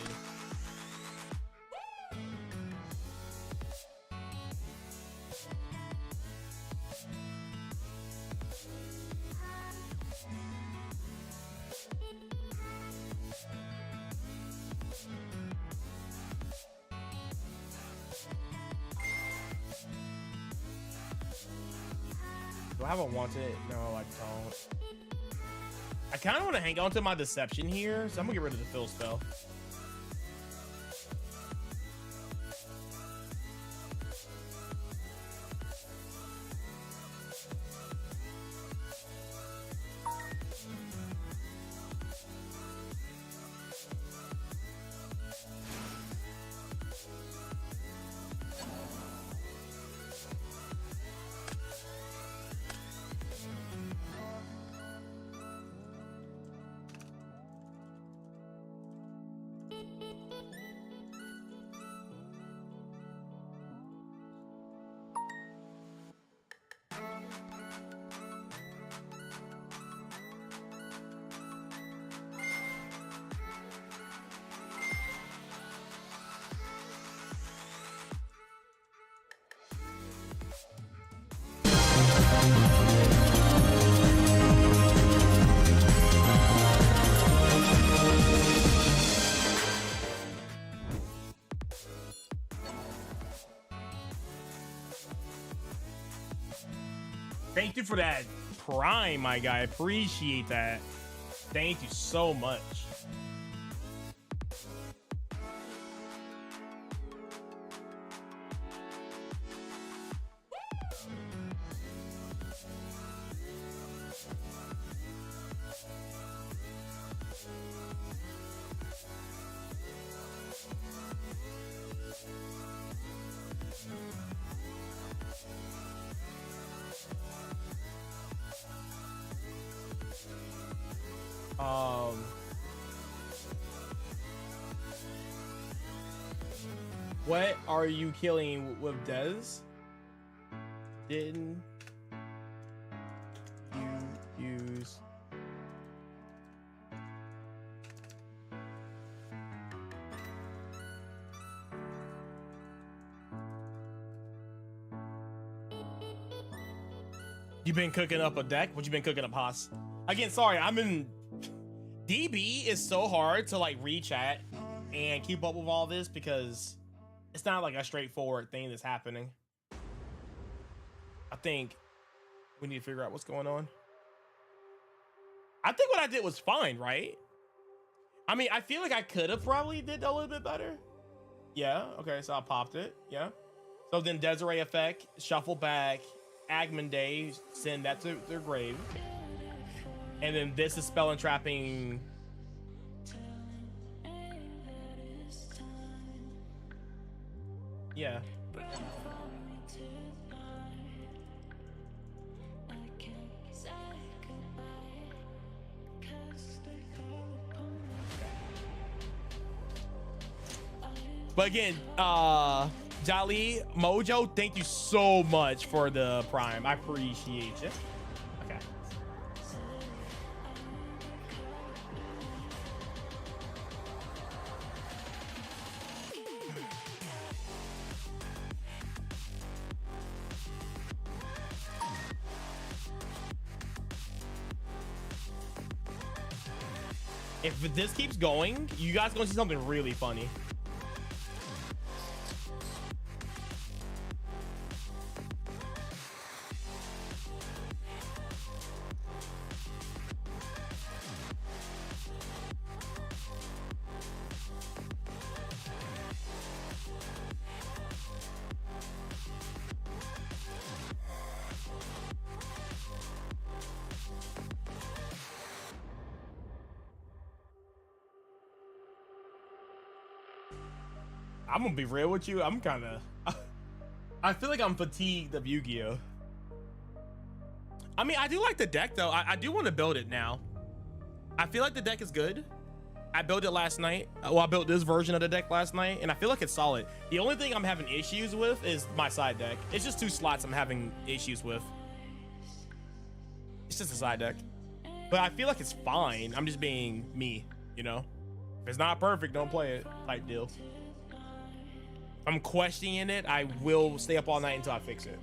Do I have a wanted? No, I don't. I kind of want to hang on to my deception here, so I'm gonna get rid of the fill spell. Thank you for that prime, my guy. Appreciate that. Thank you so much. What are you killing with Dez? Didn't you use You been cooking up a deck? What you been cooking up, Haas? Again, sorry, I'm in... DB is so hard to like read chat and keep up with all this because it's not like a straightforward thing that's happening. I think we need to figure out what's going on. I think what I did was fine, right? I mean, I feel like I could have probably did a little bit better. Yeah, okay, so I popped it, yeah. So then Desiree effect, shuffle back, Agman Day, send that to their grave. And then this is spell and trapping. Yeah. But again, Jolly Mojo, thank you so much for the prime. I appreciate you. Okay. If this keeps going, you guys gonna see something really funny. I'm gonna be real with you. I'm kind of, I feel like I'm fatigued of Yu-Gi-Oh. I mean, I do like the deck though. I do want to build it now. I feel like the deck is good. I built it last night. Well, I built this version of the deck last night and I feel like it's solid. The only thing I'm having issues with is my side deck. It's just 2 slots I'm having issues with. It's just a side deck. But I feel like it's fine. I'm just being me, you know? If it's not perfect, don't play it type deal. I'm questioning it. I will stay up all night until I fix it.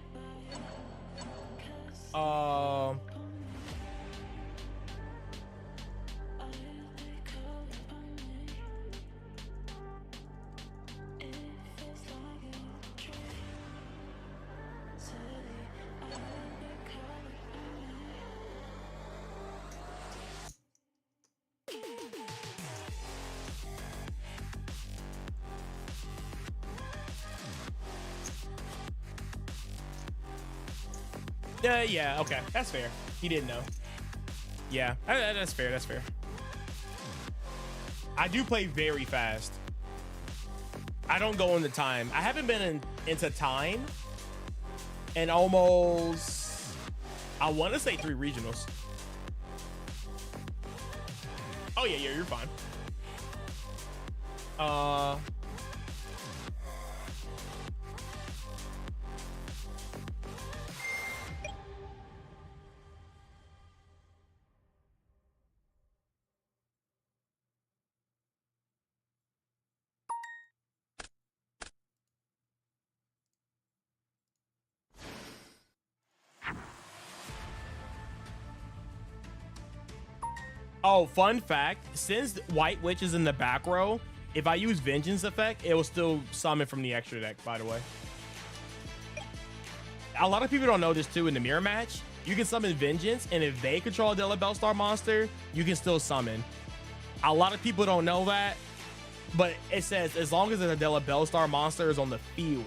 Yeah, okay, that's fair. He didn't know. Yeah, that's fair, that's fair. I do play very fast. I don't go into time. I haven't been into time in almost, I want to say 3 regionals. Oh yeah, you're fine. Oh, fun fact, since White Witch is in the back row, if I use Vengeance effect, it will still summon from the extra deck, by the way. A lot of people don't know this too. In the mirror match, you can summon Vengeance, and if they control a Della Bellstar monster, you can still summon. A lot of people don't know that, but it says as long as a Della Bellstar monster is on the field,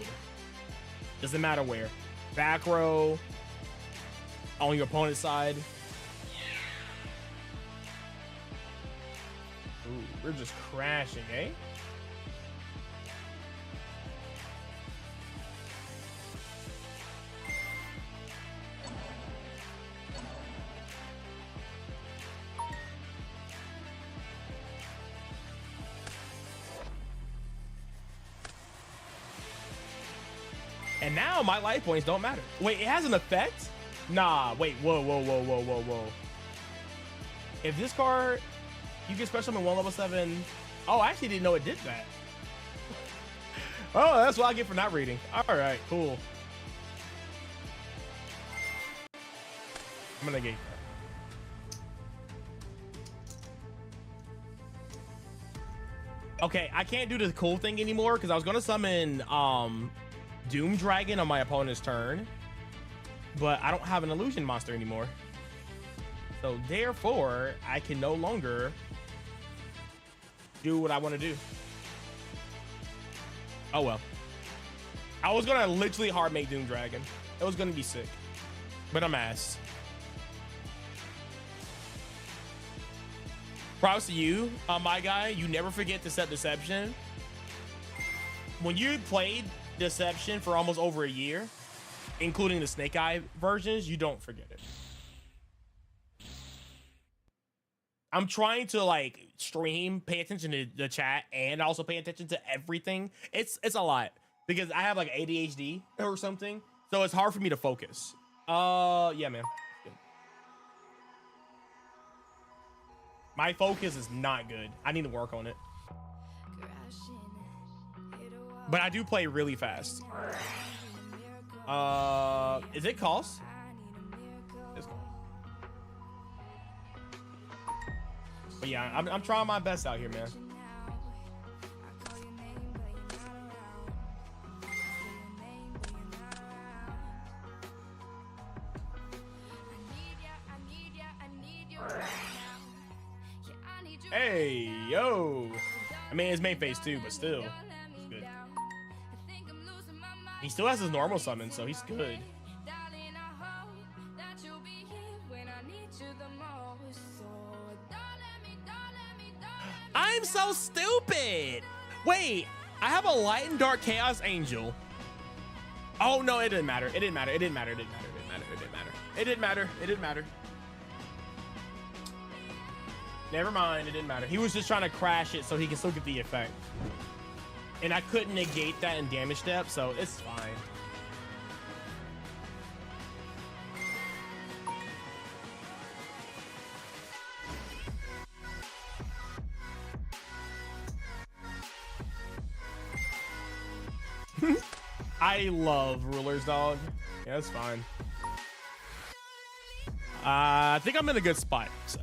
doesn't matter where, back row, on your opponent's side. Ooh, we're just crashing, eh? And now my life points don't matter. Wait, it has an effect? Nah, wait, whoa. If this card, you can special summon 1 level 7. Oh, I actually didn't know it did that. Oh, that's what I get for not reading. All right, cool. I'm gonna negate that. Okay, I can't do the cool thing anymore because I was gonna summon Doom Dragon on my opponent's turn, but I don't have an illusion monster anymore. So therefore, I can no longer do what I want to do. Oh well. I was gonna literally hard make Doom Dragon. It was gonna be sick, but I'm ass. Props to you, my guy. You never forget to set Deception. When you played Deception for almost over a year, including the Snake Eye versions, you don't forget it. I'm trying to like stream, pay attention to the chat, and also pay attention to everything. It's a lot because I have like ADHD or something, so it's hard for me to focus. Yeah, man. My focus is not good. I need to work on it. But I do play really fast. Is it cost? It's cost. But yeah, I'm trying my best out here, man. Hey, yo. I mean, it's main phase 2, but still. It's good. He still has his normal summon, so he's good. I'm so stupid. Wait, I have a Light and Dark Chaos Angel. Oh, no, it didn't matter. It didn't matter. It didn't matter. It didn't matter. It didn't matter. It didn't matter. It didn't matter. It didn't matter. Never mind, it didn't matter. He was just trying to crash it so he can still get the effect. And I couldn't negate that in damage step, so it's fine. I love rulers, dog. Yeah, that's fine. I think I'm in a good spot, so.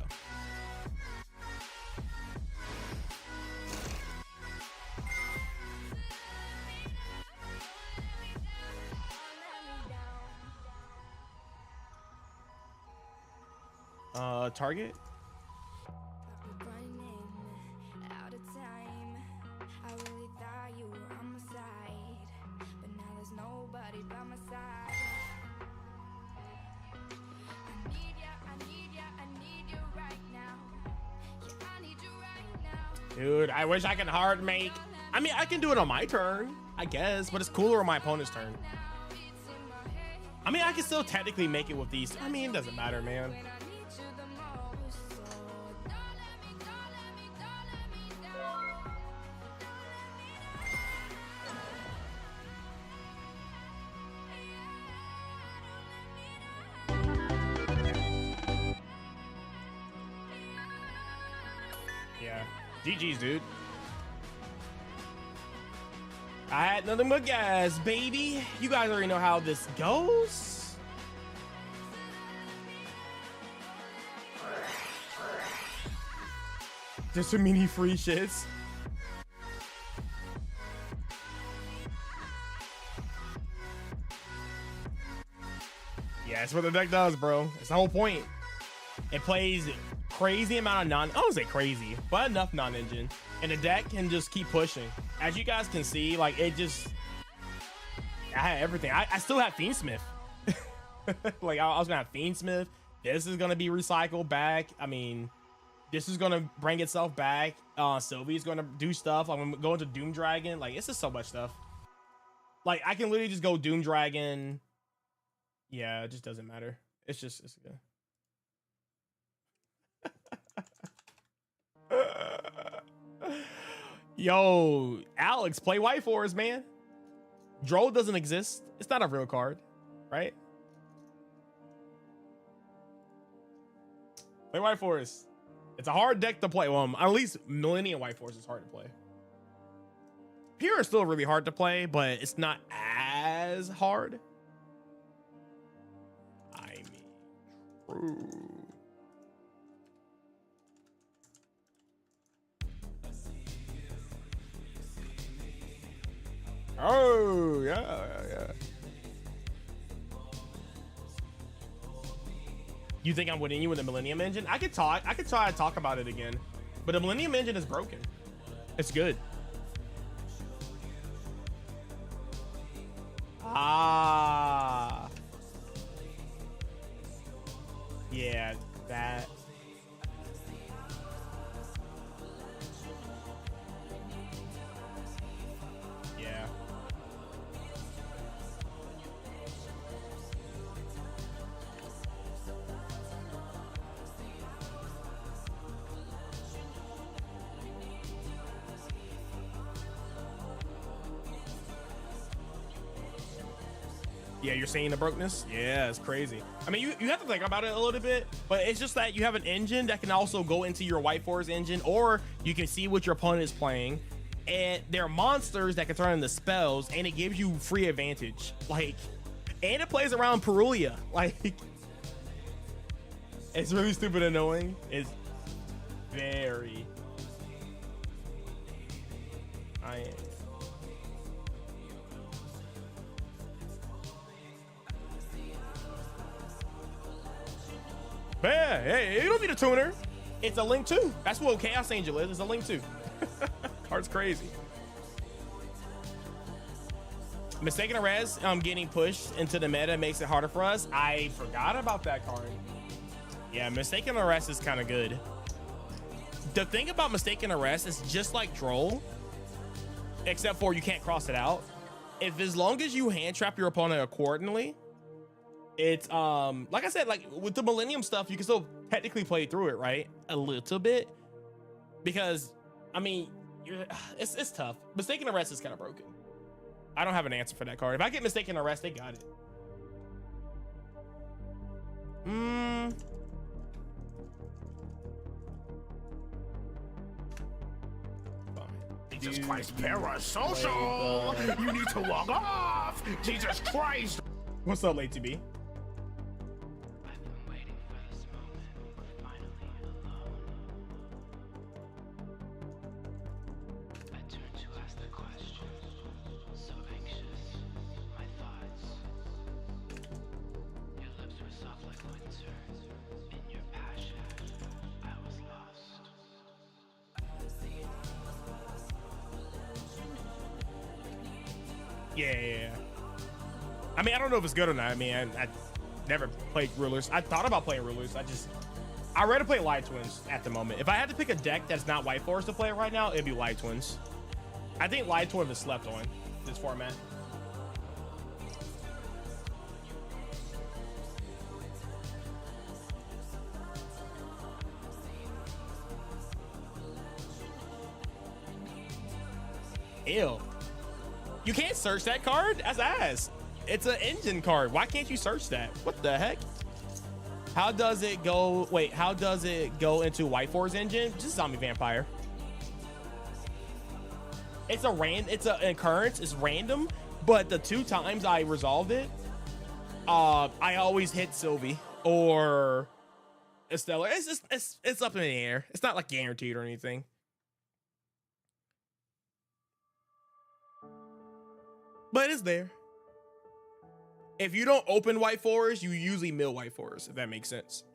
Target. Dude, I wish I could hard make. I mean, I can do it on my turn, I guess, but it's cooler on my opponent's turn. I mean, I can still technically make it with these. I mean, it doesn't matter, man. Yeah, GG's, dude. I had nothing but gas, baby. You guys already know how this goes. Just so many free shits. Yeah, that's what the deck does, bro. It's the whole point. It plays crazy amount of I don't say crazy, but enough non-engine. And the deck can just keep pushing. As you guys can see, like, it just... I had everything. I still have Fiendsmith. Like, I was gonna have Fiendsmith. This is gonna be recycled back. I mean, this is gonna bring itself back. Sylvie's gonna do stuff. I'm going to Doom Dragon. Like, it's just so much stuff. Like, I can literally just go Doom Dragon. Yeah, it just doesn't matter. It's good. Yo, Alex, play White Forest, man. Droll doesn't exist. It's not a real card, right? Play White Forest. It's a hard deck to play. Well, at least Millennium White Forest is hard to play. Pure is still really hard to play, but it's not as hard. I mean, Oh yeah. You think I'm winning you with the Millennium Engine? I could try to talk about it again, but the Millennium Engine is broken. It's good. Ah. Yeah, that. Yeah. Yeah, you're seeing the brokenness? Yeah, it's crazy. I mean, you have to think about it a little bit, but it's just that you have an engine that can also go into your White Forest engine, or you can see what your opponent is playing, and there are monsters that can turn into spells, and it gives you free advantage. Like, and it plays around Perulia. Like, it's really stupid annoying. It's very... Yeah, hey, you don't need a tuner. It's a Link 2. That's what Chaos Angel is. It's a Link 2. Card's crazy. Mistaken Arrest getting pushed into the meta makes it harder for us. I forgot about that card. Yeah, Mistaken Arrest is kind of good. The thing about Mistaken Arrest is just like Droll, except for you can't cross it out. As long as you hand trap your opponent accordingly, it's like I said, like with the Millennium stuff, you can still technically play through it, right? A little bit, because I mean, it's tough. Mistaken Arrest is kind of broken. I don't have an answer for that card. If I get Mistaken Arrest, they got it. Jesus Christ, parasocial! You need to walk off! Jesus Christ! What's up, Late TB? I've been waiting for this moment, finally alone. I turn to ask the question, so anxious, my thoughts. Your lips were soft like winter, in your passion, I was lost. Yeah. I mean, I don't know if it's good or not. I mean, I never played Rulers. I thought about playing Rulers. I'd rather play Light Twins at the moment. If I had to pick a deck that's not White Forest to play right now, it'd be Light Twins. I think Light Twins is slept on this format. Ew. You can't search that card? That's ass. It's an engine card. Why can't you search that? What the heck? How does it go? Wait, how does it go into White Forest engine? Just Zombie Vampire. It's an occurrence. It's random, but the 2 times I resolved it, I always hit Sylvie or Estella. It's just it's up in the air. It's not like guaranteed or anything. But it's there. If you don't open White Forest, you usually mill White Forest, if that makes sense.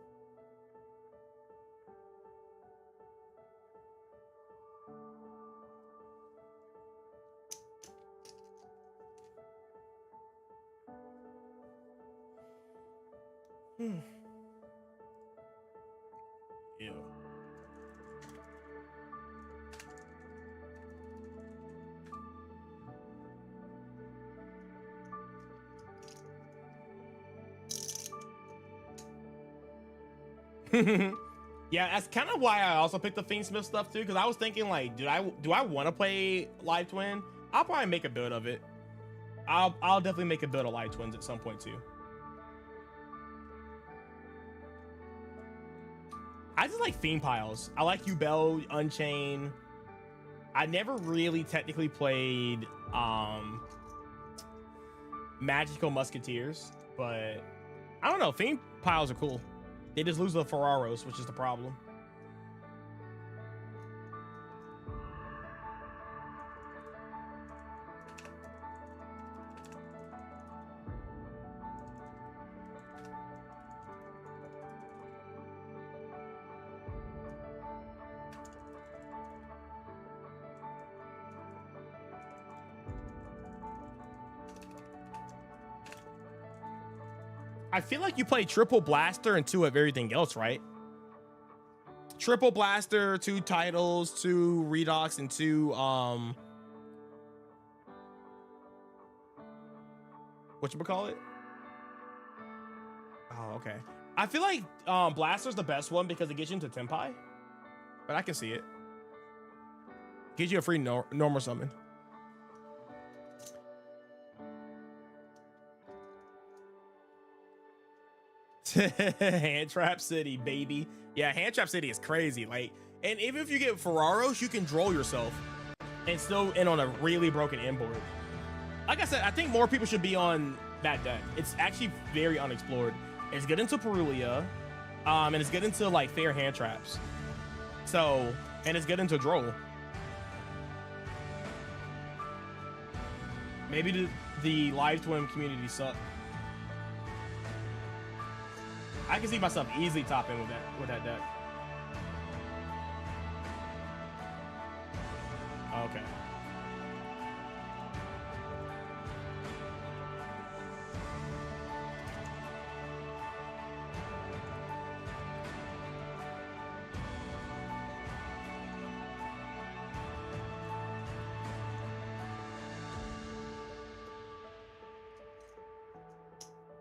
Ew. Yeah, that's kind of why I also picked the Fiendsmith stuff too, because I was thinking like, do I want to play Live Twin? I'll probably make a build of it. I'll definitely make a build of Live Twins at some point too. I just like Fiend Piles. I like Yubel, Unchained. I never really technically played Magical Musketeers, but I don't know. Fiend Piles are cool. They just lose the Ferraros, which is the problem. I feel like you play triple blaster and 2 of everything else, right? Triple blaster, 2 titles, 2 redox, and 2 whatchamacallit? Oh, okay. I feel like blaster's the best one because it gets you into Tenpai, but I can see it. Gives you a free normal summon. Hand Trap City, baby. Yeah, Hand Trap City is crazy. Like, and even if you get Ferraros, you can draw yourself and still end on a really broken inboard. Like I said, I think more people should be on that deck. It's actually very unexplored. It's good into Perulia, and it's good into like fair hand traps. So, and it's good into Droll. Maybe the live twin community suck. I can see myself easily topping with that deck. Okay.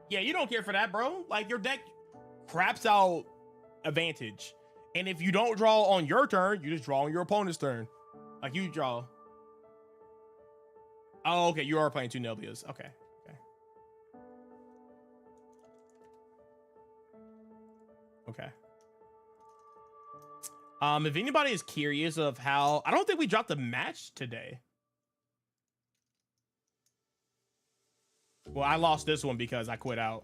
Yeah, you don't care for that, bro. Like, your deck craps out advantage, and if you don't draw on your turn, you just draw on your opponent's turn. Like, you draw. Oh, okay, you are playing 2 Neblias. Okay. Okay. If anybody is curious of how, I don't think we dropped a match today. Well, I lost this one because I quit out.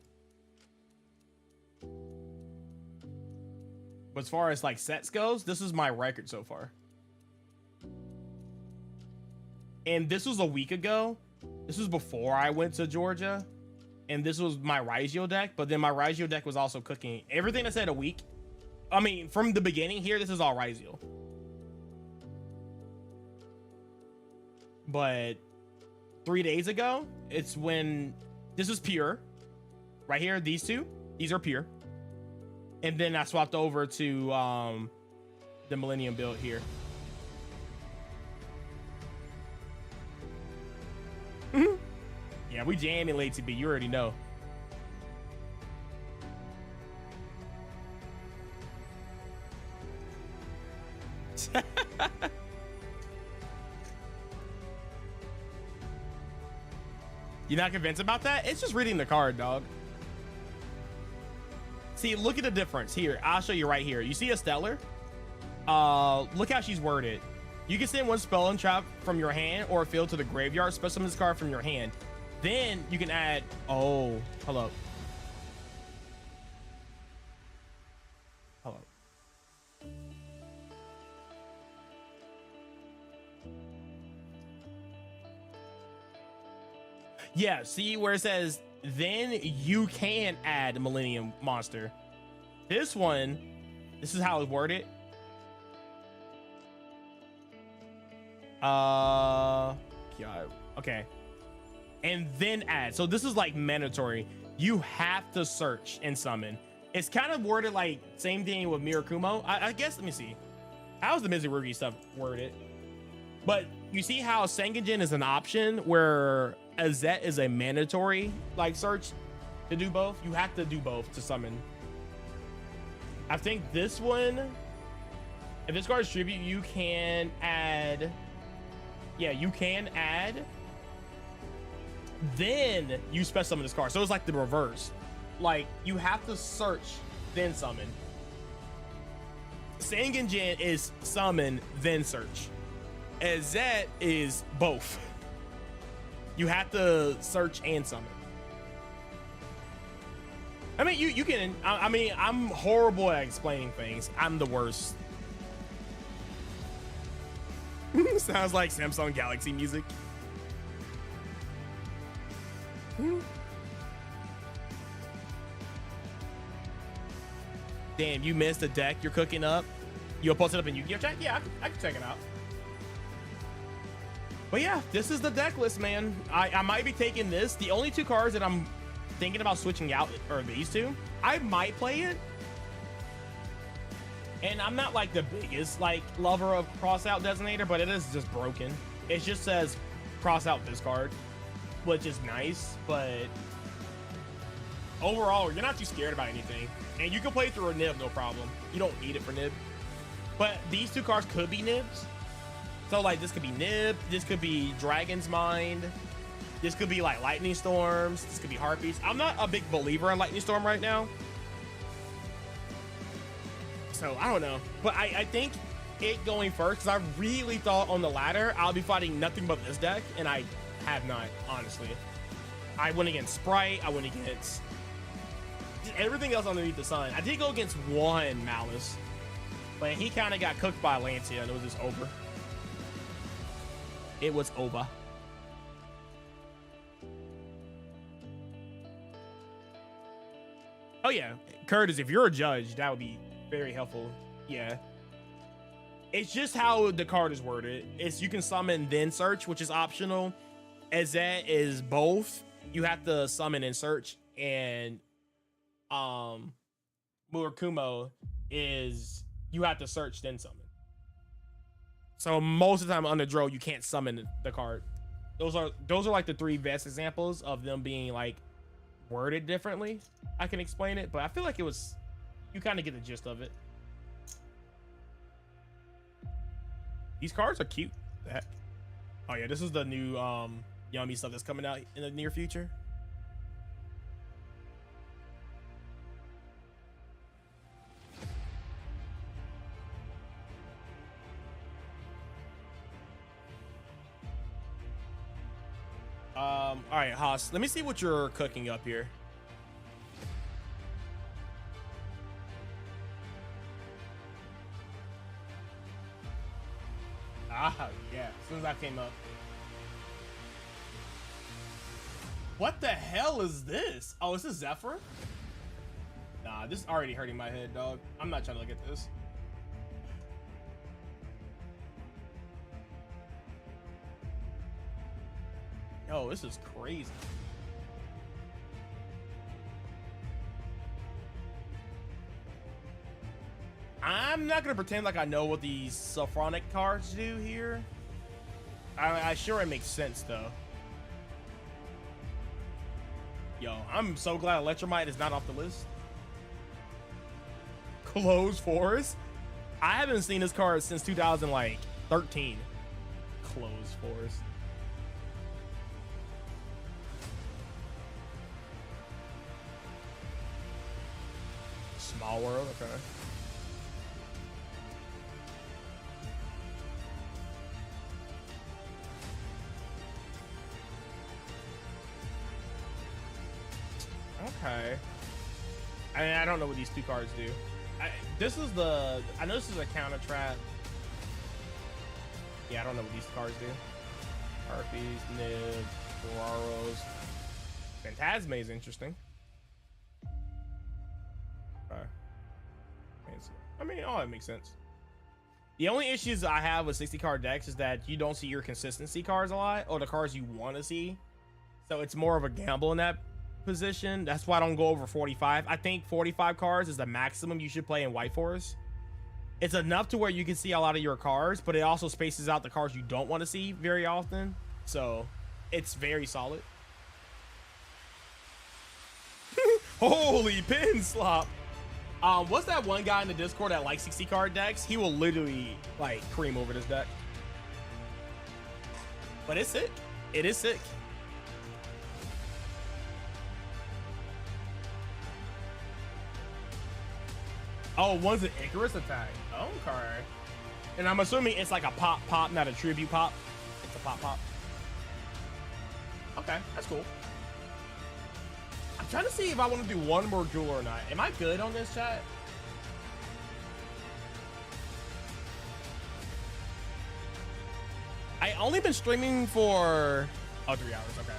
But as far as like sets goes, this is my record so far. And this was a week ago. This was before I went to Georgia. And this was my Raigio deck. But then my Raigio deck was also cooking. Everything I said a week. I mean, from the beginning here, this is all Raigio. But 3 days ago, it's when this is pure. Right here, these two. These are pure. And then I swapped over to the Millennium build here. Yeah, we jamming late to be. You already know. You're not convinced about that? It's just reading the card, dog. See, look at the difference here. I'll show you right here. You see a Stellar? Look how she's worded. You can send 1 spell and trap from your hand or field to the graveyard. Special summon this card from your hand. Then you can add. Oh, hello. Hello. Yeah, see where it says, then you can add Millennium Monster. This one, this is how it's worded. Yeah, okay. And then add. So this is like mandatory. You have to search and summon. It's kind of worded like same thing with Mirakumo. I guess, let me see. How's the Mizurugi stuff worded? But you see how Sengenjin is an option where Azet is a mandatory like search to do both. You have to do both to summon. I think this one, if this card is tribute, you can add. Yeah, you can add. Then you special summon this card. So it's like the reverse. Like you have to search, then summon. Sengenjin is summon, then search. Azet is both. You have to search and summon. I mean, you can. I mean, I'm horrible at explaining things. I'm the worst. Sounds like Samsung Galaxy music. Damn, you missed the deck you're cooking up. You'll post it up in Yu-Gi-Oh chat? Yeah, I can check it out. But yeah, this is the deck list, man. I might be taking this. The only two cards that I'm thinking about switching out are these two. I might play it. And I'm not like the biggest like lover of cross-out designator, but it is just broken. It just says cross out this card, which is nice, but overall, you're not too scared about anything. And you can play through a nib, no problem. You don't need it for nib. But these two cards could be nibs. So like this could be nib, this could be Dragon's Mind, this could be like Lightning Storms, this could be Harpies. I'm not a big believer in Lightning Storm right now. So I don't know. But I think it going first, because I really thought on the ladder I'll be fighting nothing but this deck, and I have not, honestly. I went against Sprite, I went against everything else underneath the sun. I did go against one Malice, but he kind of got cooked by Lancia, and it was just over. It was over. Oh yeah, Curtis, if you're a judge, that would be very helpful. Yeah. It's just how the card is worded. It's you can summon then search, which is optional. Ezet is both. You have to summon and search, and Murakumo is you have to search then summon. So most of the time under draw, you can't summon the card. Those are like the three best examples of them being like worded differently. I can explain it, but I feel like it was, you kind of get the gist of it. These cards are cute. The heck? Oh yeah, this is the new yummy stuff that's coming out in the near future. All right, Haas, let me see what you're cooking up here. Ah, yeah, as soon as I came up. What the hell is this? Oh, is this Zephyr? Nah, this is already hurting my head, dog. I'm not trying to look at this. Yo, this is crazy. I'm not gonna pretend like I know what these Sophronic cards do here. I sure it makes sense though. Yo, I'm so glad Electromite is not off the list. Closed Forest? I haven't seen this card since 2013. Closed Forest. Small World, okay. Okay. I mean, I don't know what these two cards do. I know this is a counter trap. Yeah, I don't know what these cards do. Harpies, Nib, Boraros. Phantasme is interesting. Okay. I mean, all that makes sense. The only issues I have with 60 card decks is that you don't see your consistency cards a lot, or the cards you want to see. So it's more of a gamble in that position. That's why I don't go over 45. I think 45 cards is the maximum you should play in White Forest. It's enough to where you can see a lot of your cards, but it also spaces out the cards you don't want to see very often. So it's very solid. Holy pin slop. What's that one guy in the Discord that likes 60 card decks? He will literally like cream over this deck. But it's sick. It is sick. Oh, one's an Icarus attack. Okay. And I'm assuming it's like a pop, not a tribute pop. It's a pop. Okay, that's cool. I trying to see if I want to do one more duel or not. Am I good on this, chat? I only been streaming for 3 hours. Okay.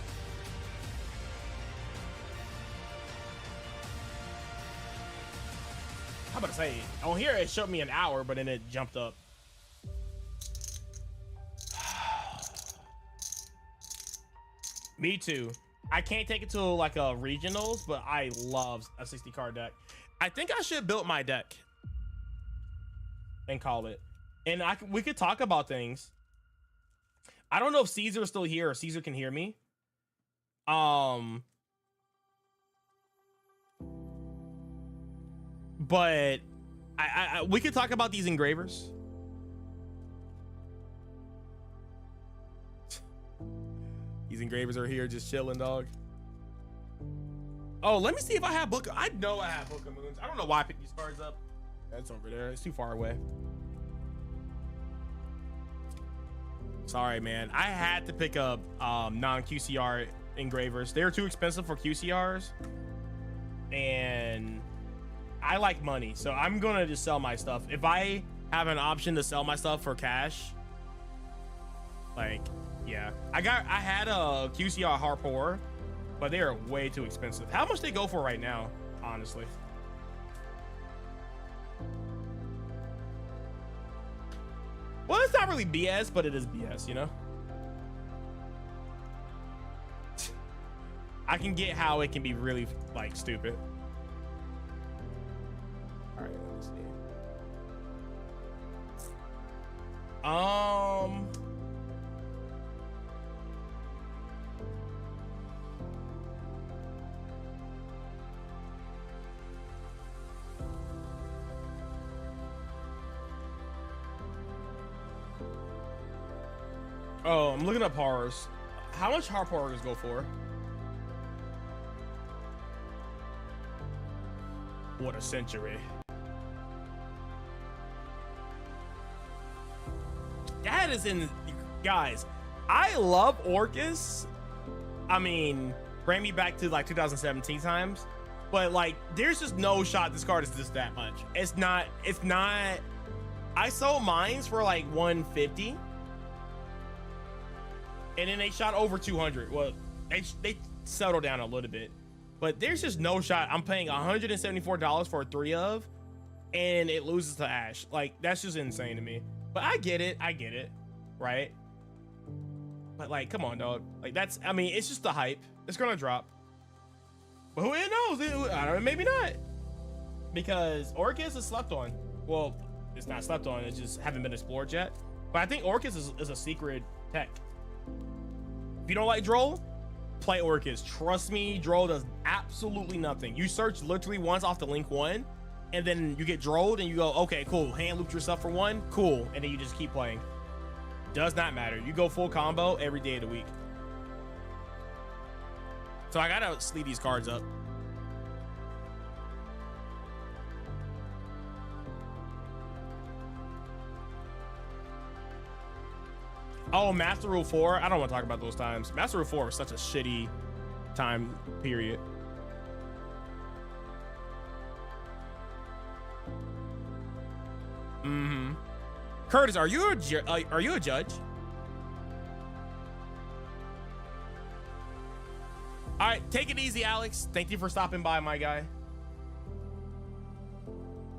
How about to say on here it showed me an hour, but then it jumped up. Me too. I can't take it to like a regionals, but I love a 60 card deck. I think I should build my deck and call it. And we could talk about things. I don't know if Caesar is still here or Caesar can hear me. But we could talk about these engravers. These engravers are here just chilling, dog. Oh, let me see if I have Book. I know I have Book of Moons. I don't know why I picked these cards up. That's over there. It's too far away. Sorry, man. I had to pick up non-QCR engravers. They're too expensive for QCRs. And I like money, so I'm gonna just sell my stuff. If I have an option to sell my stuff for cash, like, yeah. I had a QCR Harpor, but they are way too expensive. How much they go for right now, honestly? Well, it's not really BS, but it is BS, you know? I can get how it can be really, like, stupid. All right, let me see. Oh, I'm looking up horrors. How much harp horrors go for? What a century. That is in, guys, I love Orcus. I mean, bring me back to like 2017 times, but like, there's just no shot this card is just that much. It's not, I sold mines for like 150. And then they shot over 200. Well, they settled down a little bit, but there's just no shot. I'm paying $174 for a 3 of, and it loses to Ash. Like, that's just insane to me. But I get it, right? But like, come on, dog. Like, that's, I mean, it's just the hype. It's gonna drop. But who knows? I don't know, maybe not. Because Orcus is slept on. Well, it's not slept on. It just haven't been explored yet. But I think Orcus is a secret tech. If you don't like Droll, play Orcus. Trust me, Droll does absolutely nothing. You search literally once off the link 1, and then you get Drolled, and you go, okay, cool. Hand loop yourself for 1, cool. And then you just keep playing. Does not matter. You go full combo every day of the week. So I gotta sleeve these cards up. Oh, Master Rule 4. I don't want to talk about those times. Master Rule 4 was such a shitty time period. Mm-hmm. Curtis, are you a judge? All right, take it easy, Alex. Thank you for stopping by, my guy.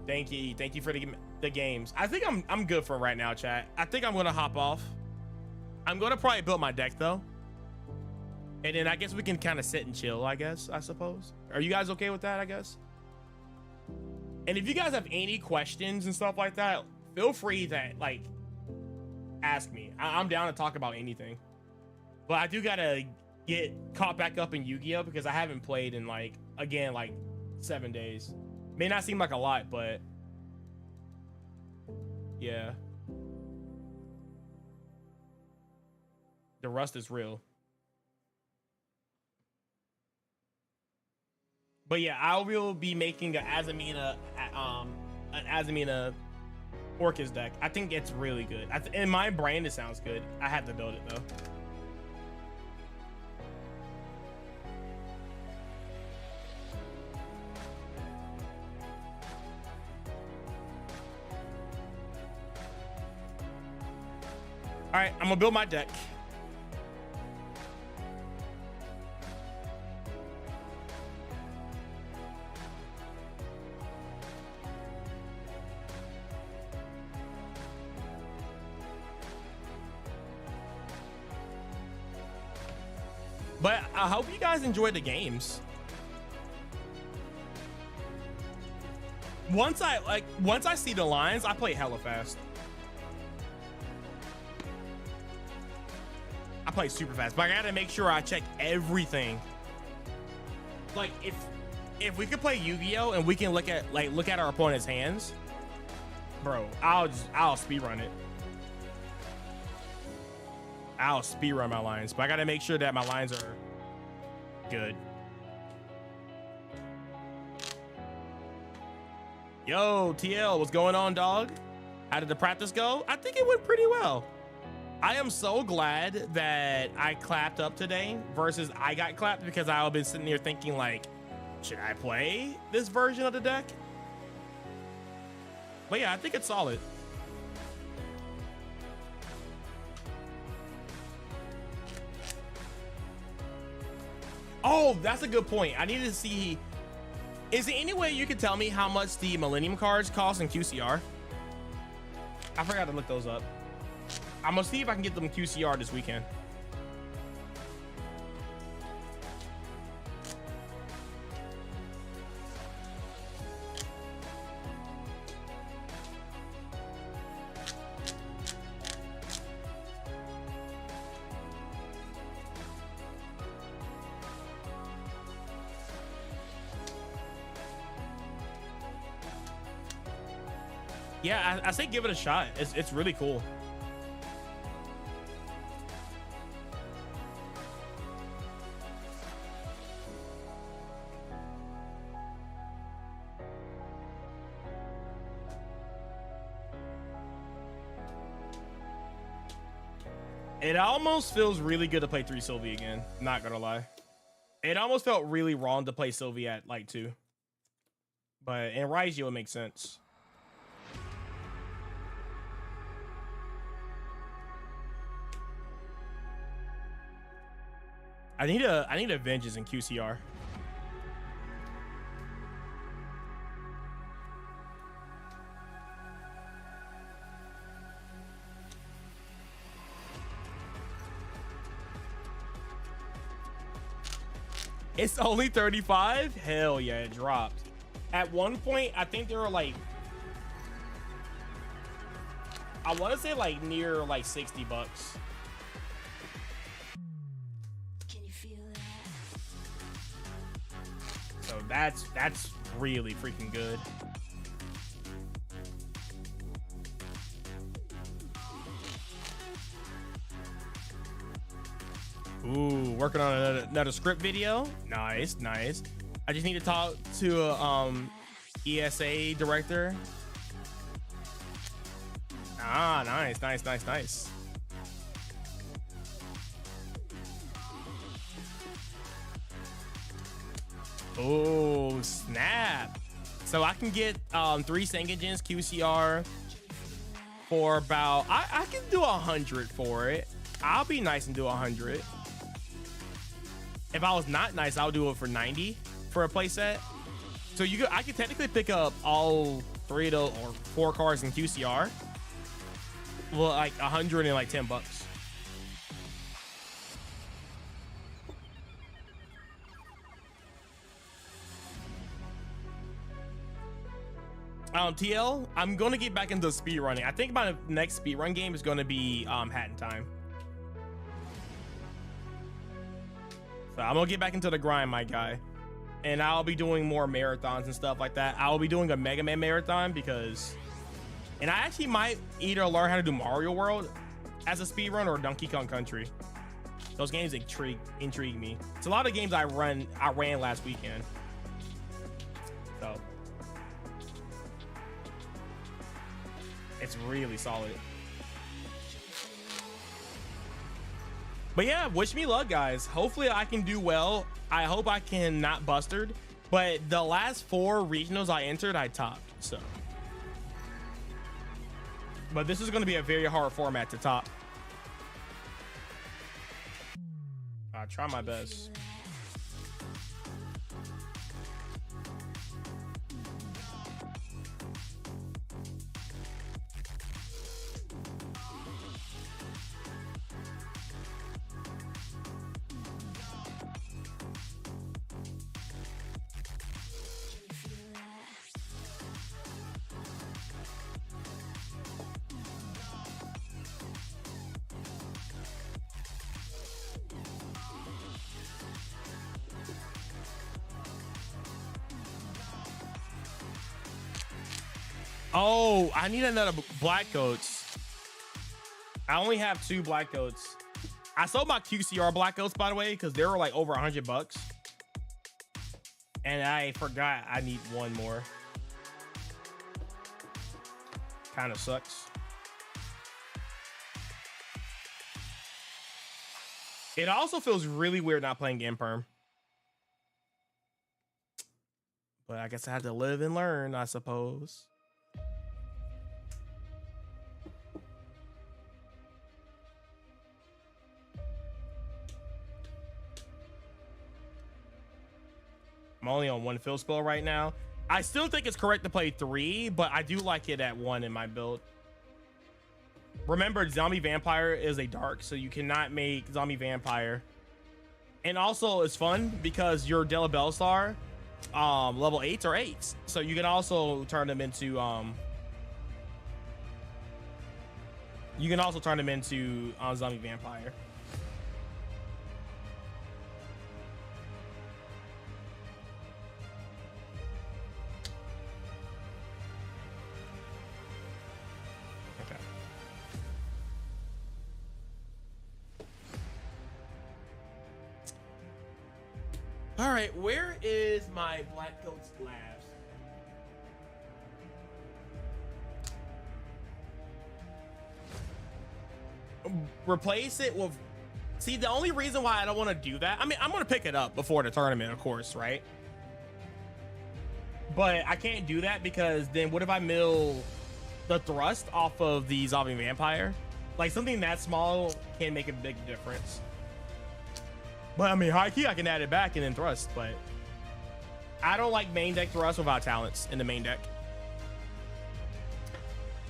Thank you for the games. I think I'm good for right now, chat. I think I'm gonna hop off. I'm gonna probably build my deck though, and then I guess we can kind of sit and chill. I suppose. Are you guys okay with that? I guess. And if you guys have any questions and stuff like that, feel free to like ask me. I'm down to talk about anything. But I do gotta get caught back up in Yu-Gi-Oh because I haven't played in like 7 days. May not seem like a lot, but yeah. The rust is real. But yeah, I will be making an Azamina Orcus deck. I think it's really good. In my brain, it sounds good. I have to build it though. All right, I'm gonna build my deck. But I hope you guys enjoyed the games. Once I see the lines, I play hella fast. I play super fast, but I gotta make sure I check everything. Like if we could play Yu-Gi-Oh and we can look at our opponent's hands, bro, I'll speedrun it. I'll speedrun my lines, but I gotta make sure that my lines are good. Yo, TL, what's going on, dog? How did the practice go? I think it went pretty well. I am so glad that I clapped up today versus I got clapped, because I've been sitting here thinking like, should I play this version of the deck? But yeah, I think it's solid. Oh, that's a good point. I need to see, is there any way you could tell me how much the Millennium cards cost in QCR? I forgot to look those up. I'm gonna see if I can get them QCR this weekend. Yeah, I say give it a shot. It's really cool. It almost feels really good to play 3 Sylvie again. Not gonna lie. It almost felt really wrong to play Sylvie at like 2. But in Raijio, it makes sense. I need a Vengeance in QCR. It's only 35? Hell yeah, it dropped. At one point, I think there were like, I want to say like near like 60 bucks. So that's really freaking good. Ooh, working on another script video. Nice. I just need to talk to a ESA director. Ah, nice. Oh, snap. So I can get 3 Sengenjins QCR for about, I can do 100 for it. I'll be nice and do 100. If I was not nice, I'll do it for 90 for a playset. So I could technically pick up all 3 or 4 cards in QCR. Well, like 100 and like 10 bucks. TL, I'm going to get back into speedrunning. I think my next speedrun game is going to be Hat in Time. So I'm going to get back into the grind, my guy. And I'll be doing more marathons and stuff like that. I'll be doing a Mega Man marathon because... And I actually might either learn how to do Mario World as a speedrun or Donkey Kong Country. Those games intrigue me. It's a lot of games I ran last weekend. So... it's really solid. But yeah, wish me luck, guys. Hopefully I can do well. I hope I can not bustard. But the last 4 regionals I entered, I topped. So, but this is going to be a very hard format to top. Try my best. Oh, I need another black goats. I only have 2 black goats. I sold my QCR black goats, by the way, because they were like over $100. And I forgot I need 1 more. Kind of sucks. It also feels really weird not playing Imperm. But I guess I had to live and learn, I suppose. I'm only on 1 fill spell right now. I still think it's correct to play 3, but I do like it at 1 in my build. Remember, Zombie Vampire is a dark, so you cannot make Zombie Vampire. And also, it's fun because your Della Bellstar level 8s or 8s, so you can also turn them into Zombie Vampire. All right, where is my Black Goats Labs? Replace it with... See, the only reason why I don't want to do that... I mean, I'm going to pick it up before the tournament, of course, right? But I can't do that because then what if I mill the thrust off of the Zombie Vampire? Like, something that small can make a big difference. But I mean, high key, I can add it back and then thrust, but I don't like main deck thrust without talents in the main deck.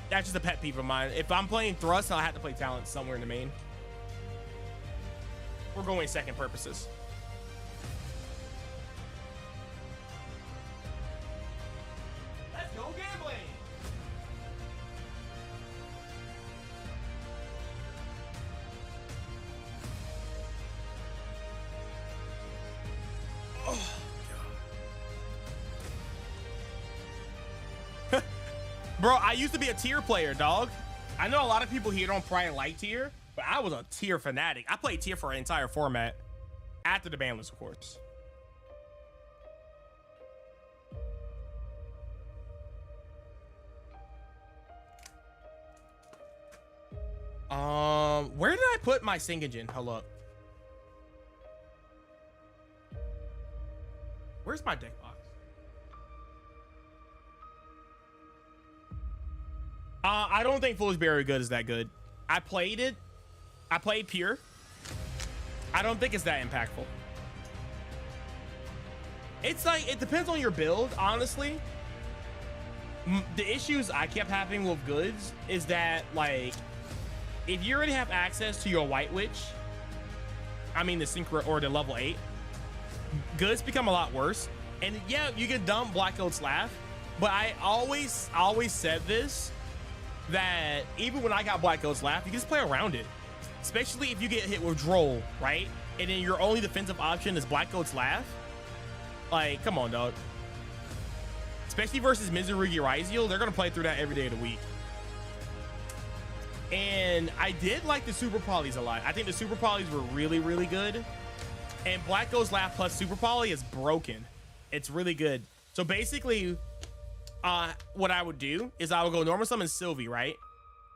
That's just a pet peeve of mine. If I'm playing thrust, I'll have to play talents somewhere in the main. We're going second purposes. Let's go gambling. Bro, I used to be a tier player, dog. I know a lot of people here don't probably like tier, but I was a tier fanatic. I played tier for an entire format after the ban list, of course. Where did I put my Singajin? Hold up. Where's my deck box? I don't think Foolish Berry Good is that good. I played it. I played Pure. I don't think it's that impactful. It's like, it depends on your build, honestly. The issues I kept having with goods is that, like, if you already have access to your White Witch, I mean the Synchro or the level 8, goods become a lot worse. And yeah, you can dump Black Goat's Laugh, but I always said this, that even when I got Black Goat's Laugh, you can just play around it. Especially if you get hit with Droll, right? And then your only defensive option is Black Goat's Laugh. Like, come on, dog. Especially versus Mizurugi Raizel, they're gonna play through that every day of the week. And I did like the Super Polys a lot. I think the Super Polys were really, really good. And Black Goat's Laugh plus Super Poly is broken. It's really good. So basically, what I would do is I would go normal summon Sylvie, right?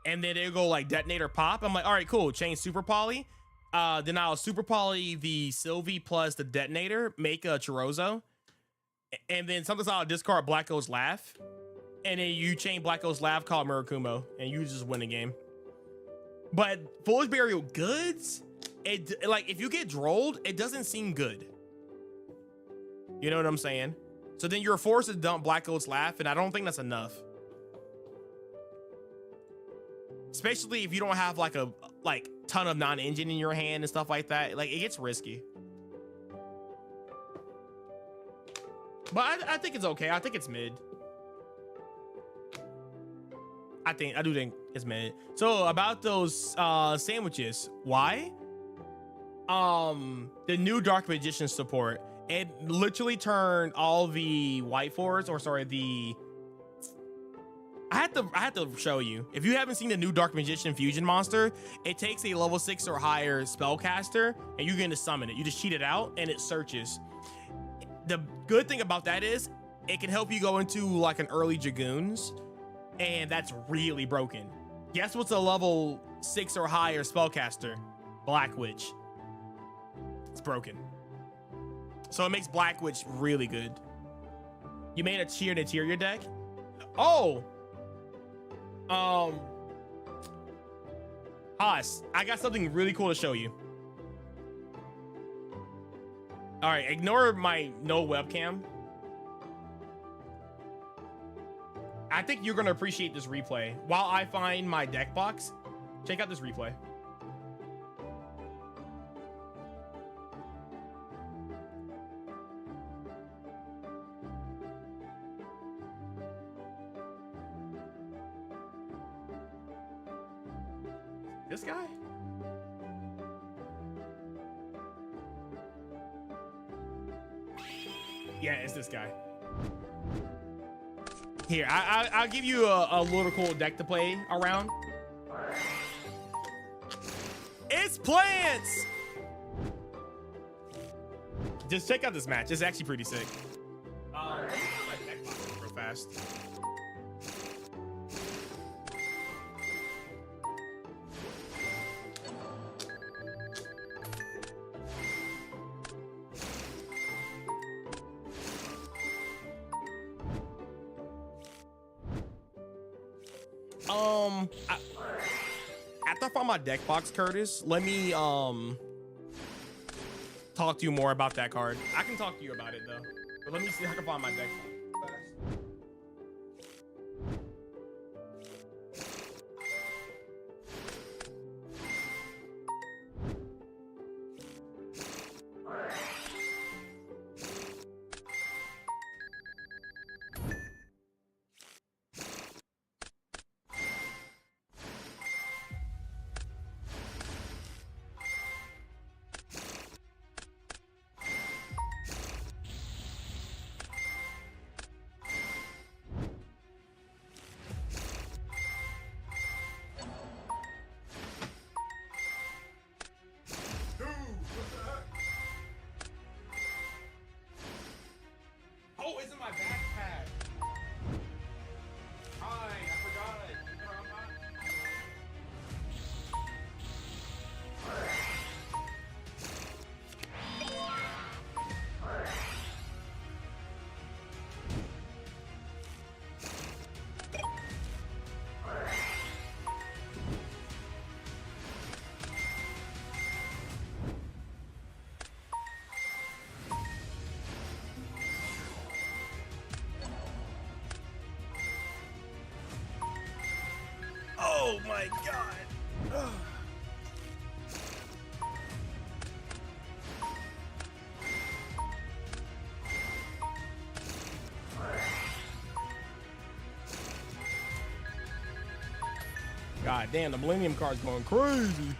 And then it'll go like Detonator Pop. I'm like, all right, cool, change Super Poly. Then I'll Super Poly the Sylvie plus the Detonator, make a Chirozzo. And then sometimes I'll discard Black Goat's Laugh. And then you chain Black Goat's Laugh, call Murakumo, and you just win the game. But Foolish Burial Goods, it like if you get drolled, it doesn't seem good. You know what I'm saying? So then you're forced to dump Black Goat's Laugh, and I don't think that's enough. Especially if you don't have like a ton of non-engine in your hand and stuff like that. Like it gets risky. But I think it's okay. I think it's mid. I do think it's mid. So about those sandwiches, why? The new Dark Magician support, it literally turned all the white fours, or sorry, I had to show you. If you haven't seen the new Dark Magician fusion monster, it takes a level 6 or higher spellcaster and you're going to summon it. You just cheat it out and it searches. The good thing about that is it can help you go into like an early Dragoons, and that's really broken. Guess what's a level 6 or higher spellcaster? Black Witch. It's broken. So it makes Black Witch really good. You made a tiered interior deck? Oh! Haas, I got something really cool to show you. All right, ignore my no webcam. I think you're gonna appreciate this replay. While I find my deck box, check out this replay. This guy? Yeah, it's this guy. Here, I'll give you a little cool deck to play around. It's Plants! Just check out this match. It's actually pretty sick. Let me put my deck box real fast. After I find my deck box, Curtis, let me talk to you more about that card. I can talk to you about it though, but let me see if I can find my deck box. Oh, it's in my backpack. Hi, I forgot. Oh my god. God damn, the Millennium card's going crazy.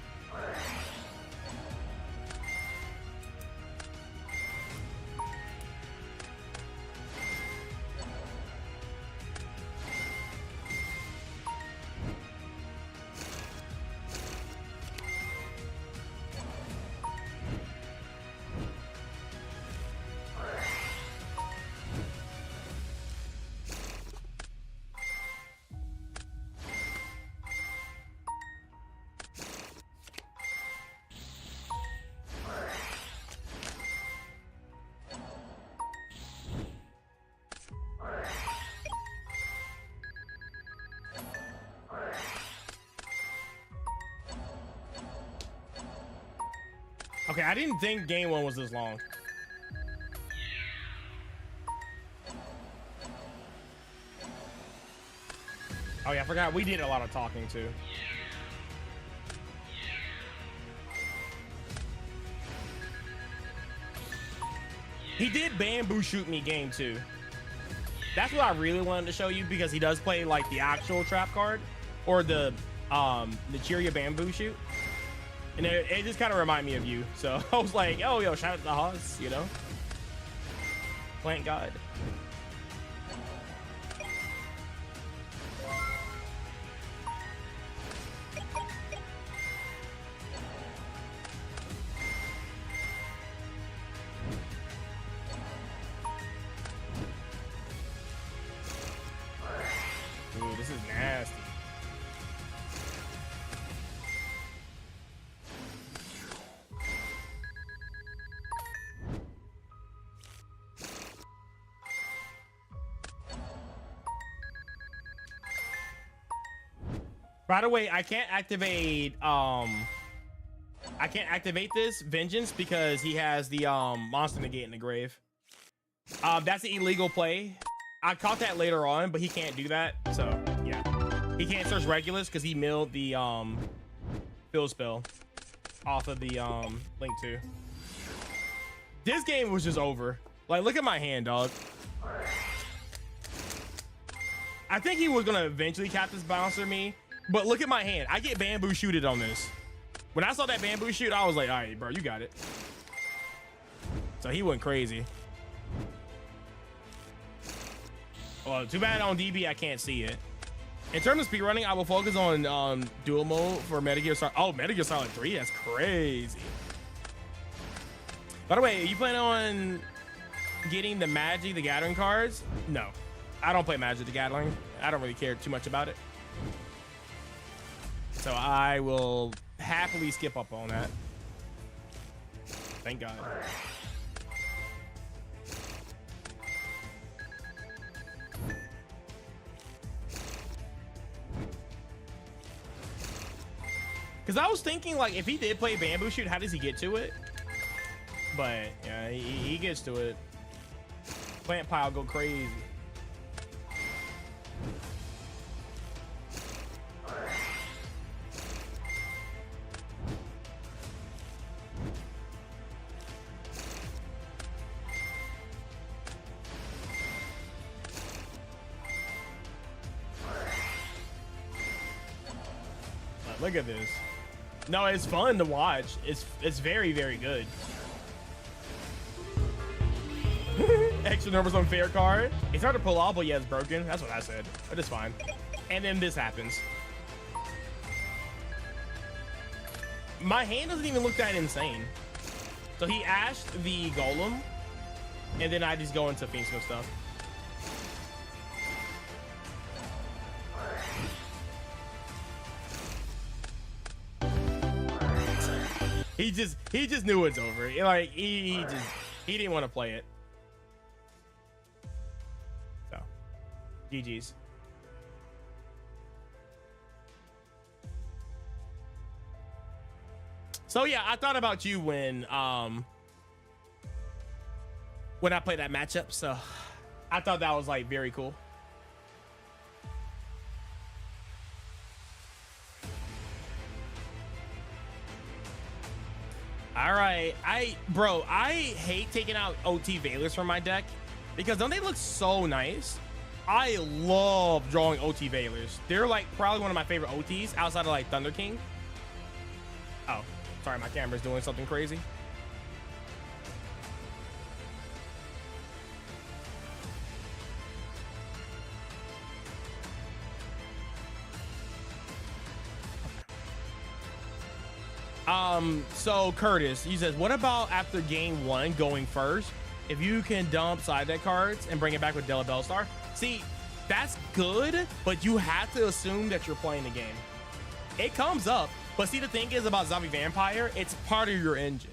Okay, I didn't think game 1 was this long. Oh yeah, I forgot we did a lot of talking too. He did bamboo shoot me game 2. That's what I really wanted to show you because he does play like the actual trap card or the Cheeria bamboo shoot. And it just kind of reminded me of you. So I was like, oh, yo, shout out to the Haas, you know? Plant God. Ooh, this is nasty. By the way, I can't activate this Vengeance because he has the Monster Negate in the grave. That's an illegal play. I caught that later on, but he can't do that. So yeah, he can't search Regulus because he milled the fill spell off of the Link 2. This game was just over. Like, look at my hand, dog. I think he was gonna eventually cap this bouncer me, but look at my hand. I get bamboo shooted on this. When I saw that bamboo shoot, I was like, all right, bro, you got it. So he went crazy. Well, too bad on DB I can't see it. In terms of speedrunning, I will focus on dual mode for Metal Gear Solid. Oh, Metal Gear Solid 3, that's crazy. By the way, are you planning on getting the Magic the Gathering cards? No, I don't play Magic the Gathering. I don't really care too much about it. So I will happily skip up on that. Thank God. Because I was thinking, like, if he did play Bamboo Shoot, how does he get to it? But, yeah, he gets to it. Plant Pile go crazy. Look at this. No, it's fun to watch. It's very, very good. Extra numbers on fair card. It's hard to pull off, but yeah, it's broken. That's what I said. But it's fine. And then this happens. My hand doesn't even look that insane. So he ashed the Golem, and then I just go into Fiendsmith stuff. He just knew it's over. Like he didn't want to play it. So, GG's. So yeah, I thought about you when I played that matchup. So I thought that was like very cool. All right, I hate taking out OT Veilers from my deck because don't they look so nice? I love drawing OT Veilers. They're like probably one of my favorite OTs outside of like Thunder King. Oh, sorry, my camera's doing something crazy. So Curtis, he says, what about after game 1 going first? If you can dump side deck cards and bring it back with Della Bellstar. See, that's good, but you have to assume that you're playing the game. It comes up, but see, the thing is about Zombie Vampire, it's part of your engine,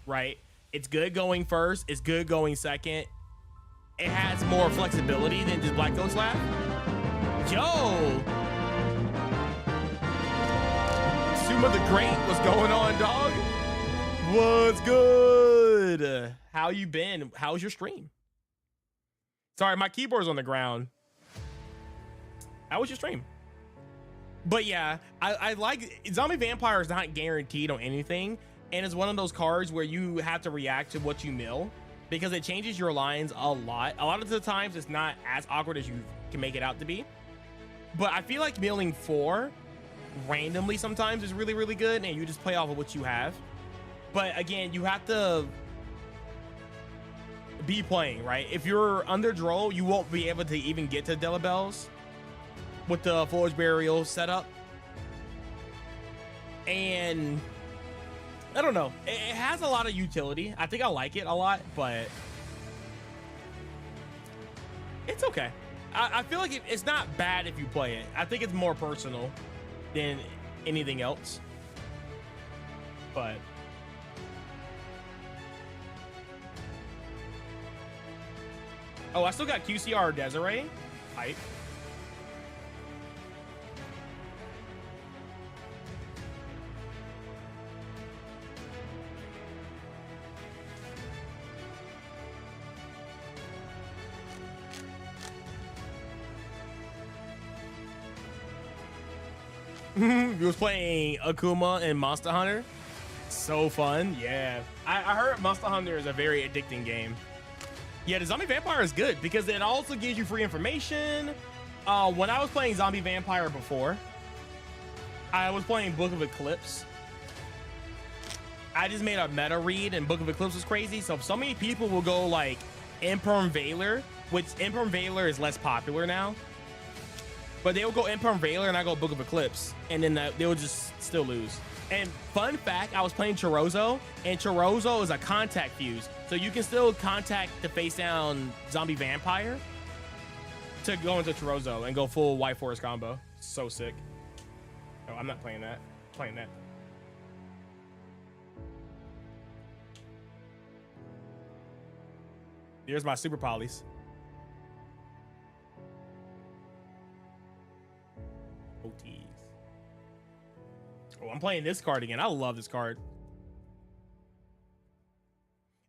right? It's good going first, it's good going second. It has more flexibility than just Black Ghost Lab. Yo! Suma the Great, what's going on, dog? What's good? How you been? How's your stream? Sorry, my keyboard's on the ground. How was your stream? But yeah, I like Zombie Vampire is not guaranteed on anything, and it's one of those cards where you have to react to what you mill because it changes your lines a lot. A lot of the times it's not as awkward as you can make it out to be. But I feel like milling 4 randomly sometimes is really, really good, and you just play off of what you have. But again, you have to be playing, right? If you're under draw, you won't be able to even get to Delibels with the Forge Burial setup. And I don't know, it has a lot of utility. I think I like it a lot, but it's okay. I feel like it's not bad if you play it. I think it's more personal than anything else. But oh, I still got QCR Desiree. Hype. You was playing Akuma and Monster Hunter. So fun. Yeah. I heard Monster Hunter is a very addicting game. Yeah, the Zombie Vampire is good because it also gives you free information. When I was playing Zombie Vampire before, I was playing Book of Eclipse. I just made a meta read and Book of Eclipse was crazy. So many people will go like Imperm Valor, which Imperm Valor is less popular now. But they will go Imperm Valor and I go Book of Eclipse. And then they will just still lose. And fun fact, I was playing Chorozo, and Chorozo is a contact fuse. So you can still contact the face down Zombie Vampire to go into Chorozo and go full White Forest combo. So sick. Oh, I'm not playing that. I'm playing that. Here's my super polys. OTs. Oh, I'm playing this card again. I love this card.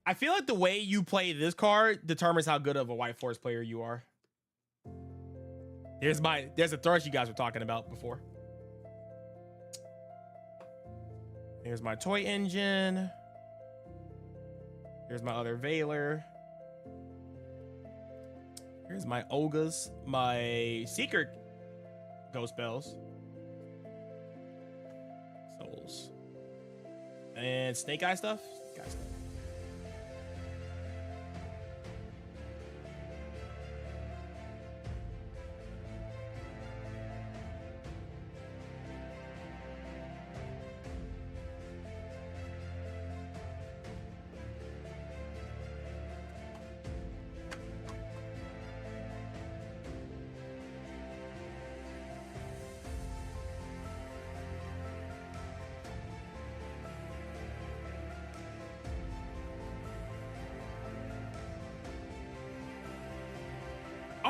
I feel like the way you play this card determines how good of a White Forest player you are. There's a Thrush you guys were talking about before. Here's my Toy Engine. Here's my other Valor. Here's my Olgas, my Secret Ghost Bells. Souls. And Snake Eye stuff. Snake Eye stuff.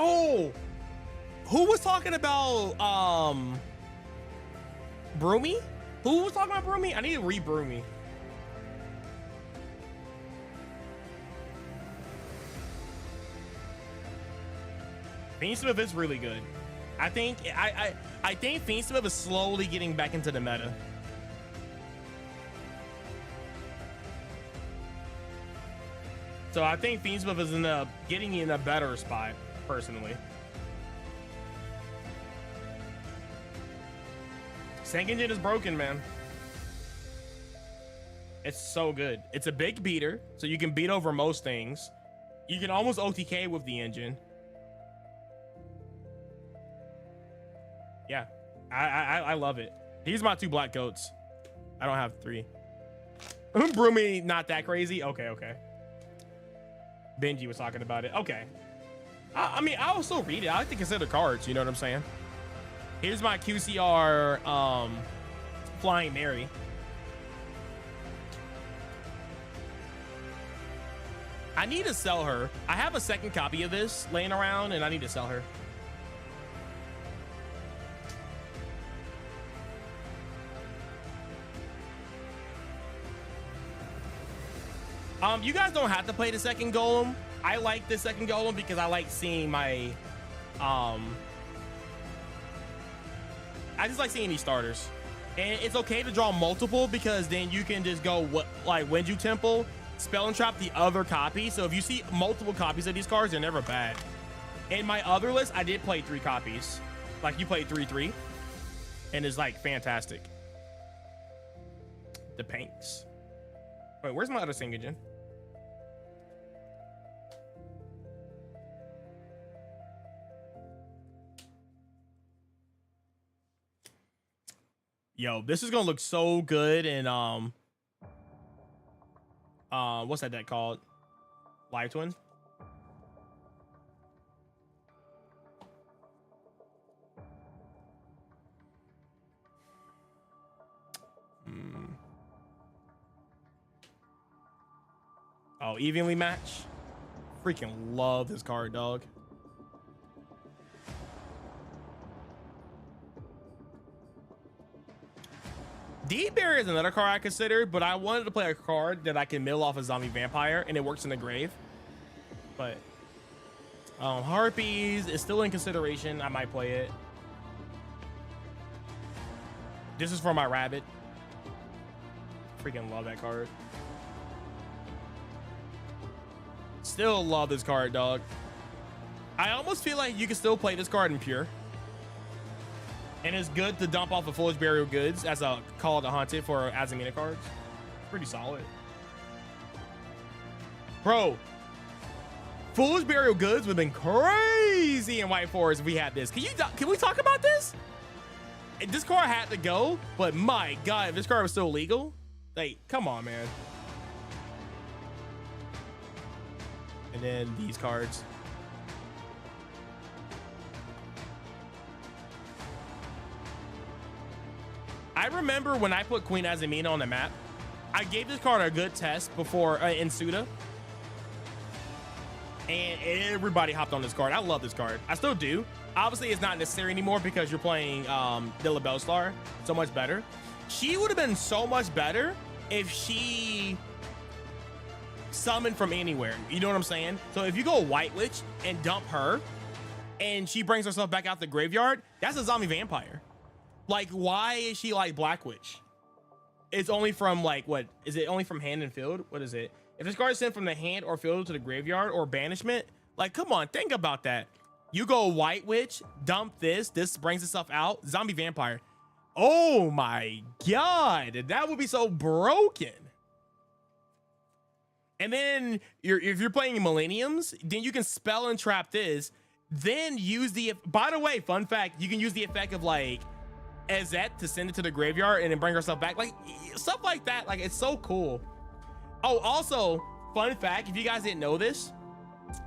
Oh, who was talking about Broomy? Who was talking about Broomy? I need to read Broomy. Fiendsmith is really good. I think I think Fiendsmith is slowly getting back into the meta. So I think Fiendsmith is getting in a better spot. Personally, Sank Engine is broken, man. It's so good. It's a big beater, so you can beat over most things. You can almost OTK with the engine. Yeah, I love it. These are my 2 black goats. I don't have 3. Broomy, not that crazy. Okay. Benji was talking about it. Okay. I mean, I'll still read it. I like to consider cards, you know what I'm saying? Here's my QCR Flying Mary. I need to sell her. I have a second copy of this laying around and I need to sell her. You guys don't have to play the second golem. I like the second golem because I like seeing my I just like seeing these starters. And it's okay to draw multiple because then you can just go like Wenju Temple, spell and trap the other copy. So if you see multiple copies of these cards, they're never bad. In my other list, I did play 3 copies. Like you played 3/3, and it's like fantastic. The Panks. Wait, where's my other Singagen? Yo, this is gonna look so good in what's that deck called? Live Twin. Oh, evenly match. Freaking love this card, dog. Deep Barrier is another card I considered, but I wanted to play a card that I can mill off a zombie vampire and it works in the grave. But Harpies is still in consideration. I might play it. This is for my rabbit. Freaking love that card. Still love this card, dog. I almost feel like you can still play this card in pure. And it's good to dump off the Foolish Burial Goods as a Call of the Haunted for Azumina cards. Pretty solid. Bro, Foolish Burial Goods would have been crazy in White Forest if we had this. Can we talk about this? This card had to go, but my God, if this card was still legal, like, come on, man. And then these cards. I remember when I put Queen Azumina on the map, I gave this card a good test before in Suda. And everybody hopped on this card. I love this card. I still do. Obviously, it's not necessary anymore because you're playing Dilla Bellstar so much better. She would have been so much better if she summoned from anywhere. You know what I'm saying? So if you go White Witch and dump her and she brings herself back out the graveyard, that's a zombie vampire. Like, why is she like Black Witch? It's only from like, what is it? Only from hand and field? What is it? If this card is sent from the hand or field to the graveyard or banishment, like, come on, think about that. You go White Witch, dump this brings itself out, zombie vampire. Oh my God, that would be so broken. And then if you're playing Millenniums, then you can spell and trap this, then use the, by the way, fun fact, you can use the effect of like Ezet to send it to the graveyard and then bring herself back. Like stuff like that. Like, it's so cool. Oh, also, fun fact, if you guys didn't know this,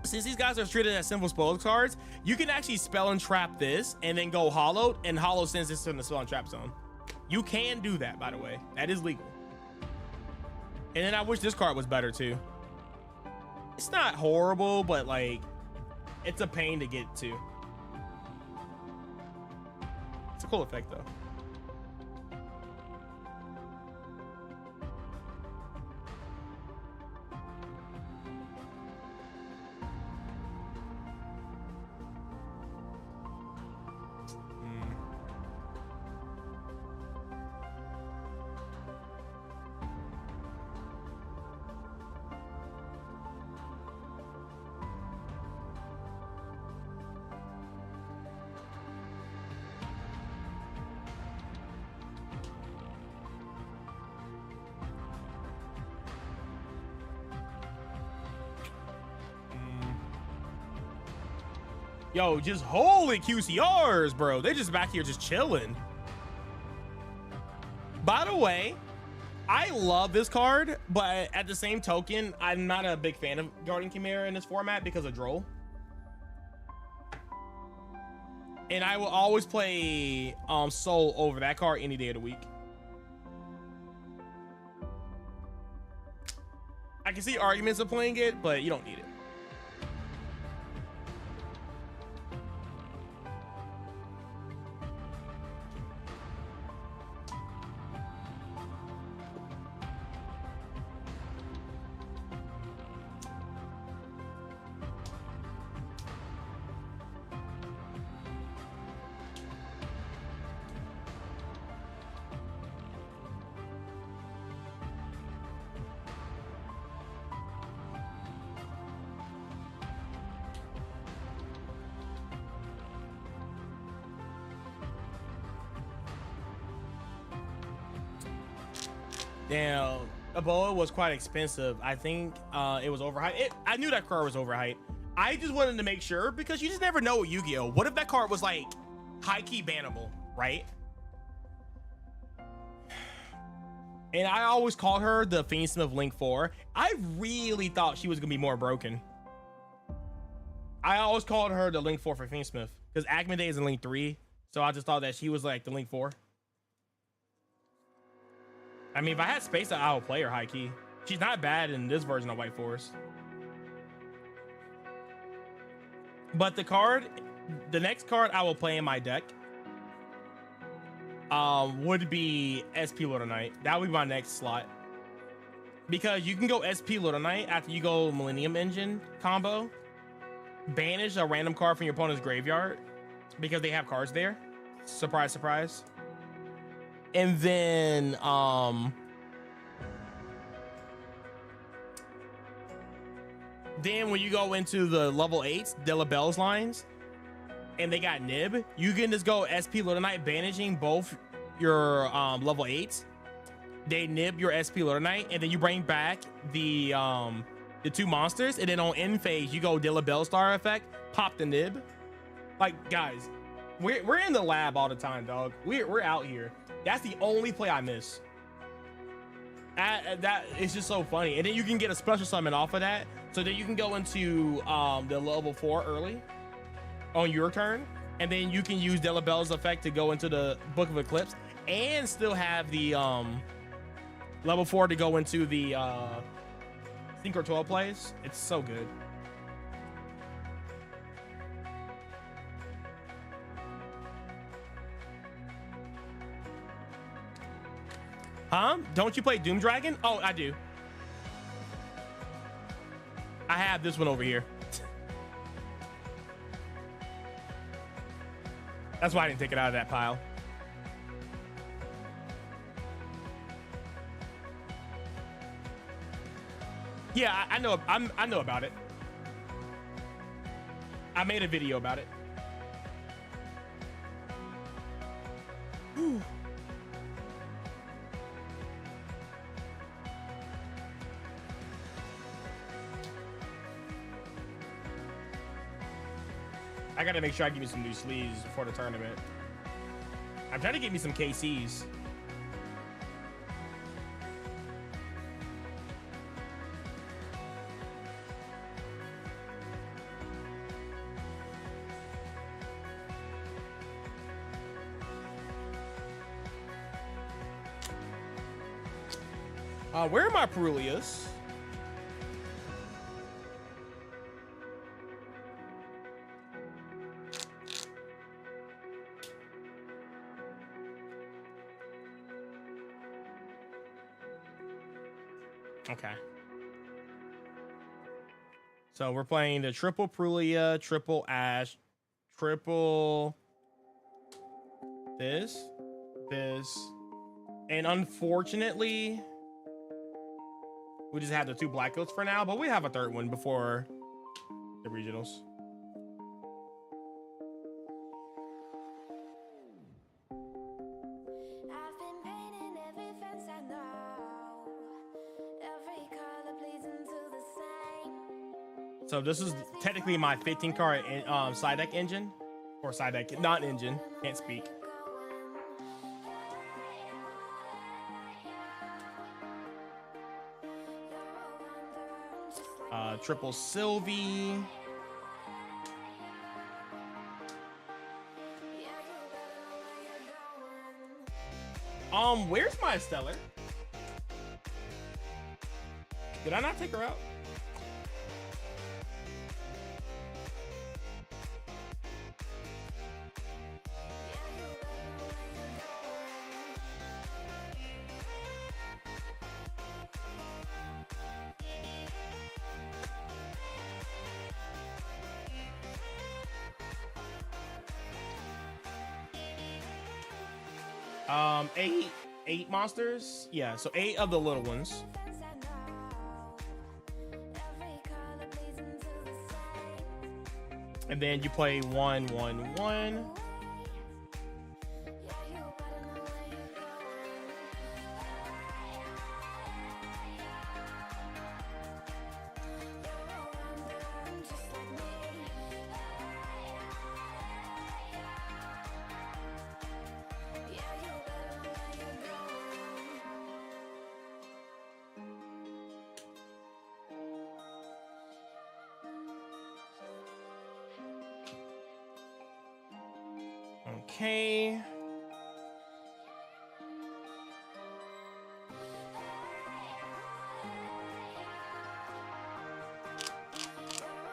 since these guys are treated as simple spell cards, you can actually spell and trap this and then go Hollow, and Hollow sends this to the spell and trap zone. You can do that, by the way. That is legal. And then I wish this card was better too. It's not horrible, but like, it's a pain to get to. It's a cool effect though. Yo, just holy QCRs, bro. They're just back here just chilling. By the way, I love this card, but at the same token, I'm not a big fan of Guardian Chimera in this format because of Droll. And I will always play Soul over that card any day of the week. I can see arguments of playing it, but you don't need it. Now, Aboa was quite expensive. I think it was overhyped. I knew that card was overhyped. I just wanted to make sure because you just never know with Yu-Gi-Oh. What if that card was like high-key bannable, right? And I always called her the Phoenix of Link 4. I really thought she was gonna be more broken. I always called her the Link 4 for Phoenix Smith because Akmade is in Link 3. So I just thought that she was like the Link 4. I mean, if I had space, I would play her high key. She's not bad in this version of White Forest. But the next card I will play in my deck would be SP Lord of Night. That would be my next slot. Because you can go SP Lord of Night after you go Millennium Engine combo. Banish a random card from your opponent's graveyard because they have cards there. Surprise, surprise. And then when you go into the level 8s, Delabelle's lines, and they got Nib, you can just go SP Lord of Night, banishing both your level 8s. They nib your SP Lord of Night, and then you bring back the 2 monsters, and then on end phase, you go Delabelle Star effect, pop the nib. Like, guys, we're in the lab all the time, dog. We're out here. That's the only play I miss. That is just so funny. And then you can get a special summon off of that. So then you can go into the level 4 early on your turn. And then you can use Delabelle's effect to go into the Book of Eclipse and still have the level 4 to go into the Synchro 12 plays. It's so good. Huh? Don't you play Doom Dragon? Oh, I do. I have this one over here. That's why I didn't take it out of that pile. Yeah, I know. I know about it. I made a video about it. Whew. I gotta make sure I give me some new sleeves before the tournament. I'm trying to get me some KCs. Where are my Perulias? Okay. So we're playing the triple Prulia, triple Ash, triple this, and unfortunately, we just have the 2 black coats for now, but we have a third one before the regionals. I've been painting every fence I know. Every color bleeds into the same. So this is technically my 15 card side deck engine, or side deck, not engine, can't speak. Triple Sylvie. Where's my Stellar? Did I not take her out? Eight monsters. Yeah, so 8 of the little ones. And then you play 1, 1, 1. Okay.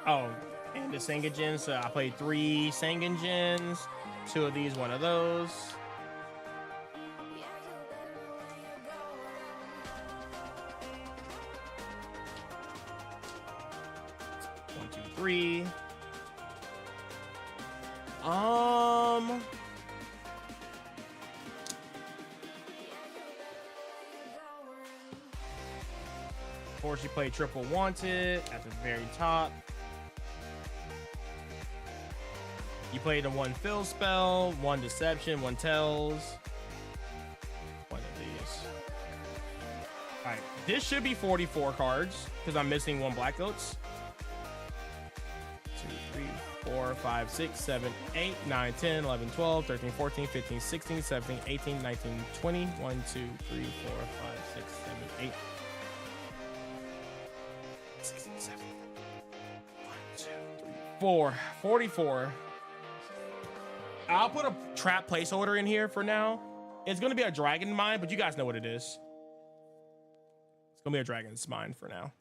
Oh, and the Sangagen. So I played 3 Sangagens, 2 of these, 1 of those. 1, 2, 3. Of course, you play triple wanted at the very top. You played a 1 fill spell, 1 deception, 1 tells. One of these. All right, this should be 44 cards because I'm missing 1 black goats. 2, 3, 4, 5, 6, 7, 8, 9, 10, 11, 12, 13, 14, 15, 16, 17, 18, 19, 20. 1, 2, 3, 4, 5, 6, 7, 8. 6, 7, 1, 2, 3, 4. 44. I'll put a trap placeholder in here for now. It's going to be a dragon mine, but you guys know what it is. It's going to be a dragon's mine for now.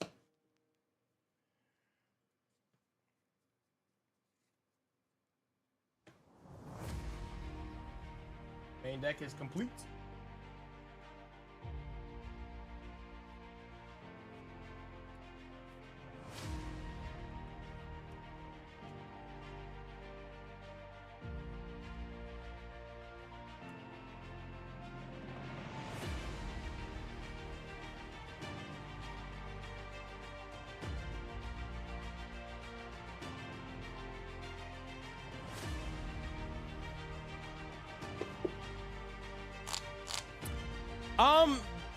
Main deck is complete.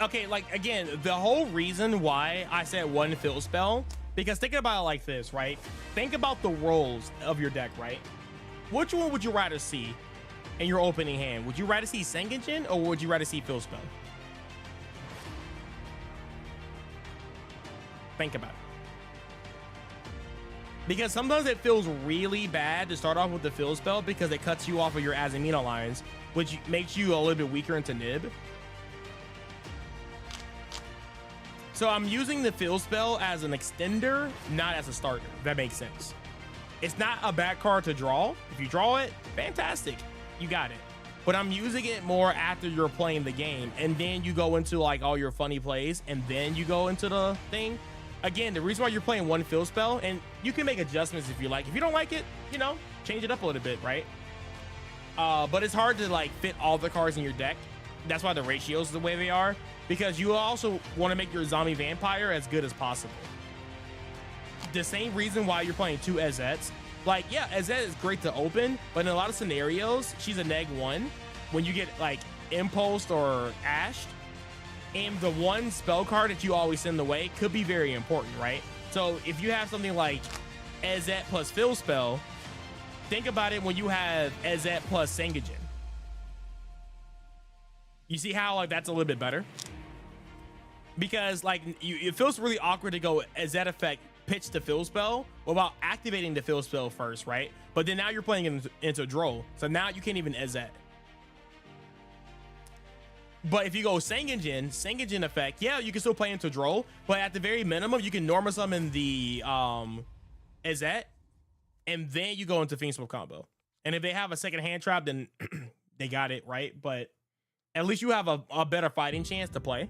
Okay, like, again, the whole reason why I said 1 fill spell, because think about it like this, right? Think about the roles of your deck, right? Which one would you rather see in your opening hand? Would you rather see Sangagen or would you rather see fill spell? Think about it. Because sometimes it feels really bad to start off with the fill spell because it cuts you off of your Azamina lines, which makes you a little bit weaker into Nib. So I'm using the fill spell as an extender, not as a starter, if that makes sense. It's not a bad card to draw. If you draw it, fantastic, you got it. But I'm using it more after you're playing the game, and then you go into like all your funny plays, and then you go into the thing. Again, the reason why you're playing 1 fill spell, and you can make adjustments if you like. If you don't like it, you know, change it up a little bit, right? But it's hard to like fit all the cards in your deck. That's why the ratios are the way they are, because you also want to make your zombie vampire as good as possible. The same reason why you're playing 2 Ezets. Like, yeah, Ezet is great to open, but in a lot of scenarios, she's a -1 when you get like impulsed or ashed. And the 1 spell card that you always send away could be very important, right? So if you have something like Ezet plus fill spell, think about it when you have Ezet plus Sangagen. You see how like that's a little bit better? Because like it feels really awkward to go Ezet effect pitch the fill spell without activating the fill spell first, right? But then now you're playing into Droll, so now you can't even Ezet. But if you go Sangagen effect, yeah, you can still play into Droll, but at the very minimum, you can normal summon the Ezet, and then you go into Fiend Swift combo. And if they have a second hand trap, then they got it, right? But at least you have a better fighting chance to play.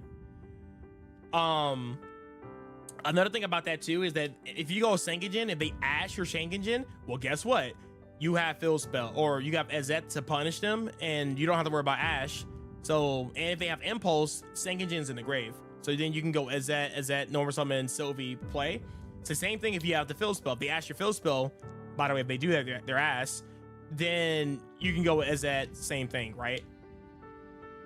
Another thing about that too is that if you go Sangagen, if they ash your Sangagen, well, guess what? You have fill spell, or you have Ezet to punish them, and you don't have to worry about ash. So, and if they have impulse, Sangagen's in the grave. So then you can go Ezet, normal summon, Sylvie, play. It's the same thing if you have the fill spell. If they ash your fill spell, by the way, if they do that, their ass, then you can go with Ezet, same thing, right?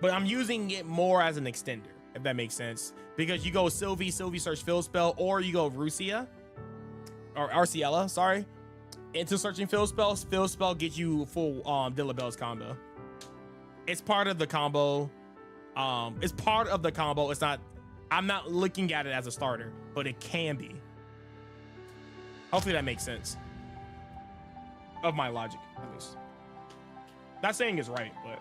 But I'm using it more as an extender, if that makes sense. Because you go Sylvie search fill spell, or you go Rucia, or Arciella, sorry, into searching fill spells. Fill spell gets you full Dilibel's combo. It's part of the combo. It's part of the combo. It's not, I'm not looking at it as a starter, but it can be. Hopefully that makes sense of my logic, at least. Not saying it's right, but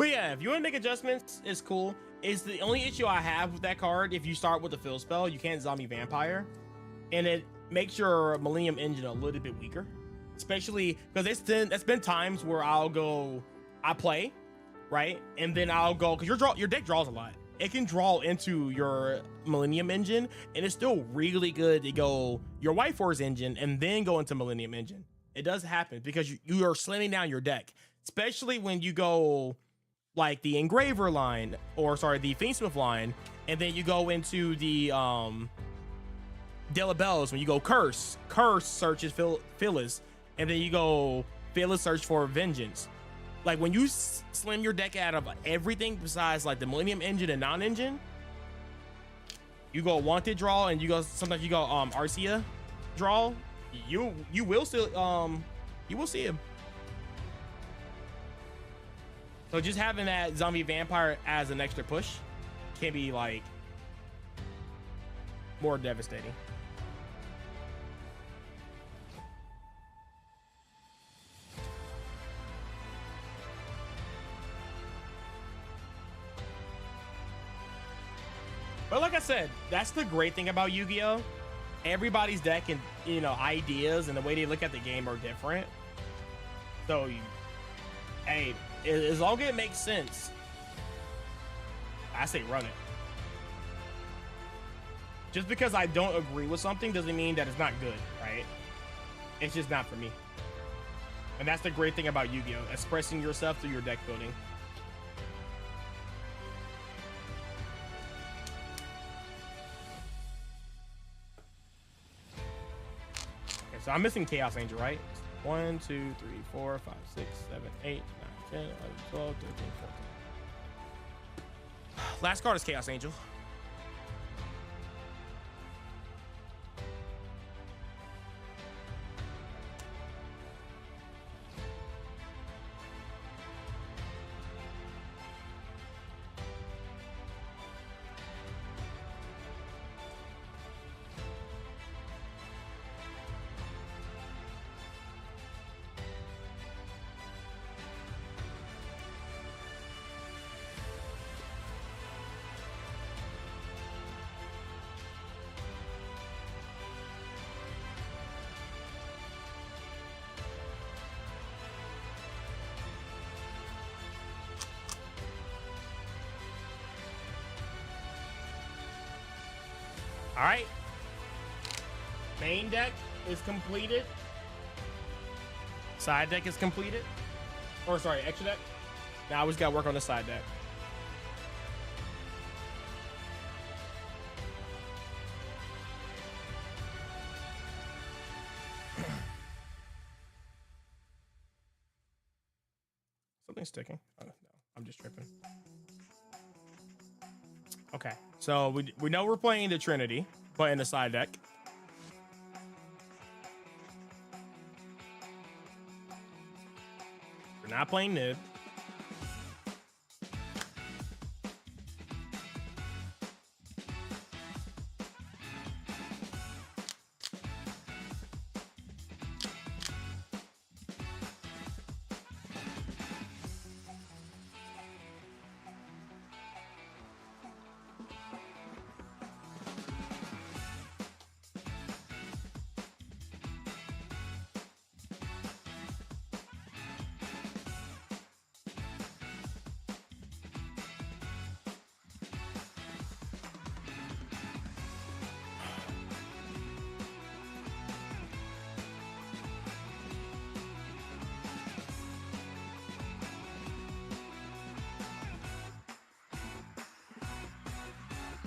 yeah, if you want to make adjustments, it's cool. It's the only issue I have with that card. If you start with the fill spell, you can't zombie vampire, and it makes your Millennium Engine a little bit weaker, especially because there's been times where I play, right, and then I'll go because your deck draws a lot. It can draw into your Millennium Engine, and it's still really good to go your White Force Engine and then go into Millennium Engine. It does happen because you are slimming down your deck, especially when you go like the Engraver line, or sorry, the Fiendsmith line, and then you go into the Delibels when you go Curse searches Phyllis, and then you go Phyllis search for Vengeance. Like when you slim your deck out of everything besides like the Millennium Engine and non-engine, you go Wanted draw, and sometimes you go Arcia draw, you will see him. So just having that zombie vampire as an extra push can be like more devastating. But like I said, that's the great thing about Yu-Gi-Oh! Everybody's deck and ideas and the way they look at the game are different. So hey, as long as it makes sense, I say run it. Just because I don't agree with something doesn't mean that it's not good, right? It's just not for me. And that's the great thing about Yu-Gi-Oh! Expressing yourself through your deck building. Okay, so I'm missing Chaos Angel, right? 1, 2, 3, 4, 5, 6, 7, 8, 9, 10, 11, 12, 13, 14. Last card is Chaos Angel. All right, main deck is completed. Side deck is completed. Or sorry, extra deck. Now I just got to work on the side deck. Something's sticking. Oh, no, I'm just tripping. Okay, so we know we're playing the Trinity, but in the side deck. We're not playing Nib.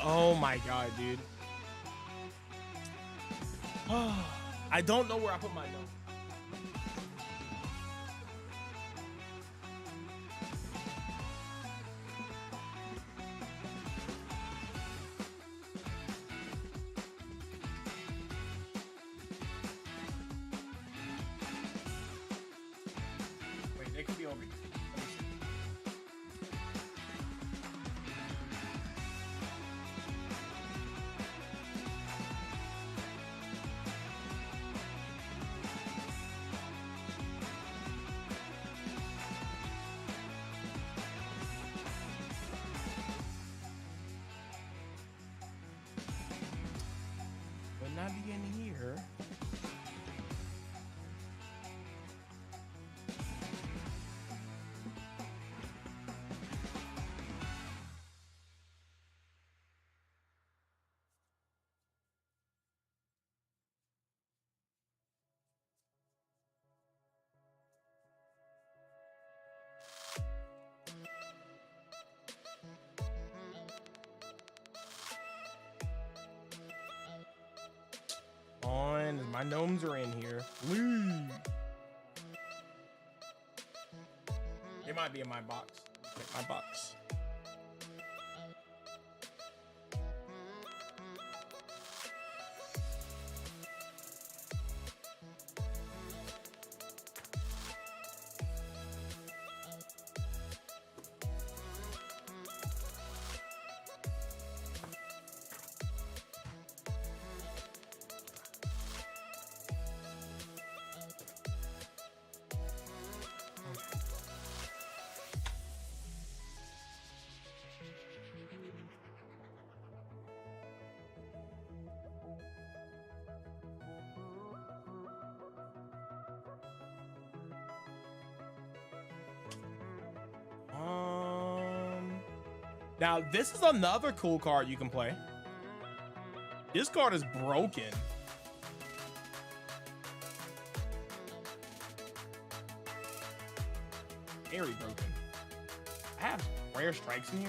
Oh my god, dude. I don't know where I put my note. Wait, they could be over here. Let me see. Would not be in here. On, my gnomes are in here. Woo. They might be in my box. Check my box. Now this is another cool card you can play. This card is broken. Very broken. I have rare strikes in here.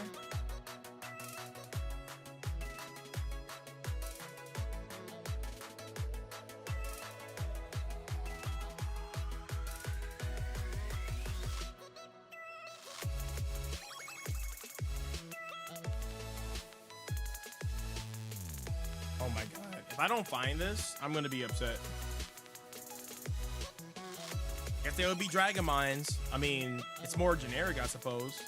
Oh my god. If I don't find this, I'm gonna be upset. If there would be Dragon Mines, I mean, it's more generic, I suppose.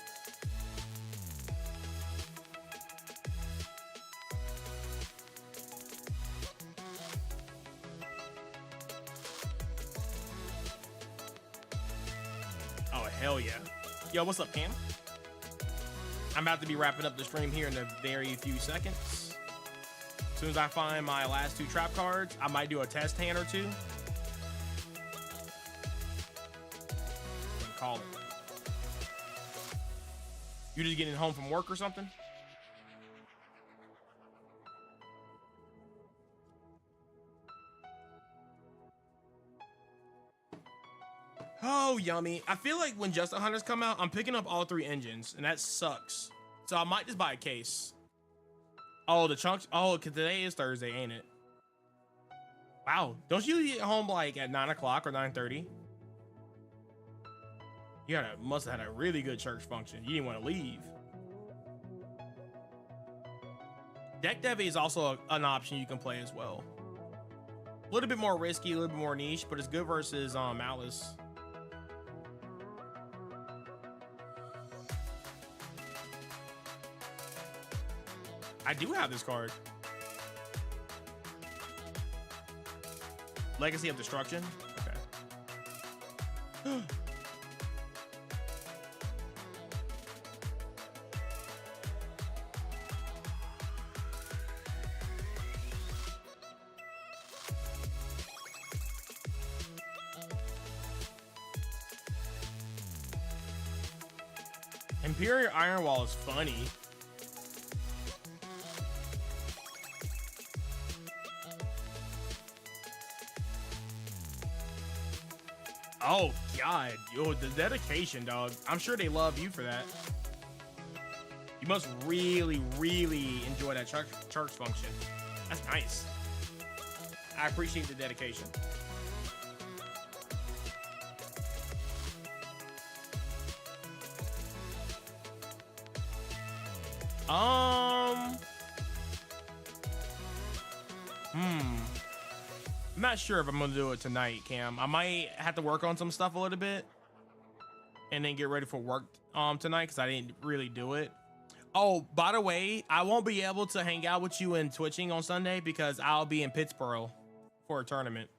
Oh, hell yeah. Yo, what's up, Cam? I'm about to be wrapping up the stream here in a very few seconds. As soon as I find my last two trap cards, I might do a test hand or two. And call it. You just getting home from work or something? Oh, yummy. I feel like when Just Hunters come out, I'm picking up all three engines, and that sucks. So I might just buy a case. Oh, the chunks. Oh, because today is Thursday, ain't it? Wow. Don't you get home like at 9 o'clock or 9:30? You must have had a really good church function. You didn't want to leave. Deck Dev is also an option you can play as well. A little bit more risky, a little bit more niche, but it's good versus Malice. I do have this card. Legacy of Destruction? Okay. Imperial Ironwall is funny. Oh god, yo, the dedication, dog. I'm sure they love you for that. You must really, really enjoy that church function. That's nice. I appreciate the dedication. I'm not sure if I'm gonna do it tonight, Cam. I might have to work on some stuff a little bit and then get ready for work tonight because I didn't really do it. Oh, by the way, I won't be able to hang out with you in Twitching on Sunday because I'll be in Pittsburgh for a tournament.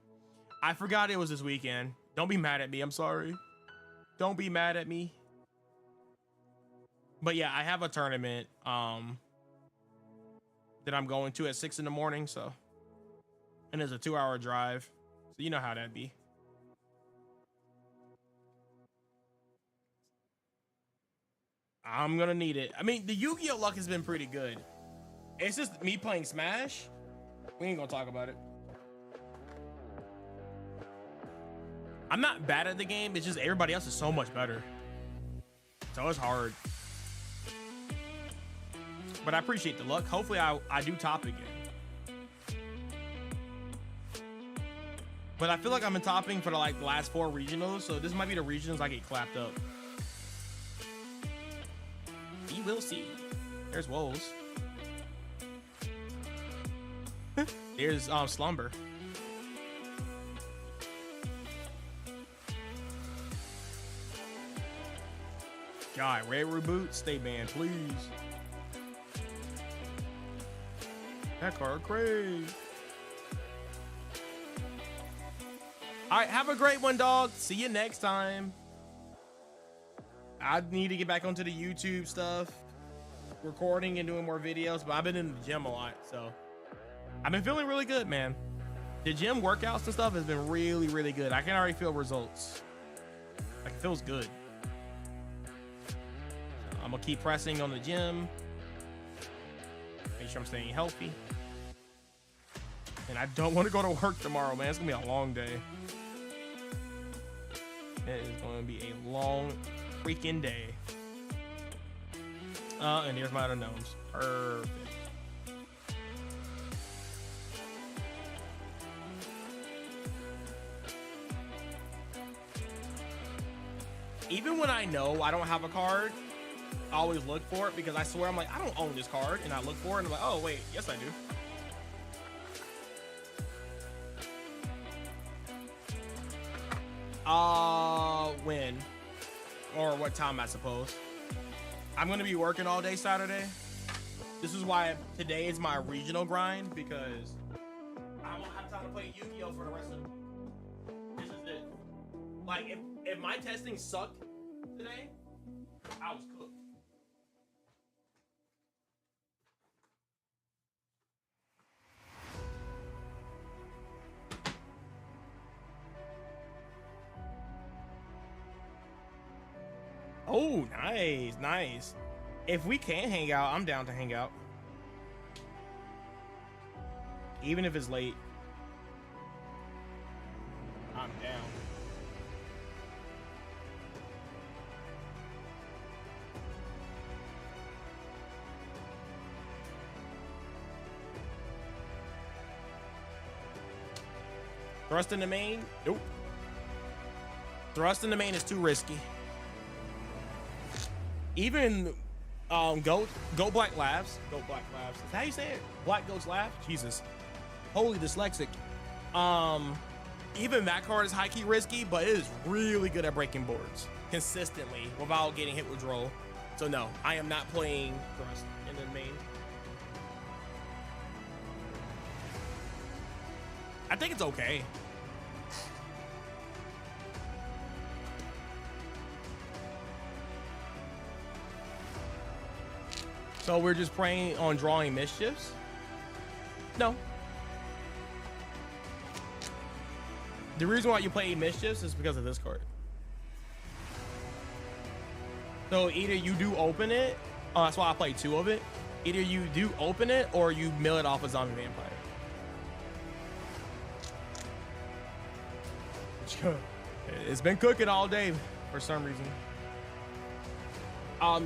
I forgot it was this weekend. Don't be mad at me. I'm sorry. Don't be mad at me. But yeah, I have a tournament that I'm going to at 6 in the morning, so, and it's a 2-hour drive, so you know how that'd be. I'm gonna need it. I mean, the Yu-Gi-Oh luck has been pretty good. It's just me playing Smash. We ain't gonna talk about it. I'm not bad at the game. It's just everybody else is so much better. So it's hard. But I appreciate the luck. Hopefully I do top again. But I feel like I'm in topping for the last 4 regionals. So this might be the regionals I get clapped up. We will see. There's Woes. There's Slumber. God, Red Reboot, stay banned, please. That card crazy. All right, have a great one, dog. See you next time. I need to get back onto the YouTube stuff, recording and doing more videos, but I've been in the gym a lot, so I've been feeling really good, man. The gym workouts and stuff has been really, really good. I can already feel results. Like, it feels good. I'm gonna keep pressing on the gym. Make sure I'm staying healthy. And I don't want to go to work tomorrow, man. It's gonna be a long day. It is gonna be a long freaking day. And here's my other gnomes. Perfect. Even when I know I don't have a card, I always look for it because I swear I'm like, I don't own this card, and I look for it and I'm like, oh wait, yes I do. When or what time, I suppose. I'm gonna be working all day Saturday. This is why today is my regional grind, because I won't have time to play Yu-Gi-Oh for the rest of this is it. Like, if my testing sucked today, I was cooked. Oh, nice, nice. If we can hang out, I'm down to hang out. Even if it's late, I'm down. Thrust in the main? Nope. Thrust in the main is too risky. Even Goat Black Labs. Goat Black Labs. Is that how you say it? Black Goats Labs? Jesus. Holy dyslexic. Even that card is high-key risky, but it is really good at breaking boards consistently without getting hit with Droll. So no, I am not playing Thrust in the main. I think it's okay. So we're just praying on drawing mischiefs? No. The reason why you play mischiefs is because of this card. So either you do open it, that's why I play 2 of it. Either you do open it or you mill it off a zombie vampire. It's been cooking all day for some reason.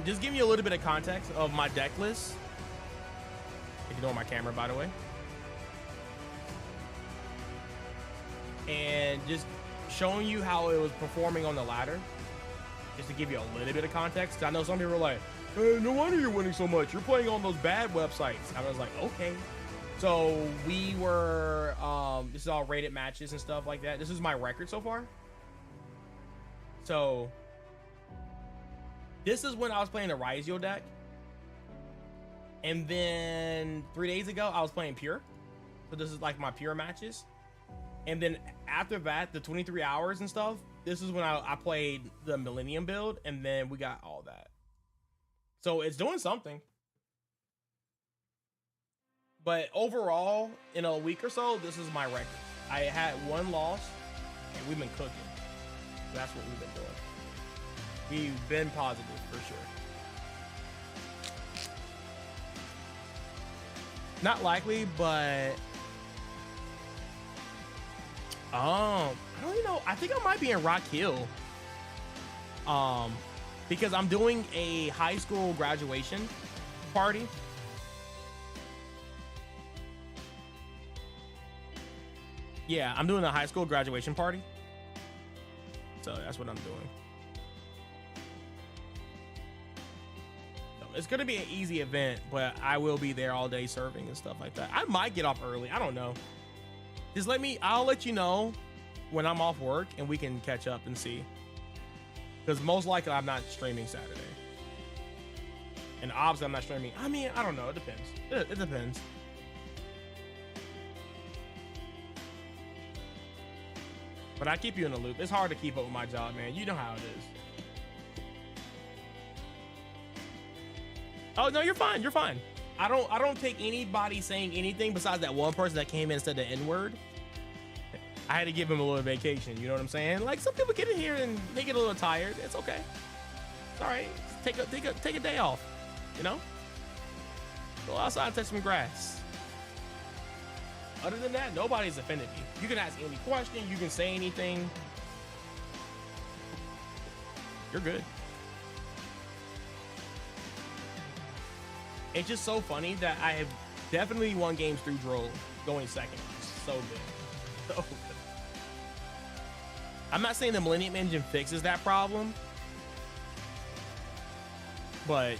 Just give you a little bit of context of my deck list. Ignore my camera, by the way. And just showing you how it was performing on the ladder. Just to give you a little bit of context. I know some people are like, hey, no wonder you're winning so much. You're playing on those bad websites. I was like, okay. So we were, this is all rated matches and stuff like that. This is my record so far. So this is when I was playing the Raizio deck. And then 3 days ago, I was playing Pure. So this is like my Pure matches. And then after that, the 23 hours and stuff, this is when I played the Millennium build. And then we got all that. So it's doing something. But overall, in a week or so, this is my record. I had 1 loss, and we've been cooking. That's what we've been doing. We've been positive for sure. Not likely, but I don't even know. I think I might be in Rock Hill. Because I'm doing a high school graduation party. Yeah, I'm doing a high school graduation party. So that's what I'm doing. So it's gonna be an easy event, but I will be there all day serving and stuff like that. I might get off early. I don't know. Just I'll let you know when I'm off work and we can catch up and see. Because most likely I'm not streaming Saturday. And obviously I'm not streaming. I mean, I don't know. It depends. It depends. But I keep you in the loop. It's hard to keep up with my job, man. You know how it is. Oh no, you're fine. You're fine. I don't take anybody saying anything besides that one person that came in and said the N-word. I had to give him a little vacation. You know what I'm saying? Like some people get in here and they get a little tired. It's okay. It's all right. Take a day off. You know? Go outside and touch some grass. Other than that, nobody's offended me. You can ask any question. You can say anything. You're good. It's just so funny that I have definitely won games through Droll going second. It's so good. So good. I'm not saying the Millennium Engine fixes that problem, but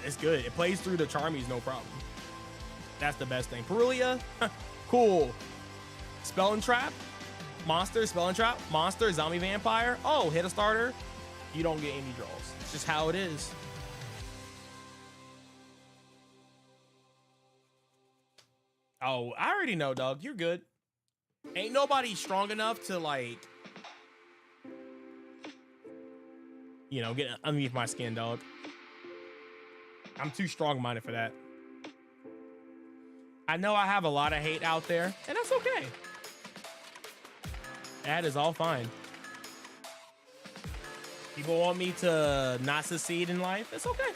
it's good. It plays through the Charmies no problem. That's the best thing. Perulia, cool. Spell and Trap, Monster, Spell and Trap, Monster, Zombie Vampire. Oh, hit a starter. You don't get any draws. It's just how it is. Oh, I already know, dog. You're good. Ain't nobody strong enough to, like, you know, get underneath my skin, dog. I'm too strong-minded for that. I know I have a lot of hate out there, and that's okay. That is all fine. People want me to not succeed in life. It's okay.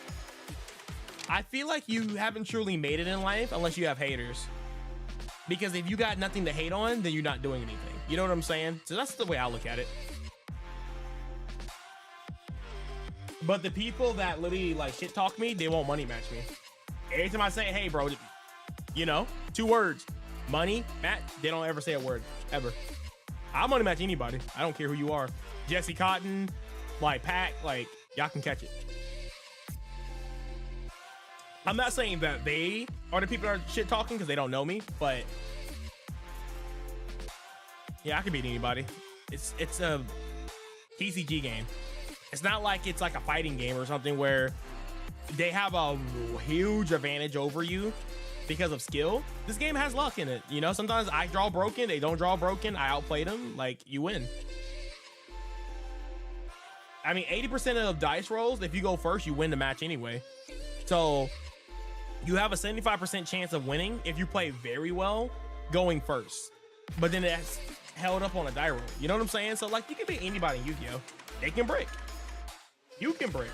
I feel like you haven't truly made it in life unless you have haters. Because if you got nothing to hate on, then you're not doing anything. You know what I'm saying? So that's the way I look at it. But the people that literally like shit talk me, they won't money match me. Every time I say, hey, bro, you know, 2 words, money, match, they don't ever say a word, ever. I'll money match anybody. I don't care who you are. Jesse Cotton, like Pac, like y'all can catch it. I'm not saying that they are the people that are shit talking because they don't know me, but yeah, I can beat anybody. It's a TCG game. It's not like it's like a fighting game or something where they have a huge advantage over you because of skill. This game has luck in it. You know, sometimes I draw broken, they don't draw broken. I outplayed them, like you win. I mean, 80% of dice rolls, if you go first, you win the match anyway. So you have a 75% chance of winning if you play very well going first. But then it's held up on a die roll. You know what I'm saying? So like you can beat anybody in Yu-Gi-Oh! They can break. You can break.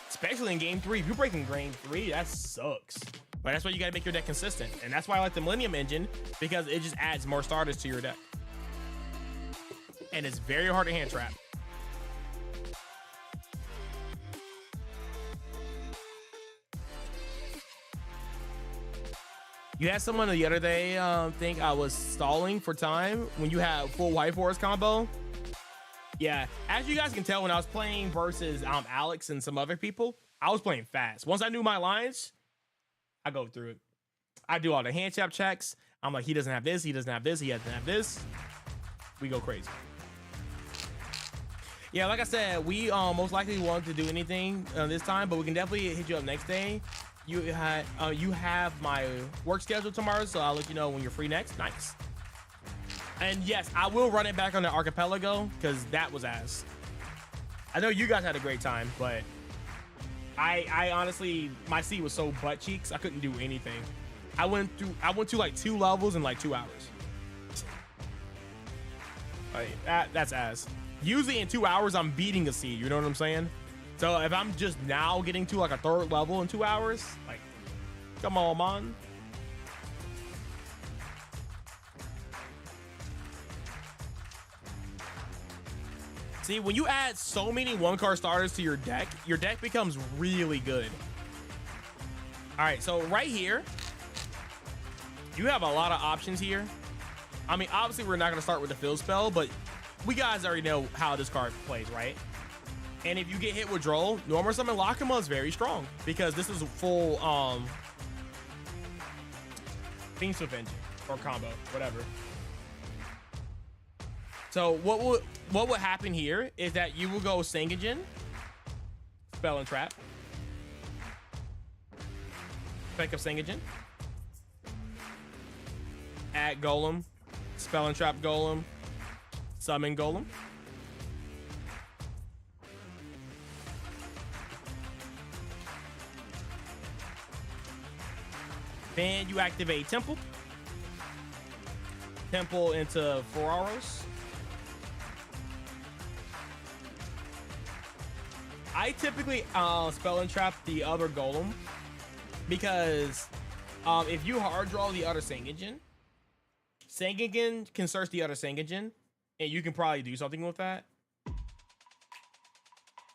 Especially in game 3. If you're breaking game 3, that sucks. But that's why you gotta make your deck consistent. And that's why I like the Millennium Engine, because it just adds more starters to your deck. and it's very hard to hand trap. You had someone the other day think I was stalling for time when you have full White Forest combo. Yeah, as you guys can tell, when I was playing versus Alex and some other people, I was playing fast. Once I knew my lines, I go through it. I do all the hand tap checks. I'm like, he doesn't have this, he doesn't have this, he doesn't have this. We go crazy. Yeah, like I said, we most likely won't to do anything this time, but we can definitely hit you up next day. You have my work schedule tomorrow, so I'll let you know when you're free next. Nice. And yes, I will run it back on the archipelago because that was ass. I know you guys had a great time, but I honestly, my seat was so butt cheeks, I couldn't do anything. I went to like 2 levels in like 2 hours. Like, that's ass. Usually in 2 hours, I'm beating a seed. You know what I'm saying? So if I'm just now getting to like a 3rd level in 2 hours, like, come on, man. See, when you add so many 1-card starters to your deck becomes really good. All right, so right here, you have a lot of options here. I mean, obviously, we're not going to start with the fill spell, but we guys already know how this card plays, right? And if you get hit with Droll, Normal Summon Lacrima is very strong because this is a full Fiend's Engine or combo, whatever. So what would happen here is that you will go Sangagen, Spell and Trap, pick up Sangagen, add Golem, Spell and Trap Golem, summon Golem. Then you activate Temple into Ferraros. I typically spell and trap the other Golem because if you hard draw the other Sangagen can search the other Sangagen, and you can probably do something with that.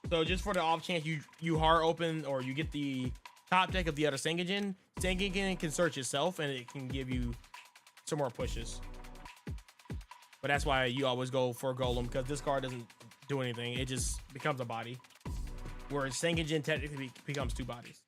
So just for the off chance you hard open or you get the top deck of the other Sangagen can search itself and it can give you some more pushes. But that's why you always go for Golem, because this card doesn't do anything. It just becomes a body. Whereas Sangagen technically becomes 2 bodies.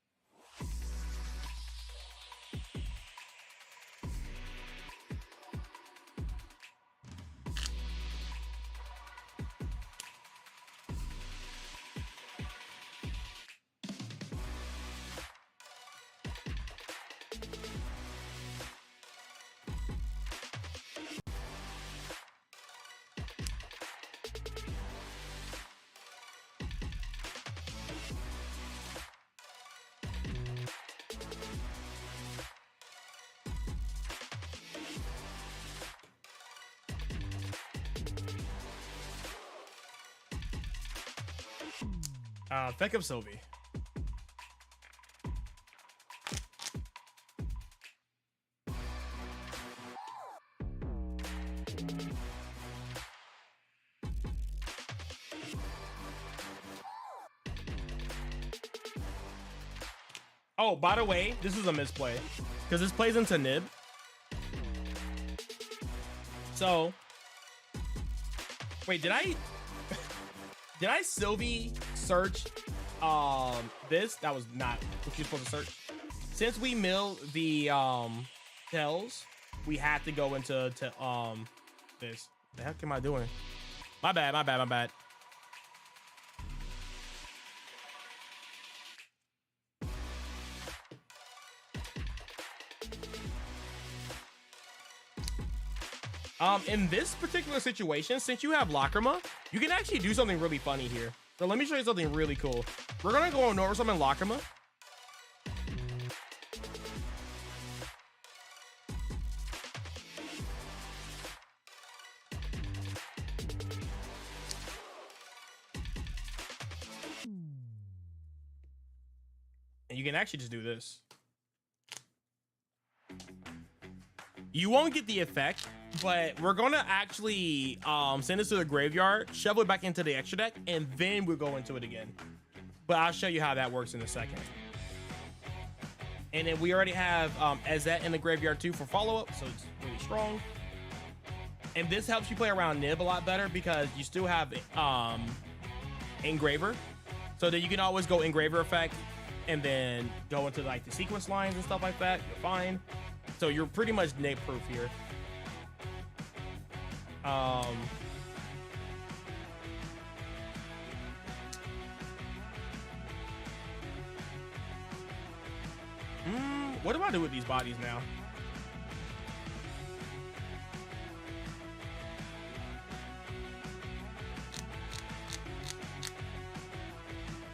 Pick up Sylvie. Oh, by the way, this is a misplay because this plays into Nib. So, wait, did I Sylvie search this? That was not what you're supposed to search. Since we mill the tells, we have to go into this. The heck am I doing? My bad. In this particular situation, since you have Lacrima, you can actually do something really funny here. So let me show you something really cool. We're gonna go on Normal Summon Lacrima. And you can actually just do this. You won't get the effect But we're gonna actually send this to the graveyard, shovel it back into the extra deck, and then we'll go into it again. But I'll show you how that works in a second. And then we already have Ezet in the graveyard too for follow-up, so it's really strong. And this helps you play around Nib a lot better because you still have Engraver, so that you can always go Engraver effect and then go into like the sequence lines and stuff like that. You're fine. So you're pretty much Nib proof here. What do I do with these bodies now?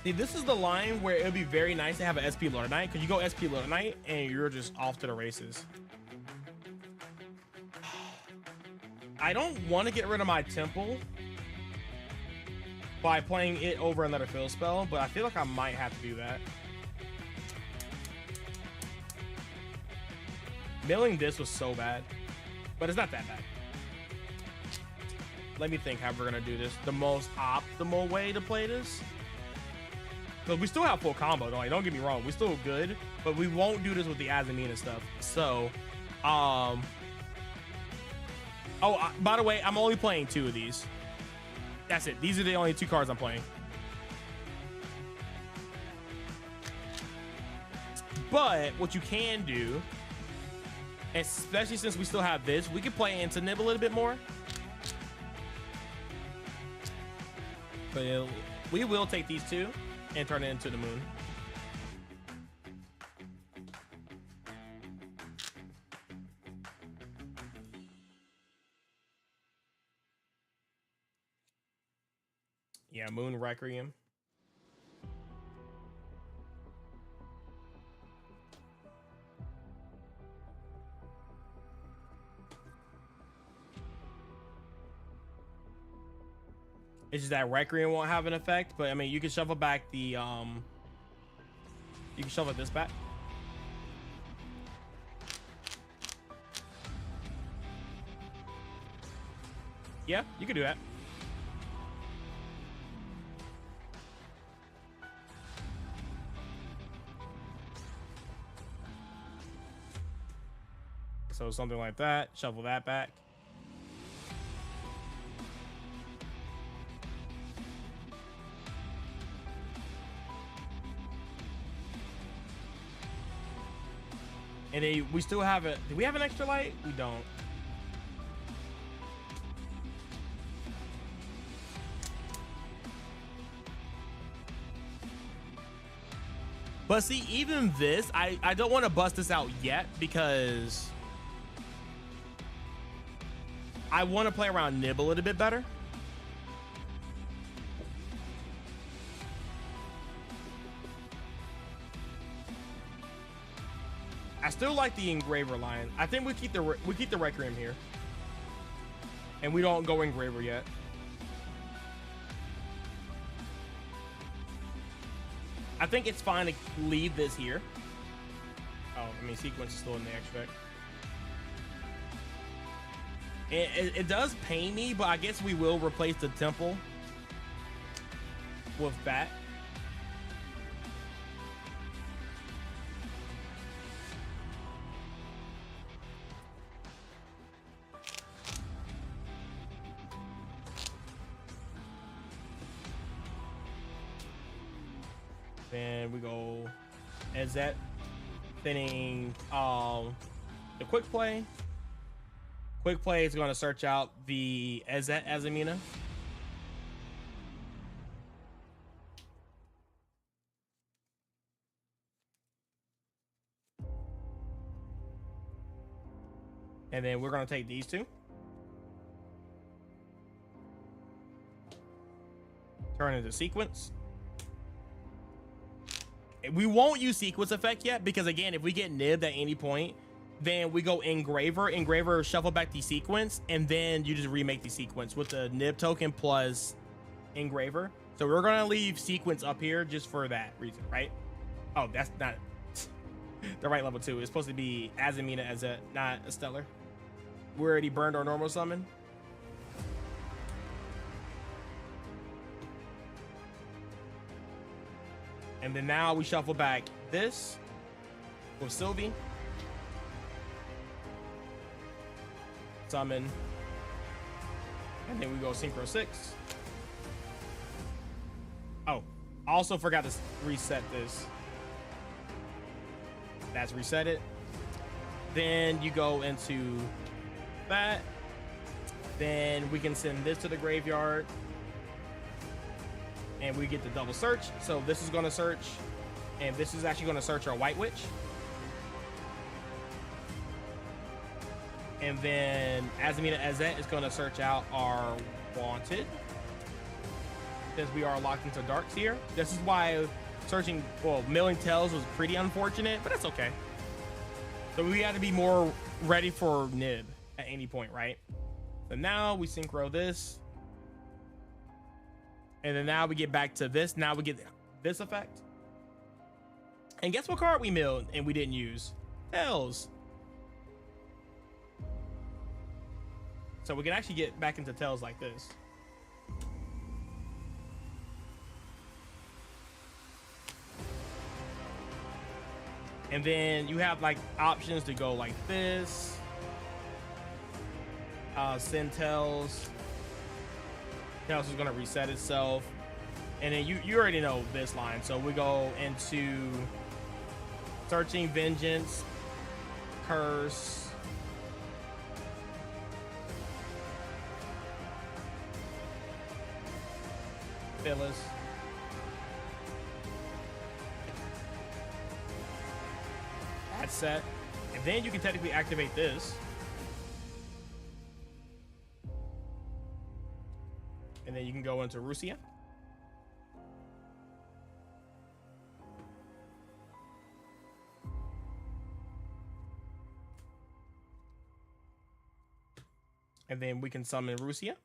See, this is the line where it would be very nice to have an SP Lord Knight, because you go SP Lord Knight and you're just off to the races. I don't want to get rid of my temple by playing it over another fill spell, but I feel like I might have to do that. Milling this was so bad, but it's not that bad. Let me think how we're gonna do this the most optimal way to play this, because we still have full combo. Don't get me wrong, we're still good, but we won't do this with the Azamina stuff. So by the way, I'm only playing 2 of these. That's it. These are the only 2 cards I'm playing. But what you can do, especially since we still have this, we can play into Nib a little bit more. But we will take these 2 and turn it into the moon. Yeah, Moon Requiem. It's just that Requiem won't have an effect, but I mean, you can shuffle back the you can shuffle this back. Yeah, you can do that. So something like that, shuffle that back. And then we still have it. Do we have an extra light? We don't. But see, even this, I don't want to bust this out yet because I want to play around Nib a little bit better. I still like the Engraver line. I think we keep the Requiem here, and we don't go Engraver yet. I think it's fine to leave this here. Oh, I mean, sequence is still in the extra deck. It does pain me, but I guess we will replace the temple with that. Then we go as that thinning the quick play. Quick play is going to search out the Azamina. And then we're going to take these 2. Turn into sequence. We won't use sequence effect yet because, again, if we get nibbed at any point, then we go Engraver, shuffle back the sequence, and then you just remake the sequence with the nib token plus Engraver. So we're gonna leave sequence up here just for that reason, right? Oh, that's not the right level 2. It's supposed to be Azamina as a, not a stellar. We already burned our normal summon. And then now we shuffle back this with Sylvie. Summon. And then we go Synchro 6. Oh, also forgot to reset this. That's reset it. Then you go into that. Then we can send this to the graveyard. And we get the double search. So this is going to search. And this is actually going to search our White Witch. And then Azamina Azet is going to search out our Wanted. Since we are locked into darks here. This is why searching, well, milling tails was pretty unfortunate, but that's okay. So we got to be more ready for Nib at any point, right? So now we synchro this. And then now we get back to this. Now we get this effect. And guess what card we milled and we didn't use? Tails. So we can actually get back into Tails like this. And then you have like options to go like this. Send Tails. Tails is gonna reset itself. And then you already know this line. So we go into Searching Vengeance, Curse, Phyllis. That's set. And then you can technically activate this. And then you can go into Rusia. And then we can summon Rusia.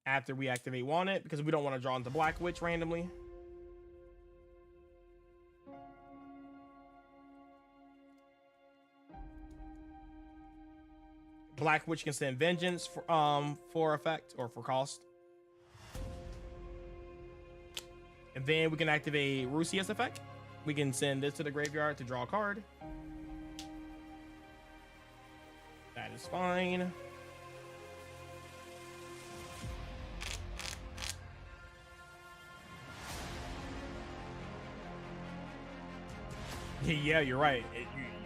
After we activate Wanted, because we don't want to draw into Black Witch randomly. Black Witch can send Vengeance for effect or for cost. And then we can activate Rusia's effect. We can send this to the graveyard to draw a card. That is fine. Yeah, you're right.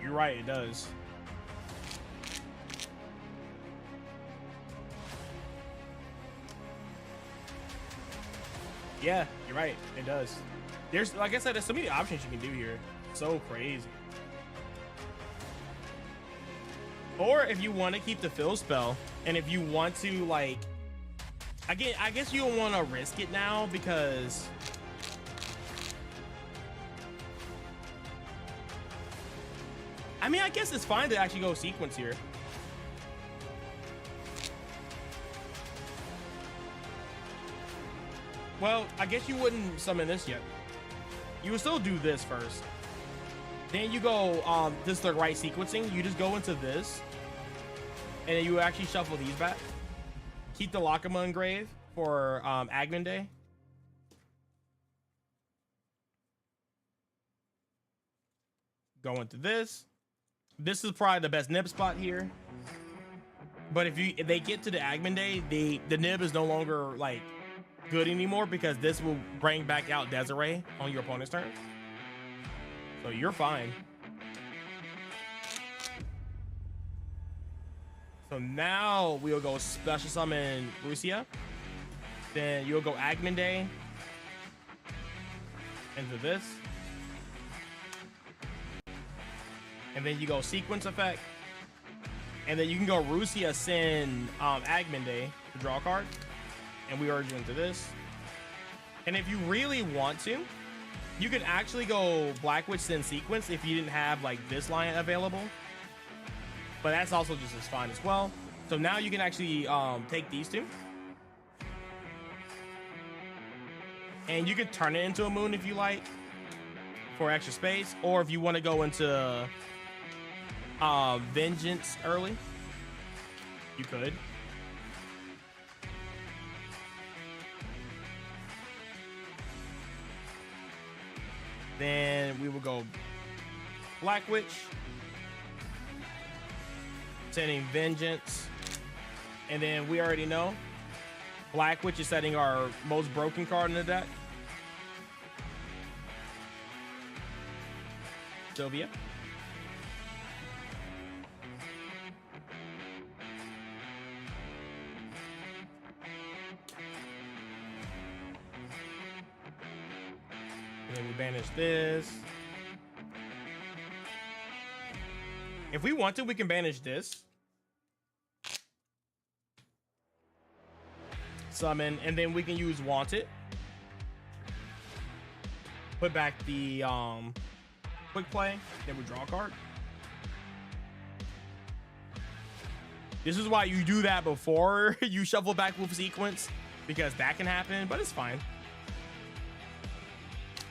You're right, it does. Yeah, you're right. It does. There's, like I said, there's so many options you can do here. So crazy. Or if you want to keep the fill spell, and if you want to, like, again, I guess you don't want to risk it now because I mean, I guess it's fine to actually go sequence here. Well, I guess you wouldn't summon this yet. You would still do this first. Then you go, this is the right sequencing. You just go into this. And then you actually shuffle these back. Keep the Lakama engrave for Agman Day. Go into this. This is probably the best nib spot here. But if they get to the Agman Day, the nib is no longer like good anymore because this will bring back out Desiree on your opponent's turn. So you're fine. So now we'll go special summon Rusia. Then you'll go Agman Day into this. And then you go sequence effect. And then you can go Rusia send Agman Day to draw a card. And we urge you into this. And if you really want to, you can actually go Black Witch send sequence if you didn't have like this line available. But that's also just as fine as well. So now you can actually take these two. And you could turn it into a moon if you like for extra space. Or if you want to go into Vengeance early. You could. Then we will go Black Witch, sending Vengeance, and then we already know Black Witch is setting our most broken card in the deck, Sylvia. And then we banish this. If we want to, we can banish this. Summon, and then we can use Wanted. Put back the quick play, then we draw a card. This is why you do that before you shuffle back with sequence, because that can happen, but it's fine.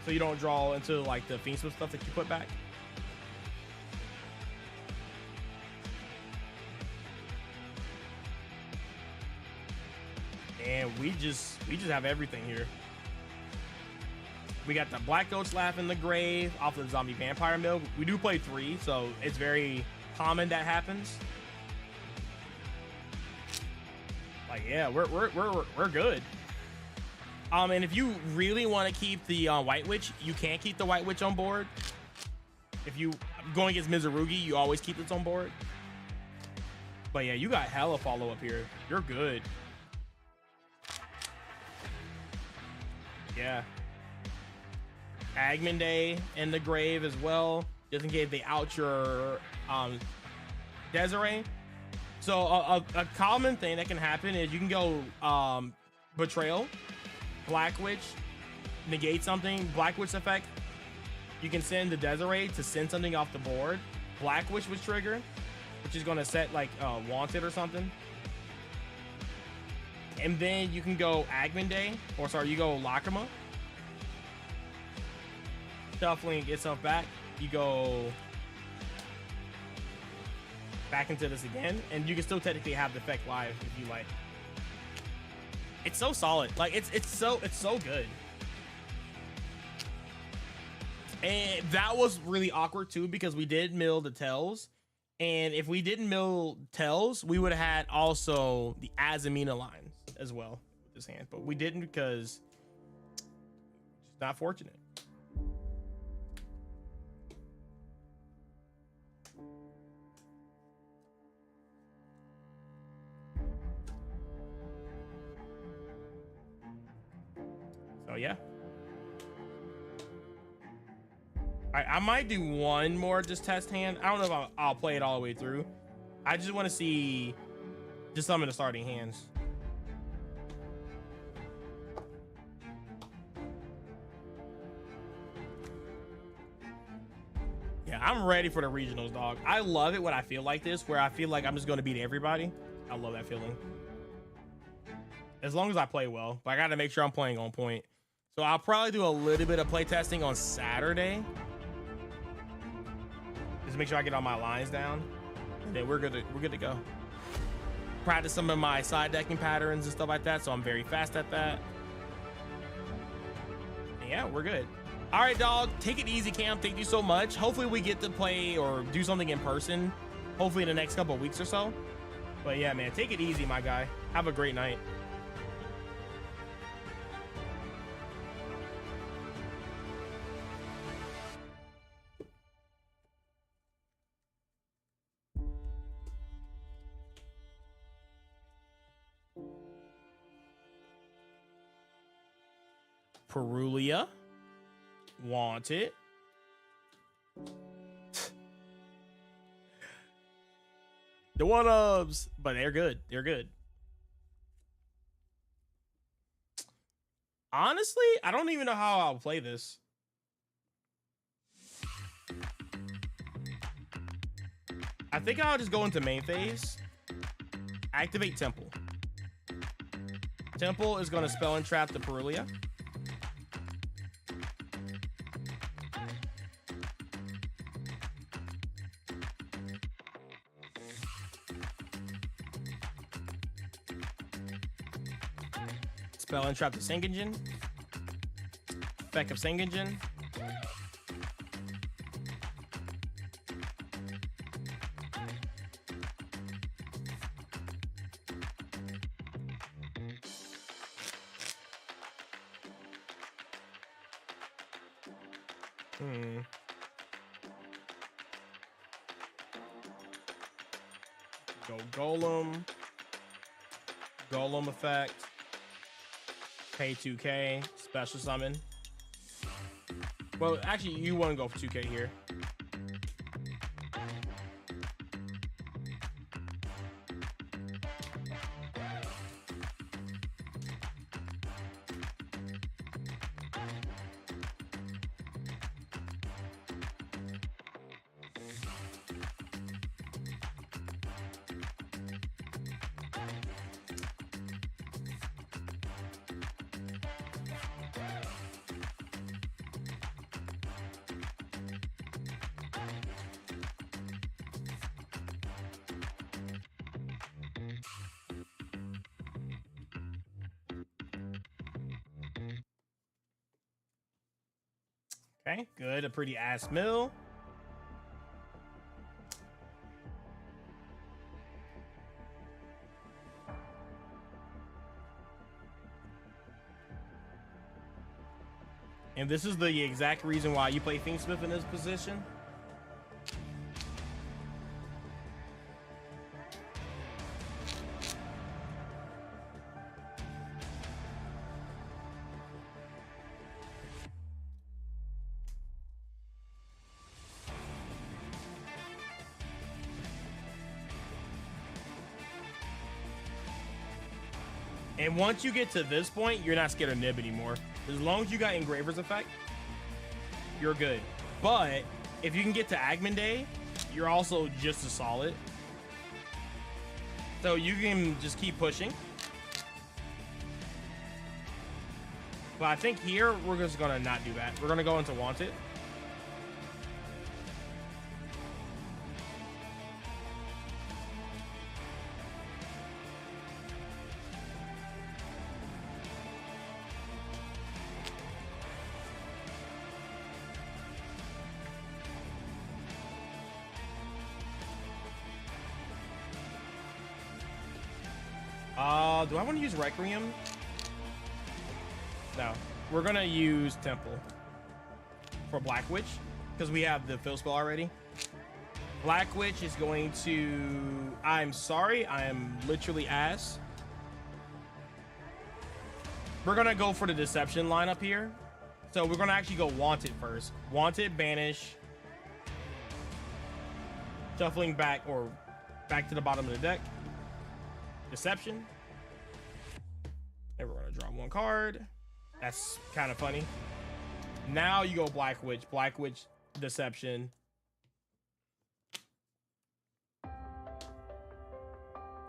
So you don't draw into like the Fiend Swift stuff that you put back. And we just have everything here. We got the Black Goat Laugh in the grave off of the Zombie Vampire Mill. We do play 3, so it's very common that happens. Like, yeah, we're good. And if you really want to keep the White Witch, you can keep the White Witch on board. If you going against Mizurugi, you always keep this on board. But yeah, you got hella follow up here. You're good. Yeah. Agman Day in the grave as well, just in case they out your Desiree. So a common thing that can happen is you can go Betrayal, Black Witch, negate something, Black Witch effect. You can send the Desiree to send something off the board. Black Witch was trigger, which is going to set like Wanted or something. And then you can go Agman Day, or sorry, you go Lacrima. Shuffling itself back. You go back into this again, and you can still technically have the effect live if you like. It's so solid. Like it's so good. And that was really awkward too, because we did mill the Tells. And if we didn't mill Tells, we would have had also the Azamina lines as well with this hand. But we didn't because it's not fortunate. So yeah. I might do one more just test hand. I don't know if I'll play it all the way through. I just want to see just some of the starting hands. Yeah, I'm ready for the regionals, dog. I love it when I feel like this, where I feel like I'm just going to beat everybody. I love that feeling. As long as I play well, but I got to make sure I'm playing on point. So I'll probably do a little bit of play testing on Saturday. Just make sure I get all my lines down, and then we're good to go. Practice some of my side decking patterns and stuff like that, so I'm very fast at that. And yeah, we're good. All right, dog, take it easy, Cam. Thank you so much. Hopefully we get to play or do something in person, hopefully in the next couple of weeks or so. But yeah, man, take it easy, my guy. Have a great night. Perulia, Wanted. The one-ups, but they're good. They're good. Honestly, I don't even know how I'll play this. I think I'll just go into main phase. Activate Temple. Temple is going to spell and trap the Perulia. Spell and trap the Singingen. Effect of Singingen. Go Golem. Golem effect. Pay 2k. Special summon. Well, actually, you want to go for 2k here. Okay, good. A pretty ass mill. And this is the exact reason why you play Fiendsmith in this position. And once you get to this point, you're not scared of Nib anymore. As long as you got Engraver's effect, you're good. But if you can get to Agman Day, you're also just as solid. So you can just keep pushing. But I think here, we're just gonna not do that. We're gonna go into Wanted. Do I want to use Requiem? No. We're going to use Temple for Black Witch because we have the fill spell already. Black Witch is going to... I'm sorry. I am literally ass. We're going to go for the Deception lineup here. So we're going to actually go Wanted first. Wanted, Banish. Shuffling back or back to the bottom of the deck. Deception. And we're gonna draw one card. That's kind of funny. Now you go Black Witch, Deception.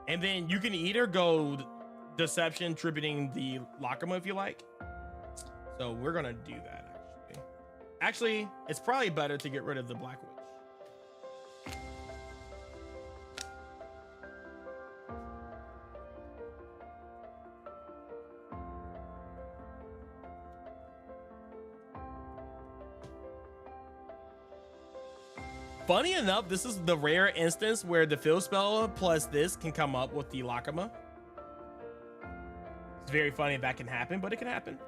And then you can either go Deception, tributing the Lakama if you like. So we're gonna do that actually. Actually, it's probably better to get rid of the Black Witch. Funny enough, this is the rare instance where the fill spell plus this can come up with the Lakama. It's very funny that can happen, but it can happen.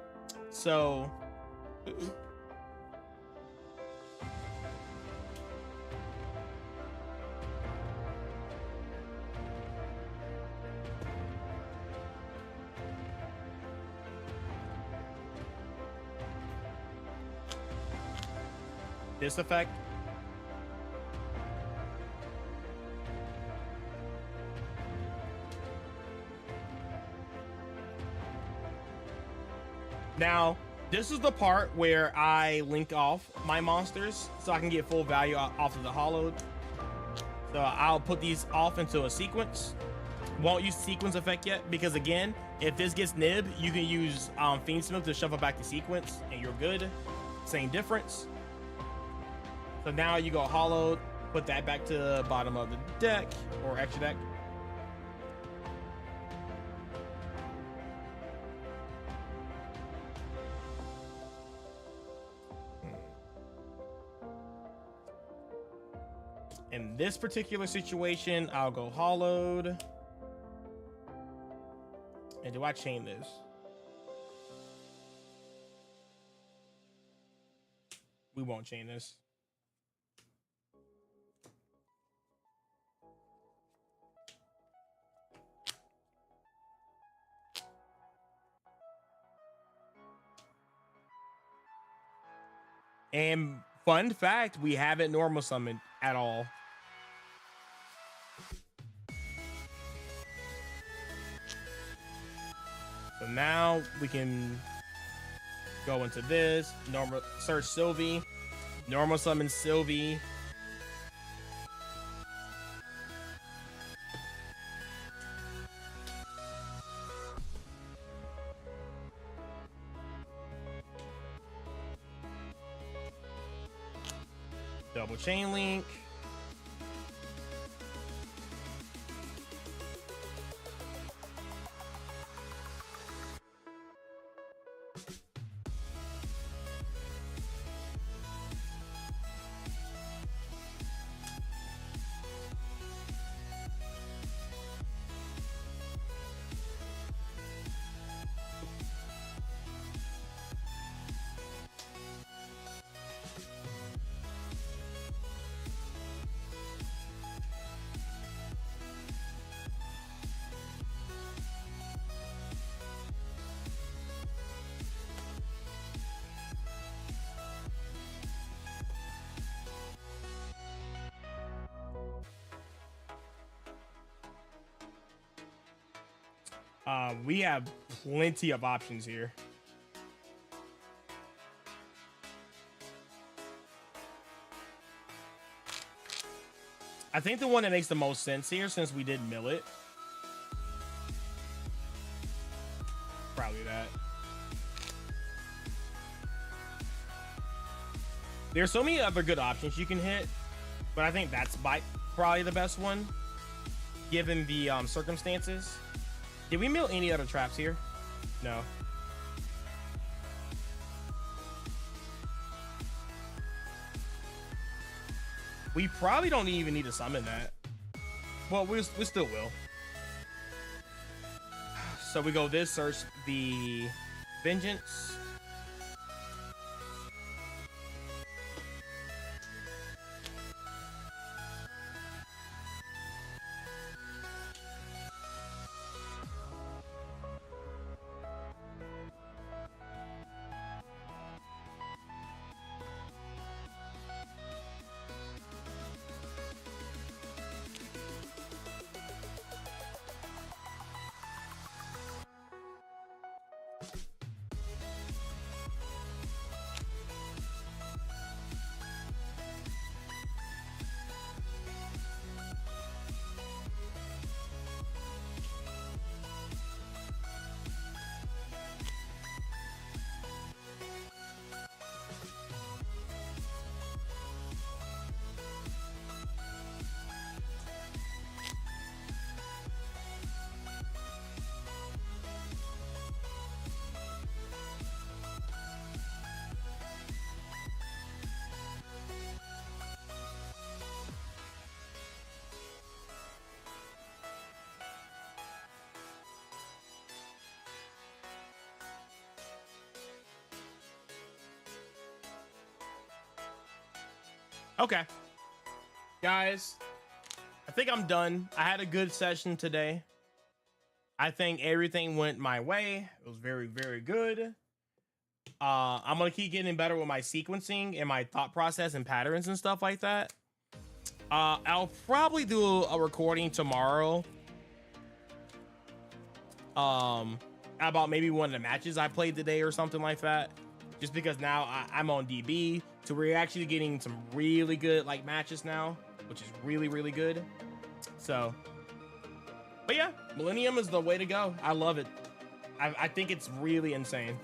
So, this effect. Now, this is the part where I link off my monsters so I can get full value off of the hollowed. So I'll put these off into a sequence. Won't use sequence effect yet because again, if this gets nib, you can use Fiendsmith to shuffle back the sequence and you're good. Same difference. So now you go hollowed, put that back to the bottom of the deck or extra deck. In this particular situation, I'll go hollowed. And do I chain this? We won't chain this. And fun fact, we haven't normal summoned at all. So now we can go into this, normal search Sylvie, normal summon Sylvie. Double chain link. We have plenty of options here. I think the one that makes the most sense here, since we did mill it, probably that. There's so many other good options you can hit, but I think that's probably the best one, given the circumstances. Did we mill any other traps here? No. We probably don't even need to summon that. Well, we still will. So we go this, search the Vengeance. Okay, guys, I think I'm done. I had a good session today. I think everything went my way. It was very, very good. I'm gonna keep getting better with my sequencing and my thought process and patterns and stuff like that. I'll probably do a recording tomorrow about maybe one of the matches I played today or something like that, just because now I'm on DB, so we're actually getting some really good like matches now, which is really, really good. So, but yeah, Millennium is the way to go. I love it. I think it's really insane.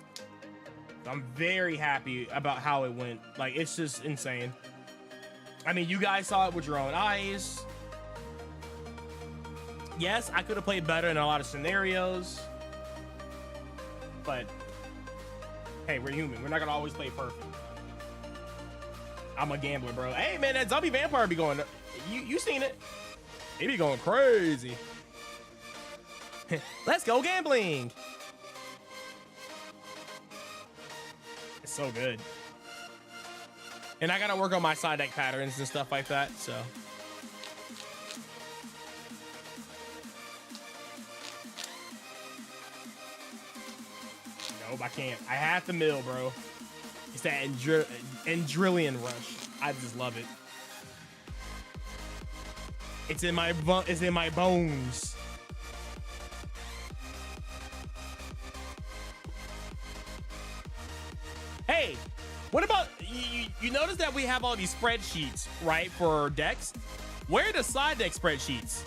I'm very happy about how it went. Like, it's just insane. I mean, you guys saw it with your own eyes. Yes, I could have played better in a lot of scenarios, but hey, we're human. We're not gonna always play perfect. I'm a gambler, bro. Hey, man, that zombie vampire be going. You seen it. They be going crazy. Let's go gambling. It's so good. And I gotta work on my side deck patterns and stuff like that, so. Nope, I can't. I have to mill, bro. It's that Andrillion rush. I just love it. It's in my bones. Hey, what about you notice that we have all these spreadsheets, right, for decks? Where are the side deck spreadsheets?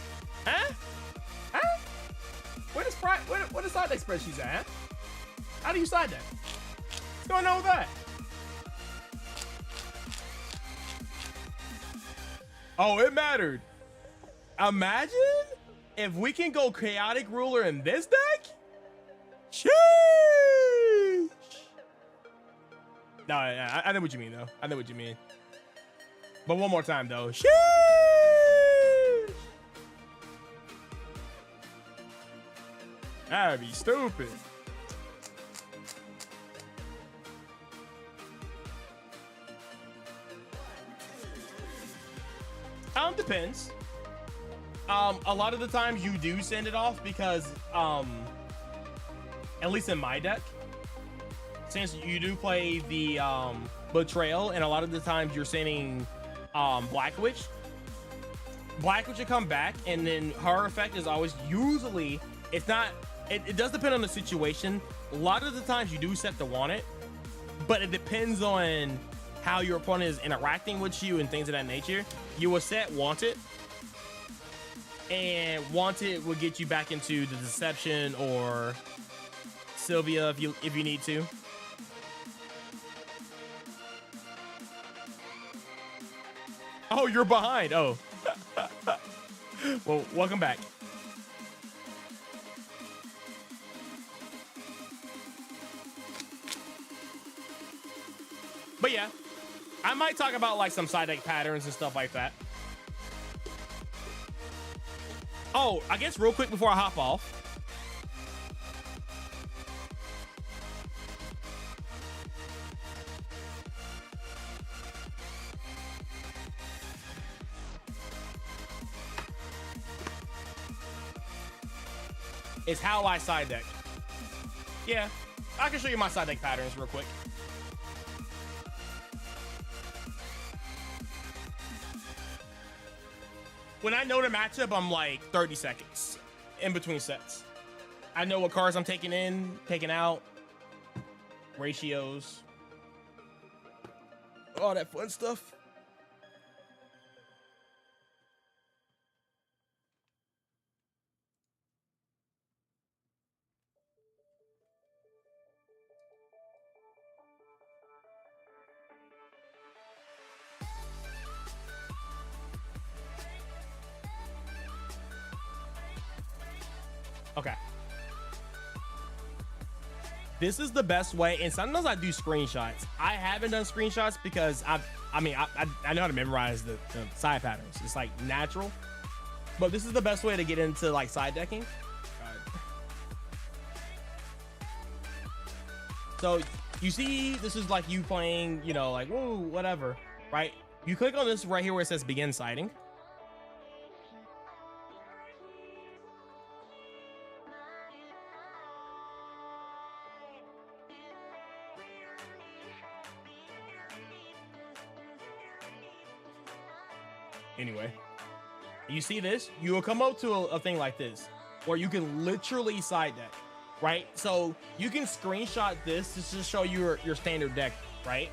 Huh? Huh? Where the side deck spreadsheets at? Huh? How do you side deck? What's going on with that? Oh, it mattered. Imagine if we can go Chaotic Ruler in this deck. Sheesh. No, I know what you mean, though. I know what you mean. But one more time, though. Sheesh. That'd be stupid. Depends. A lot of the times you do send it off because, at least in my deck, since you do play the Betrayal, and a lot of the times you're sending Black Witch. Black Witch will come back, and then her effect is always usually, it's not, it does depend on the situation. A lot of the times you do set to want it, but it depends on how your opponent is interacting with you and things of that nature. You will set want it, and want it will get you back into the Deception or Sylvia if you need to. Oh, you're behind. Oh. Well, welcome back. But yeah, I might talk about like some side deck patterns and stuff like that. Oh, I guess real quick before I hop off. Is how I side deck. Yeah, I can show you my side deck patterns real quick. When I know the matchup, I'm like 30 seconds in between sets. I know what cards I'm taking in, taking out, ratios, all that fun stuff. Okay. This is the best way, and sometimes I do screenshots. I haven't done screenshots because I know how to memorize the side patterns. It's like natural. But this is the best way to get into like side decking. So you see, this is like you playing, you know, like whoa, whatever, right? You click on this right here where it says begin siding. Anyway, you see this, you will come up to a thing like this where you can literally side deck, right? So you can screenshot this just to show you your standard deck, right?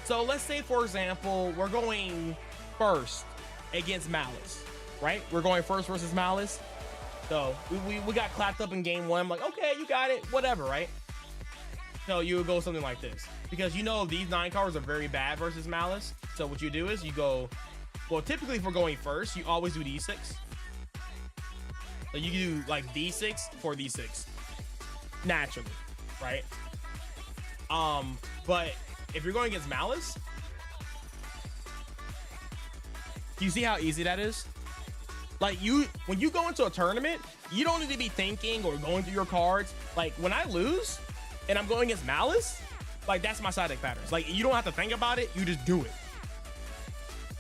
So let's say, for example, we're going first against Malice, right? We're going first versus Malice. So we got clapped up in game one. I'm like, okay, you got it, whatever, right? So you would go something like this because you know these 9 cards are very bad versus Malice. So what you do is you go, well, typically if we're going first, you always do D6. So you can do like D6 for D6 naturally, right? But if you're going against Malice, You see how easy that is? Like when you go into a tournament, you don't need to be thinking or going through your cards. Like when I lose and I'm going against Malice, like that's my side deck patterns. Like you don't have to think about it, you just do it.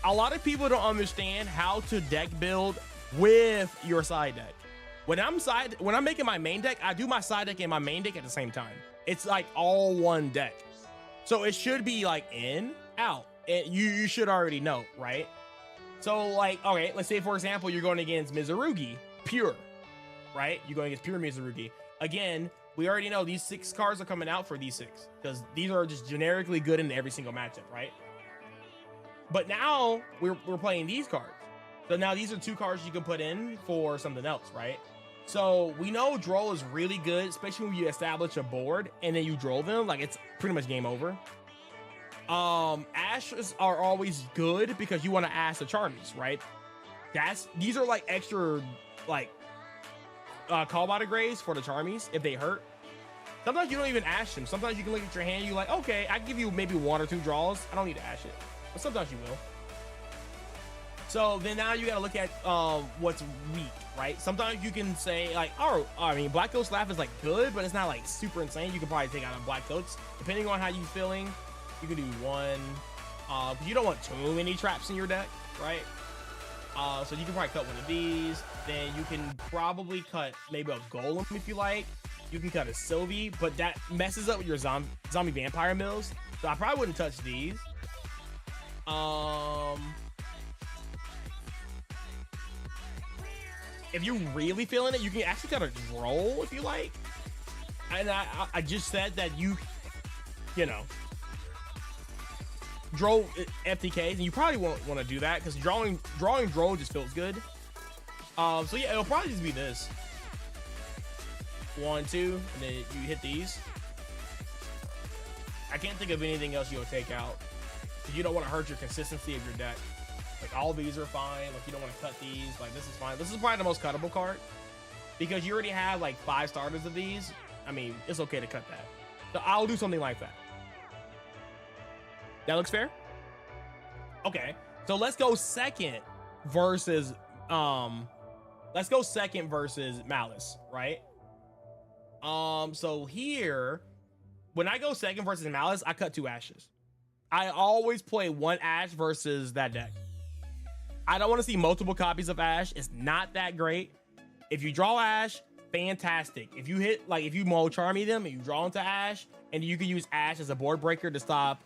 A lot of people don't understand how to deck build with your side deck. When I'm making my main deck, I do my side deck and my main deck at the same time. It's like all one deck. So it should be like in, out. And you should already know, right? So like, okay, let's say for example, you're going against Mizurugi, pure, right? You're going against pure Mizurugi. Again, we already know these 6 cards are coming out for these 6 because these are just generically good in every single matchup, right? But now we're playing these cards. So now these are 2 cards you can put in for something else, right? So we know Droll is really good, especially when you establish a board and then you Droll them, like it's pretty much game over. Ashes are always good because you want to ash the Charmies, right? These are like extra like call by the graves for the Charmies if they hurt. Sometimes you don't even ash them. Sometimes you can look at your hand, you're like, okay, I can give you maybe 1 or 2 draws. I don't need to ash it. But sometimes you will. So then now you got to look at what's weak, right? Sometimes you can say like, oh, I mean, Black Coat's Laugh is like good, but it's not like super insane. You can probably take out on Black Coats depending on how you feeling. You can do 1. You don't want too many traps in your deck, right? So you can probably cut 1 of these. Then you can probably cut maybe a Golem if you like. You can cut a Sylvie, but that messes up with your zombie vampire mills. So I probably wouldn't touch these. If you're really feeling it, you can actually cut a Droll if you like. And I just said that you know, Droll FTKs, and you probably won't want to do that because drawing Droll just feels good. So yeah, it'll probably just be this 1, 2, and then you hit these. I can't think of anything else you'll take out. You don't want to hurt your consistency of your deck. Like all these are fine. Like you don't want to cut these. Like this is fine. This is probably the most cuttable card because you already have like 5 starters of these. I mean, it's okay to cut that. So I'll do something like that. That looks fair? Okay. So let's go second versus Malice, right? So here, when I go second versus Malice, I cut 2 ashes. I always play 1 ash versus that deck. I don't want to see multiple copies of ash. It's not that great. If you draw ash, fantastic. If you hit, like if you Mo Charmy them and you draw into ash, and you can use ash as a board breaker to stop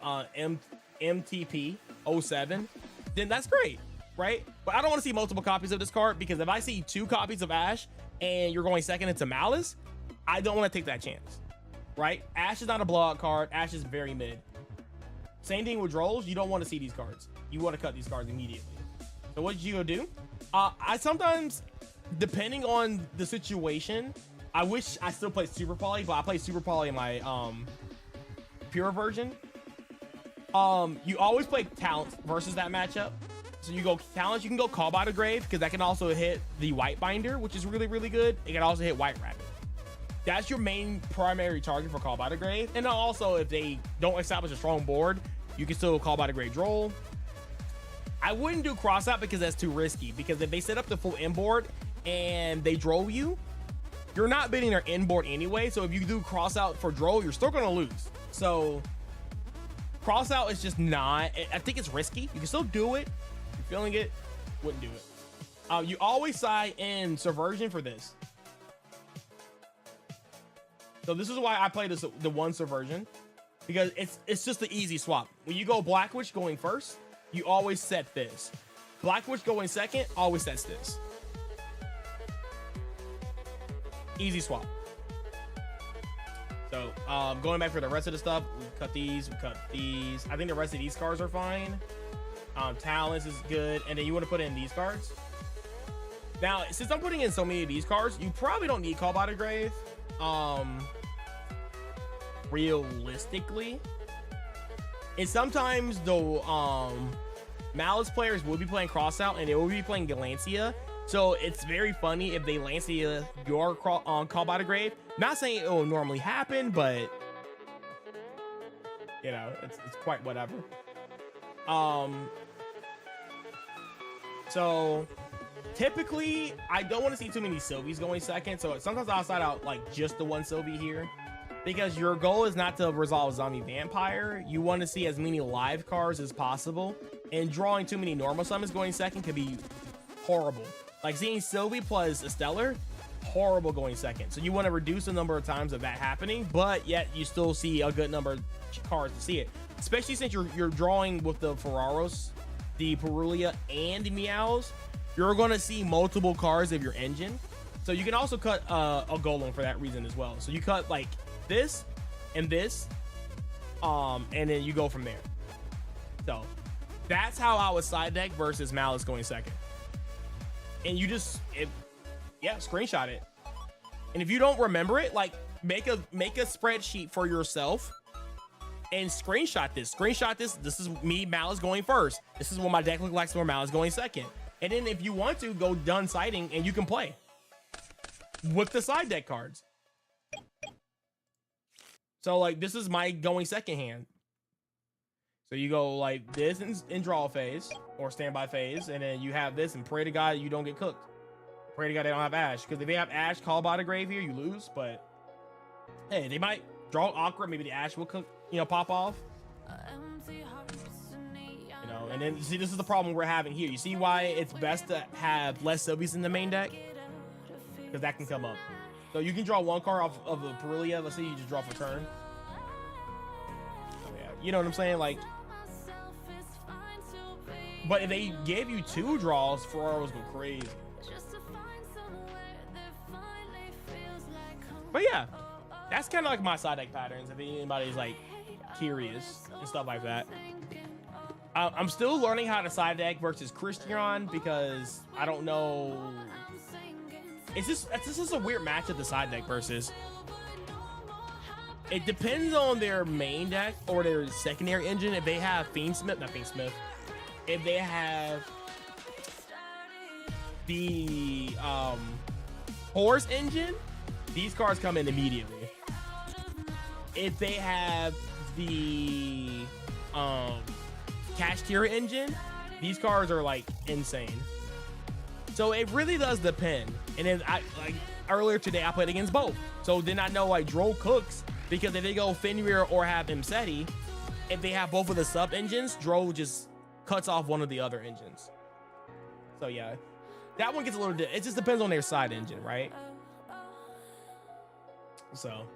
MTP 07, then that's great, right? But I don't want to see multiple copies of this card because if I see 2 copies of ash and you're going second into Malice, I don't want to take that chance, right? Ash is not a blowout card. Ash is very mid. Same thing with Drolls. You don't want to see these cards. You want to cut these cards immediately. So what you go do? I sometimes, depending on the situation, I wish I still play Super Poly, but I play Super Poly in my pure version. You always play Talent versus that matchup. So you go Talent, you can go Call by the Grave because that can also hit the White Binder, which is really, really good. It can also hit White Rabbit. That's your main primary target for Call by the Grave. And then also if they don't establish a strong board, you can still Call by the Grave Droll. I wouldn't do cross out because that's too risky, because if they set up the full inboard and they Droll you, you're not beating their inboard anyway. So if you do cross out for Droll, you're still gonna lose. So cross out is just not, I think it's risky. You can still do it. If you're feeling it, wouldn't do it. You always side in Subversion for this. So this is why I play this, the 1 Subversion, because it's just the easy swap. When you go Black Witch going first, you always set this. Black Witch going second, always sets this. Easy swap. So going back for the rest of the stuff, we cut these, we cut these. I think the rest of these cards are fine. Talents is good, and then you want to put in these cards. Now, since I'm putting in so many of these cards, you probably don't need Call by the Grave. Realistically, and sometimes the Malice players will be playing Crossout and they will be playing Galancia, so it's very funny if they Lancia your Call by the Grave. Not saying it will normally happen, but you know, it's quite whatever. So typically, I don't want to see too many Sylvies going second. So sometimes I'll side out like just the one Sylvie here, because your goal is not to resolve zombie vampire. You want to see as many live cards as possible, and drawing too many normal summons going second could be horrible. Like seeing Sylvie plus a Stellar, horrible going second. So you want to reduce the number of times of that happening, but yet you still see a good number of cards to see it. Especially since you're drawing with the Ferraros, the Perulia, and the Meows, you're going to see multiple cards of your engine. So you can also cut a Golem for that reason as well. So you cut like this and this, and then you go from there. So that's how I would side deck versus Malice going second. And you just, screenshot it. And if you don't remember it, like make a spreadsheet for yourself and screenshot this. This is me, Malice, going first. This is what my deck looks like for Malice going second. And then if you want to, go done siding and you can play with the side deck cards. So like this is my going second hand. So you go like this in draw phase or standby phase, and then you have this and pray to God you don't get cooked. Pray to God they don't have Ash, because if they have Ash called by the grave here, you lose. But hey, they might draw awkward. Maybe the Ash will cook, pop off. And then see, this is the problem we're having here. You see why it's best to have less Sylvies in the main deck? Because that can come up. So you can draw one card off of a Perulia. Let's say you just draw for turn. Oh, yeah. You know what I'm saying? Like, but if they gave you 2 draws, Ferraros go crazy. But yeah, that's kind of like my side deck patterns. If anybody's like curious and stuff like that. I'm still learning how to side deck versus Christian, because I don't know. This is a weird match of the side deck versus. It depends on their main deck or their secondary engine. If they have Fiendsmith, if they have the Horse engine, these cards come in immediately. If they have the Kashtira engine, these cards are like insane. So it really does depend. And then earlier today I played against both. So then I know like Droll cooks, because if they go Fenrir or have Imseti, if they have both of the sub engines, Droll just cuts off one of the other engines. So yeah, that one gets a little, it just depends on their side engine, right? So,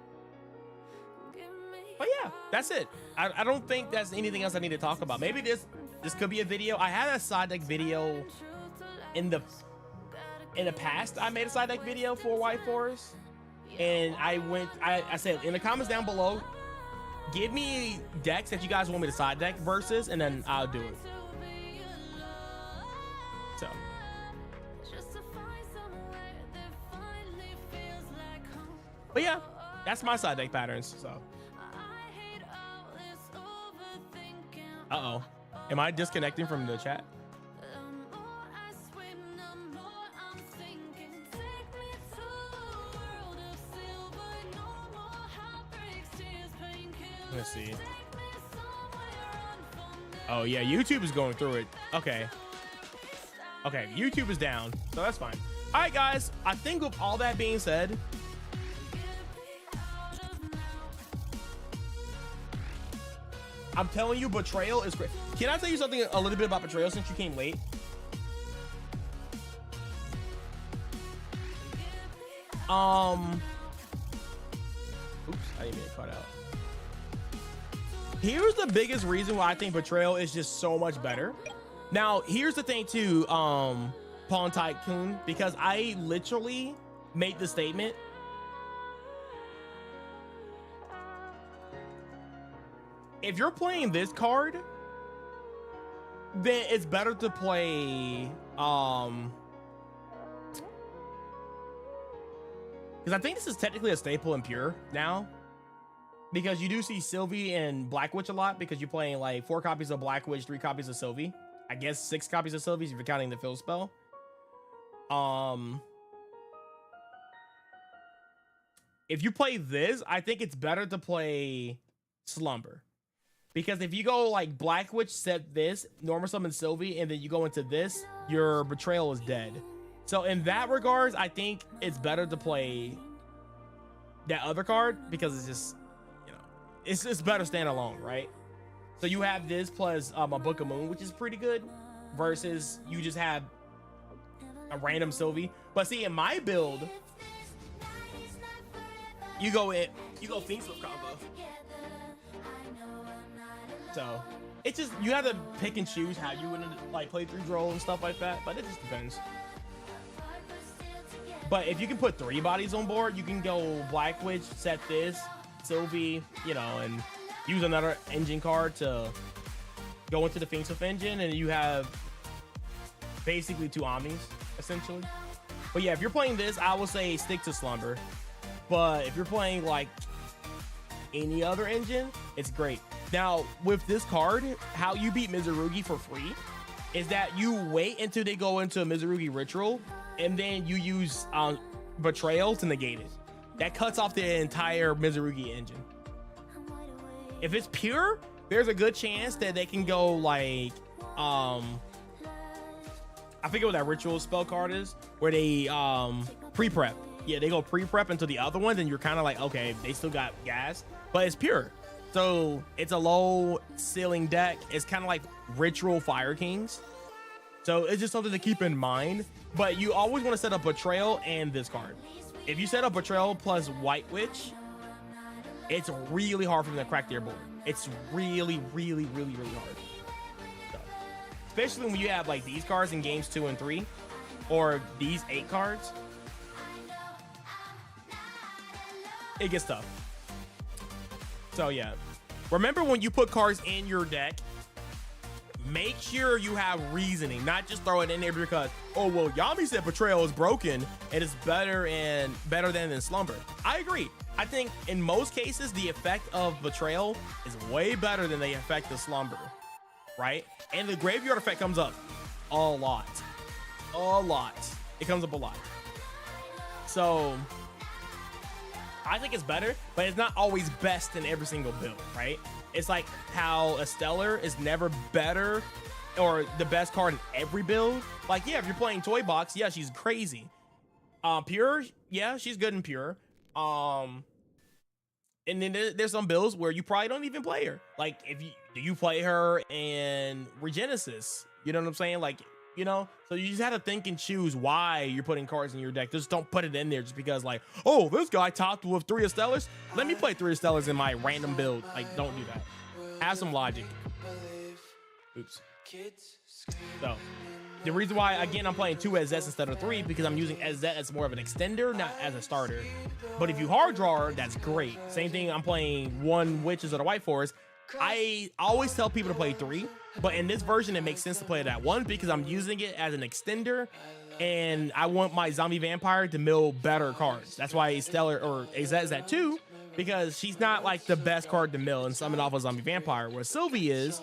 but yeah, that's it. I don't think that's anything else I need to talk about. Maybe this could be a video. I had a side deck video in the past. I made a side deck video for White Forest, and I said in the comments down below, give me decks that you guys want me to side deck versus, and then I'll do it. So, but yeah, that's my side deck patterns. So, uh-oh, am I disconnecting from the chat? Let's see. Oh yeah, YouTube is going through it. Okay, YouTube is down, so that's fine. All right, guys, I think with all that being said, I'm telling you, Betrayal is great. Can I tell you something a little bit about Betrayal since you came late? Oops, I didn't mean to cut out. Here's the biggest reason why I think Betrayal is just so much better. Now, here's the thing too, Pawn Tycoon, because I literally made the statement. If you're playing this card, then it's better to play, because I think this is technically a staple in Pure now, because you do see Sylvie and Black Witch a lot, because you're playing like 4 copies of Black Witch, 3 copies of Sylvie. I guess 6 copies of Sylvie if you're counting the fill spell. If you play this, I think it's better to play Slumber. Because if you go like Black Witch, set this, normal summon Sylvie, and then you go into this, your Betrayal is dead. So in that regards, I think it's better to play that other card because it's just, you know, it's just better standalone, right? So you have this plus a Book of Moon, which is pretty good, versus you just have a random Sylvie. But see, in my build, you go Fiend Flip combo. So it's just, you have to pick and choose how you want to like play through Droll and stuff like that, but it just depends. But if you can put 3 bodies on board, you can go Black Witch, set this, Sylvie, you know, and use another engine card to go into the Fiend Flip engine, and you have basically 2 Omnis, essentially. But yeah, if you're playing this, I will say stick to Slumber. But if you're playing like any other engine, it's great. Now, with this card, how you beat Mizurugi for free is that you wait until they go into a Mizurugi ritual, and then you use Betrayal to negate it. That cuts off the entire Mizurugi engine. If it's pure, there's a good chance that they can go like, I forget what that ritual spell card is, where they pre-prep. Yeah, they go pre-prep into the other ones, and you're kind of like, okay, they still got gas, but it's pure. So it's a low ceiling deck. It's kind of like Ritual Fire Kings. So it's just something to keep in mind. But you always want to set up Betrayal and this card. If you set up Betrayal plus White Witch, it's really hard for them to crack their board. It's really, really, really, really hard. So, especially when you have like these cards in games 2 and 3, or these 8 cards. It gets tough. So yeah, remember when you put cards in your deck, make sure you have reasoning, not just throw it in there because, oh well, Yami said Betrayal is broken and it's better than Slumber. I agree. I think in most cases the effect of Betrayal is way better than the effect of Slumber, right? And the graveyard effect comes up a lot. It comes up a lot. So I think it's better, but it's not always best in every single build, right? It's like how a Stellar is never better or the best card in every build. Like, yeah, if you're playing Toy Box, yeah, she's crazy. Pure, yeah, she's good in Pure. And then there's some builds where you probably don't even play her. Like, do you play her in Regenesis? You know what I'm saying? Like, you know, so you just have to think and choose why you're putting cards in your deck. Just don't put it in there just because like, oh, this guy topped with 3 Stellars. Let me play 3 Stellars in my random build. Like, don't do that. Have some logic. Oops. So the reason why, again, I'm playing 2 SZ instead of 3 because I'm using SZ as more of an extender, not as a starter. But if you hard draw, that's great. Same thing, I'm playing 1 Witches of the White Forest. I always tell people to play 3, but in this version, it makes sense to play it at 1 because I'm using it as an extender, and I want my Zombie Vampire to mill better cards. That's why Stellar or AZ is at 2, because she's not like the best card to mill and summon off a Zombie Vampire, where Sylvie is.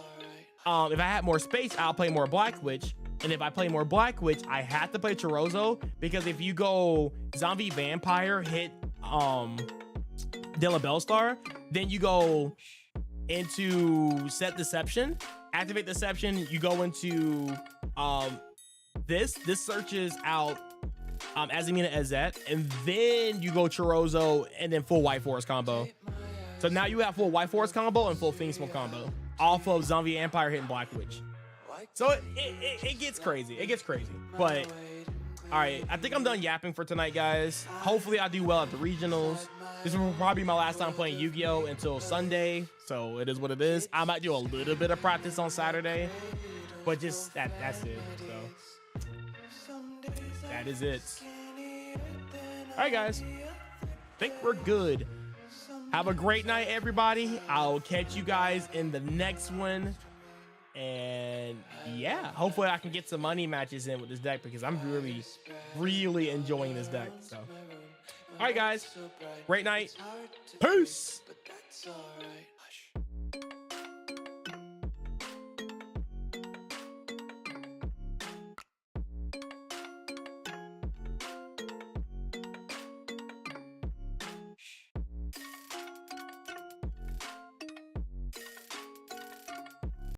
If I had more space, I'll play more Black Witch, and if I play more Black Witch, I have to play Chorozo, because if you go Zombie Vampire hit Dilla Bellstar, then you go into Set Deception, activate Deception, you go into this searches out Azumina Ezet, and then you go Chorozo and then full White Forest combo. So now you have full White Forest combo and full Fiend Smoke combo off of Zombie Vampire hitting Black Witch. So it gets crazy. It gets crazy. But all right, I think I'm done yapping for tonight, guys. Hopefully I do well at the regionals. This will probably be my last time playing Yu-Gi-Oh until Sunday, so it is what it is. I might do a little bit of practice on Saturday, but just that's it. So that is it. All right, guys. I think we're good. Have a great night, everybody. I'll catch you guys in the next one. And yeah, hopefully I can get some money matches in with this deck because I'm really, really enjoying this deck. So, all right, guys. Great night. Peace. But that's alright.